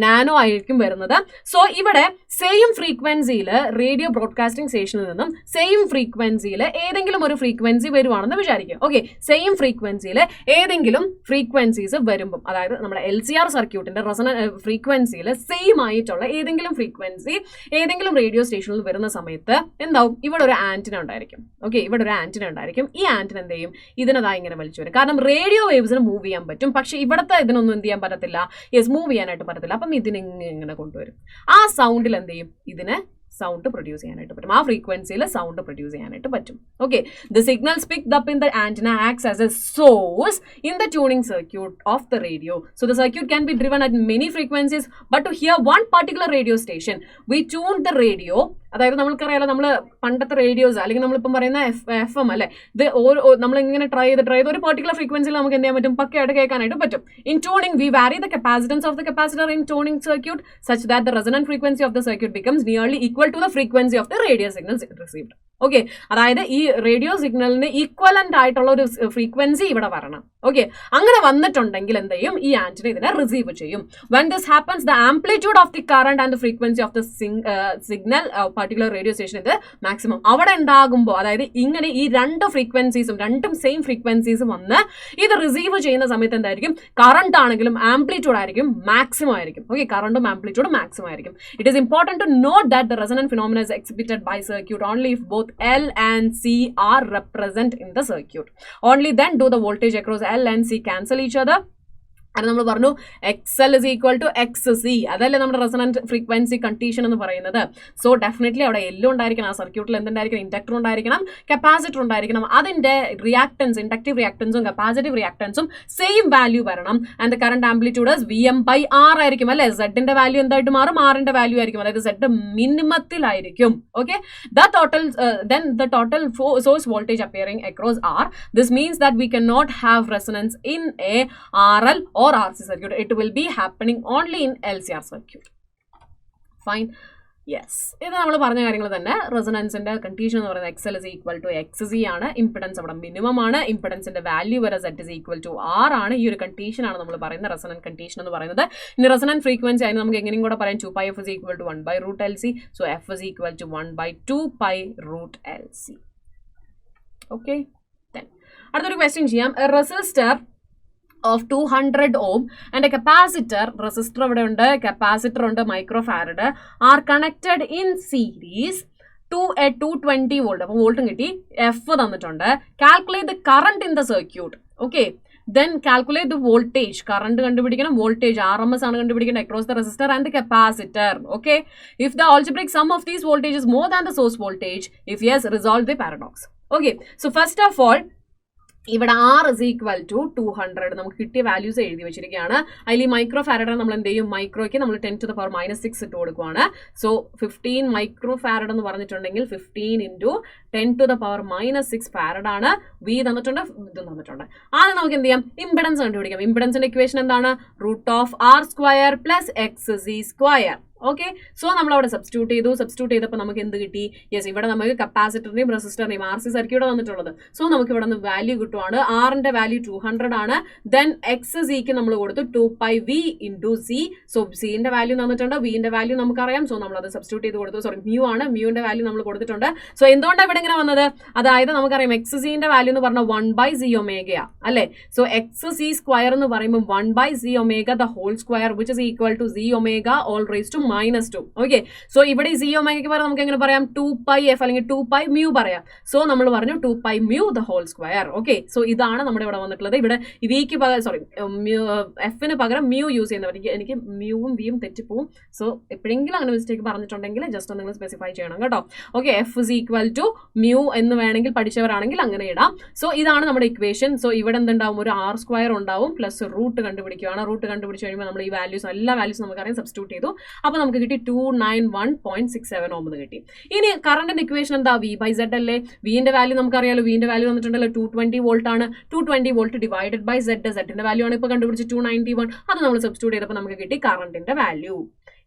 നാനോ ആയിരിക്കും വരുന്നത്. സോ ഇവിടെ സെയിം ഫ്രീക്വൻസിയിൽ റേഡിയോ ബ്രോഡ്കാസ്റ്റിംഗ് സ്റ്റേഷനിൽ നിന്നും സെയിം ഫ്രീക്വൻസിയിൽ ഏതെങ്കിലും ഒരു ഫ്രീക്വൻസി വരുവാണെന്ന് വിചാരിക്കും. ഓക്കെ, സെയിം ഫ്രീക്വൻസിയിൽ ഏതെങ്കിലും ഫ്രീക്വൻസീസ് വരുമ്പം, അതായത് നമ്മുടെ LCR സർക്യൂട്ടിന്റെ ഫ്രീക്വൻസിയിൽ സെയിം ആയിട്ടുള്ള ഏതെങ്കിലും ഫ്രീക്വൻസി ഏതെങ്കിലും റേഡിയോ സ്റ്റേഷനിൽ വരുന്ന സമയത്ത് എന്താവും? ഇവിടെ ഒരു ആന്റിന ഉണ്ടായിരിക്കും. ഓക്കെ, ഇവിടെ ഒരു ആന്റിന ഉണ്ടായിരിക്കും. ഈ ആന്റിന എന്ത് ചെയ്യും? ഇതിനതായി ഇങ്ങനെ വലിച്ചു വരും. കാരണം റേഡിയോ വേവ്സിന് മൂവ് ചെയ്യാൻ പറ്റും, പക്ഷെ ഇവിടുത്തെ ഇതിനൊന്നും എന്ത് ചെയ്യാൻ പറ്റത്തില്ല, മൂവ് ചെയ്യാനായിട്ട് പറ്റത്തില്ല. അപ്പം ഇതിനെങ്ങനെ കൊണ്ടുവരും? ആ സൗണ്ടിൽ എന്ത് ചെയ്യും? ഇതിന് സൗണ്ട് പ്രൊഡ്യൂസ് ചെയ്യാനായിട്ട് പറ്റും. ആ ഫ്രീക്വൻസിയിൽ സൗണ്ട് പ്രൊഡ്യൂസ് ചെയ്യാനായിട്ട് പറ്റും. Okay, the signals picked up in the antenna acts as a source in the tuning circuit of the radio. So the circuit can be driven at many frequencies, but to hear one particular radio station we tune the radio. അതായത് നമ്മൾക്കറിയാലോ, നമ്മൾ പണ്ടത്തെ radios അല്ലെങ്കിൽ നമ്മളിപ്പം പറയുന്ന FM അല്ലെ, ഇത് നമ്മളിങ്ങനെ ട്രൈ ചെയ്ത് ഒരു പർട്ടിക്കുലർ ഫ്രീക്വൻസിയിൽ നമുക്ക് എന്ത് ചെയ്യാൻ പറ്റും? പക്കയായിട്ട് കേൾക്കാനായിട്ട് പറ്റും. ഇൻ ട്യൂണിംഗ് വി വാരി the capacitance of the capacitor in tuning circuit such that the resonant frequency of the circuit becomes nearly equal to the frequency of the radio signals received. Okay, അതായത് ഈ radio സിഗ്നലിന് equivalent ആയിട്ടുള്ള ഒരു frequency ഇവിടെ വരണം. Okay, അങ്ങനെ വന്നിട്ടുണ്ടെങ്കിൽ എന്ത് ചെയ്യും, ഈ ആന്റിന ഇതിനെ റിസീവ് ചെയ്യും. When this happens the amplitude of the current and the frequency of the signal particular radio station ഇത് മാക്സിമം. അവിടെ ഉണ്ടാകുമ്പോൾ, അതായത് ഇങ്ങനെ ഈ രണ്ട് ഫ്രീക്വൻസീസും രണ്ടും സെയിം ഫ്രീക്വൻസീസും വന്ന് ഇത് റിസീവ് ചെയ്യുന്ന സമയത്ത് എന്തായിരിക്കും, കറണ്ട് ആണെങ്കിലും ആംപ്ലിറ്റ്യൂഡ് ആയിരിക്കും മാക്സിമം ആയിരിക്കും. ഓക്കെ, കറണ്ടും ആംപ്ലിറ്റ്യൂഡും മാക്സിമം ആയിരിക്കും. It is important to note that the resonant phenomena is exhibited by circuit only if both L and C are represent in the circuit. Only then do the voltage across L and C cancel each other. അത് നമ്മൾ പറഞ്ഞു XL is equal to XC, അതല്ലേ നമ്മുടെ resonant frequency condition എന്ന് പറയുന്നത്. So definitely അവിടെ എല്ലാം ഉണ്ടായിരിക്കണം, ആ സർക്യൂട്ടിൽ എന്തുണ്ടായിരിക്കണം, ഇൻഡക്ടർ ഉണ്ടായിരിക്കണം, കപ്പാസിറ്റർ ഉണ്ടായിരിക്കണം. അതിന്റെ റിയാക്ടൻസ്, ഇൻഡക്റ്റീവ് റിയാക്ടൻസും കപ്പാസിറ്റീവ് റിയാക്ടൻസും സെയിം വാല്യൂ വരണം. And the current amplitude VM/R ആയിരിക്കും അല്ലെ. സെഡിന്റെ വാല്യൂ എന്തായിട്ട് മാറും, ആറിന്റെ വാല്യൂ ആയിരിക്കും, അതായത് സെഡ് മിനിമത്തിലായിരിക്കും. Okay, the total source voltage appearing across R. This means that we can not have resonance in a RL or RC circuit. It will be happening only in LCR circuit. Fine. Yes. ഇത് നമ്മൾ പറഞ്ഞ കാര്യങ്ങൾ തന്നെ. റെസൊണൻസിന്റെ condition എന്ന് പറയുന്നത് XL is equal to XC ആണ്. Impedance അവിടെ minimum ആണ്. ഇംപിഡൻസിന്റെ വാല്യൂ വരെ Z is equal to R ആണ്. ഈ ഒരു കണ്ടീഷൻ ആണ് നമ്മൾ പറയുന്ന റെസൊണന്റ് കണ്ടീഷൻ എന്ന് പറയുന്നത്. ഇനി റെസൊണന്റ് ഫ്രീക്വൻസി ആയി നമുക്ക് എങ്ങനെയും കൂടെ പറയാം, 2πf is equal to 1/√LC. So f is equal to 1/2π√LC. Okay. Then അടുത്തൊരു ക്വസ്റ്റ്യൻ ചെയ്യാം. A resistor of 200 ohm and a capacitor, resistor ഇവിടെ ഉണ്ട്, capacitor ഉണ്ട്, microfarad, are connected in series to a 220 volt. അപ്പോൾ വോൾട്ടും കിട്ടി, F തന്നിട്ടുണ്ട്. Calculate the current in the circuit. Okay, then calculate the voltage. Current കണ്ടുപിടിക്കണം, voltage RMS ആണ് കണ്ടുപിടിക്കണം across the resistor and the capacitor. Okay, if the algebraic sum of these voltages is more than the source voltage, if yes, resolve the paradox. Okay, so first of all, ഇവിടെ R is equal to 200 നമുക്ക് കിട്ടിയ values എഴുതി വെച്ചിരിക്കുകയാണ്. അതിൽ ഈ micro farad നമ്മൾ എന്ത് ചെയ്യും, മൈക്രോയ്ക്ക് നമ്മൾ 10⁻⁻6 ഇട്ട് കൊടുക്കുവാണ്. സോ 15 മൈക്രോ ഫാരഡ് എന്ന് പറഞ്ഞിട്ടുണ്ടെങ്കിൽ 15 × 10⁻⁻6 ഫാരഡ് ആണ്. വി തന്നിട്ടുണ്ട്, ഇതും തന്നിട്ടുണ്ട്. ആദ്യം നമുക്ക് എന്ത് ചെയ്യാം, ഇംപിഡൻസ് കണ്ടുപിടിക്കാം. ഇംപിഡൻസിന്റെ ഇക്വേഷൻ എന്താണ്, √R² + XC². ഓക്കെ, സോ നമ്മൾ അവിടെ സബ്സ്റ്റിറ്റ്യൂട്ട് ചെയ്തപ്പോൾ നമുക്ക് എന്ത് കിട്ടി, യെസ്, ഇവിടെ നമുക്ക് കപ്പാസിറ്ററിന്റെയും റെസിസ്റ്ററിന്റെയും RC സർക്യൂട്ട് വന്നിട്ടുള്ളത്. സോ നമുക്ക് ഇവിടെ നിന്ന് വാല്യൂ കിട്ടുവാണ്. ആറിന്റെ വാല്യൂ 200 ആണ്. ദെൻ XCക്ക് നമ്മൾ കൊടുത്തു 2πV × C. സോ സിന്റെ വാല്യൂ തന്നിട്ടുണ്ട്, വിന്റെ വാല്യൂ നമുക്കറിയാം. സോ നമ്മൾ അത് സബ്സ്റ്റിറ്റ്യൂട്ട് ചെയ്ത് കൊടുത്തു. സോറി, മ്യൂ ആണ്, മ്യൂന്റെ വാല്യൂ നമ്മൾ കൊടുത്തിട്ടുണ്ട്. സോ എന്തുകൊണ്ടാണ് ഇവിടെ ഇങ്ങനെ വന്നത്, അതായത് നമുക്കറിയാം XCന്റെ വാല്യൂ എന്ന് പറഞ്ഞാൽ 1/Cω അല്ലെ. സോ XC² എന്ന് പറയുമ്പോൾ 1/Cω the whole square which is equal to Cω all raised to -2. Okay, so ഇവിടെ ഈ Cω പറയാം, നമുക്ക് എങ്ങനെ പറയാം, 2πf അല്ലെങ്കിൽ 2πμ പറയാം. സോ നമ്മൾ പറഞ്ഞു 2πμ the whole square. Okay, so ഇതാണ് നമ്മുടെ ഇവിടെ വന്നിട്ടുള്ളത്. ഇവിടെ വിക്ക് പകരം, സോറി, എഫിന് പകരം മ്യൂ യൂസ് ചെയ്യുന്നവർ, എനിക്ക് മ്യൂവും വിയും തെറ്റിപ്പോവും. സോ എപ്പോഴെങ്കിലും അങ്ങനെ മിസ്റ്റേക്ക് പറഞ്ഞിട്ടുണ്ടെങ്കിൽ ജസ്റ്റ് ഒന്ന് നിങ്ങൾ സ്പെസിഫൈ ചെയ്യണം കേട്ടോ. Okay, F is equal to μ എന്ന് വേണമെങ്കിൽ പഠിച്ചവരാണെങ്കിൽ അങ്ങനെ ഇടാം. സോ ഇതാണ് നമ്മുടെ ഇക്വേഷൻ. സോ ഇവിടെ എന്തുണ്ടാവും, ഒരു R² ഉണ്ടാവും, പ്ലസ് റൂട്ട് കണ്ടുപിടിക്കുകയാണ്. റൂട്ട് കണ്ടുപിടിച്ച് കഴിയുമ്പോൾ നമ്മൾ ഈ വാല്യൂസ്, എല്ലാ വാല്യൂസും നമുക്കറിയാം, സബ്സ്റ്റിറ്റ്യൂട്ട് ചെയ്തു. അപ്പോൾ നമുക്ക് കിട്ടി 291.67 ഓം എന്ന് കിട്ടി. ഇനി കറണ്ടിന്റെ ഇക്വേഷൻ എന്താ, V/Z അല്ലേ. വിന്റെ വാല്യൂ നമുക്കറിയാലോ, വിന്റെ വാല്യൂ വന്നിട്ടുണ്ടല്ലോ 220 വോൾട്ട് ആണ്. 220 വോൾട്ട് ഡിവൈഡഡ് ബൈ Z. സെഡിന്റെ വാല്യൂ ആണ് ഇപ്പോൾ കണ്ടുപിടിച്ച് 291. അത് നമ്മൾ സബ്സ്റ്റിറ്റ്യൂട്ട് ചെയ്തപ്പോൾ നമുക്ക് കിട്ടി കറണ്ടിന്റെ വാല്യൂ.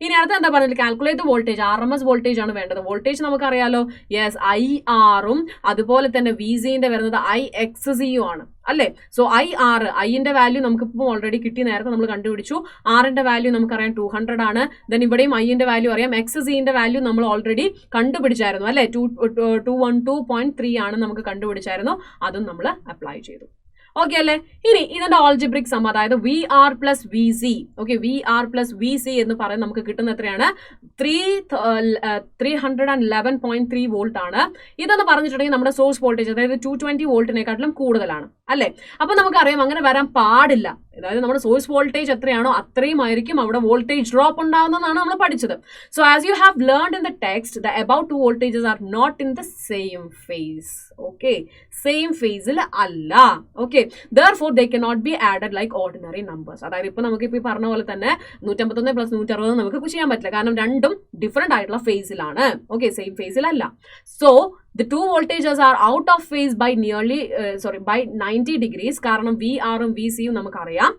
ഇനി അടുത്ത എന്താ പറഞ്ഞത്, കാൽക്കുലേറ്റ് വോൾട്ടേജ്. RMS വോൾട്ടേജ് ആണ് വേണ്ടത്. വോൾട്ടേജ് നമുക്കറിയാലോ, യെസ്, IR-ഉം അതുപോലെ തന്നെ VC-ന്റെ വരുന്നത് IXC-യും ആണ് അല്ലേ. സോ ഐന്റെ വാല്യൂ നമുക്കിപ്പോൾ ഓൾറെഡി കിട്ടി, നേരത്തെ നമ്മൾ കണ്ടുപിടിച്ചു. ആറിന്റെ വാല്യൂ നമുക്കറിയാം 200 ആണ്. ദെൻ ഇവിടെയും ഐന്റെ വാല്യൂ അറിയാം. XC-ന്റെ വാല്യൂ നമ്മൾ ഓൾറെഡി കണ്ടുപിടിച്ചായിരുന്നു അല്ലേ, 212.3 ആണ് നമുക്ക് കണ്ടുപിടിച്ചായിരുന്നു. അതും നമ്മൾ അപ്ലൈ ചെയ്തു. ഓക്കെ അല്ലേ. ഇനി ഇതിന്റെ ആൾജിബ്രിക് സം, അതായത് VR + VC. Okay, VR + VC എന്ന് പറയുന്നത് നമുക്ക് കിട്ടുന്ന എത്രയാണ്, 311.3 വോൾട്ട് ആണ്. ഇതെന്ന് പറഞ്ഞിട്ടുണ്ടെങ്കിൽ നമ്മുടെ സോഴ്സ് വോൾട്ടേജ്, അതായത് 220 വോൾട്ടിനെക്കാട്ടിലും കൂടുതലാണ് അല്ലേ. അപ്പൊ നമുക്കറിയാം അങ്ങനെ വരാൻ പാടില്ല. അതായത് നമ്മുടെ സോഴ്സ് വോൾട്ടേജ് എത്രയാണോ അത്രയും ആയിരിക്കും അവിടെ വോൾട്ടേജ് ഡ്രോപ്പ് ഉണ്ടാകുന്നതാണ് നമ്മൾ പഠിച്ചത്. So as you have learned in the text, the about two voltages are not in the same phase. Okay, same ഫേസിൽ അല്ല. Okay, therefore they cannot be added like ordinary numbers. അതായത് ഇപ്പൊ നമുക്ക് ഇപ്പൊ പറഞ്ഞ പോലെ തന്നെ 151 + 160 നമുക്ക് ചെയ്യാൻ പറ്റില്ല, കാരണം രണ്ടും ഡിഫറെന്റ് ആയിട്ടുള്ള ഫേസിലാണ്. ഓക്കെ, സെയിം ഫേസിലല്ല. So the two voltages are out of phase by by 90 degrees. കാരണം VR-ഉം VC-യും നമുക്കറിയാം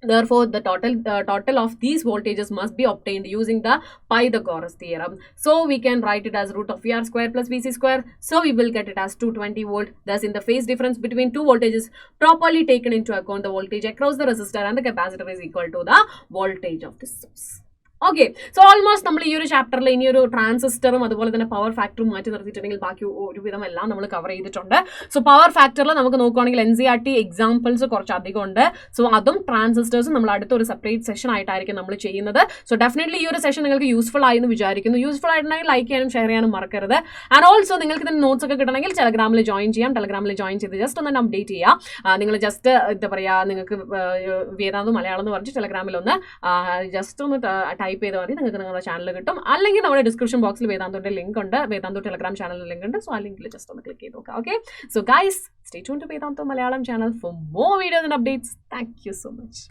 Therefore, the total of these voltages must be obtained using the Pythagoras theorem. So we can write it as root of VR square plus VC square. So we will get it as 220 volt. Thus, in the phase difference between two voltages properly taken into account, the voltage across the resistor and the capacitor is equal to the voltage of the source. Okay, so almost നമ്മൾ ഈ ഒരു ചാപ്റ്ററിൽ ഇനി ഒരു ട്രാൻസിസ്റ്ററും അതുപോലെ തന്നെ power ഫാക്ടറും മാറ്റി നിർത്തിയിട്ടുണ്ടെങ്കിൽ ബാക്കി ഒരുവിധം എല്ലാം നമ്മൾ കവർ ചെയ്തിട്ടുണ്ട്. സോ പവർ ഫാക്ടറിൽ നമുക്ക് നോക്കുകയാണെങ്കിൽ NCERT എക്സാമ്പിൾസ് കുറച്ച് അധികം ഉണ്ട്. സോ അതും ട്രാൻസിസ്റ്റേഴ്സും നമ്മൾ അടുത്തൊരു സെപ്പറേറ്റ് സെഷൻ ആയിട്ടായിരിക്കും നമ്മൾ ചെയ്യുന്നത്. സോ ഡെഫിനറ്റ്ലി ഈ ഒരു സെഷൻ നിങ്ങൾക്ക് യൂസ്ഫുൾ ആയി എന്ന് വിചാരിക്കുന്നു. യൂസ്ഫുൾ ആയിട്ടുണ്ടെങ്കിൽ ലൈക്ക് ചെയ്യാനും ഷെയർ ചെയ്യാനും മറക്കരുത്. ആൻഡ് ഓൾസോ നിങ്ങൾക്ക് ഇതിന് നോട്ട്സ് ഒക്കെ കിട്ടണമെങ്കിൽ ടെലഗ്രാമിൽ ജോയിൻ ചെയ്യാം. ടെലഗ്രാമിൽ ജോയിൻ ചെയ്ത് ജസ്റ്റ് ഒന്ന് അപ്ഡേറ്റ് ചെയ്യുക. നിങ്ങൾ ജസ്റ്റ് എന്താ പറയുക, നിങ്ങൾക്ക് വേദാന്തു മലയാളം എന്ന് പറഞ്ഞ് ടെലഗ്രാമിൽ ഒന്ന് ജസ്റ്റ് ഒന്ന് ടൈപ്പ് ചെയ്താൽ മതി, നിങ്ങൾക്ക് നിങ്ങളുടെ ചാനൽ കിട്ടും. അല്ലെങ്കിൽ നമ്മുടെ ഡിസ്ക്രിപ്ഷൻ ബോക്സിൽ വേദാന്തുവിന്റെ ലിങ്ക് ഉണ്ട്, വേദാന്തു ടെലഗ്രാം ചാനലിൽ ലിങ്ക് ഉണ്ട്. സോ ആ ലിങ്കിൽ ജസ്റ്റ് ഒന്ന് ക്ലിക്ക് ചെയ്ത് നോക്കാം. Okay, so guys, stay tuned to Vedantu Malayalam channel for more videos and updates. Thank you so much.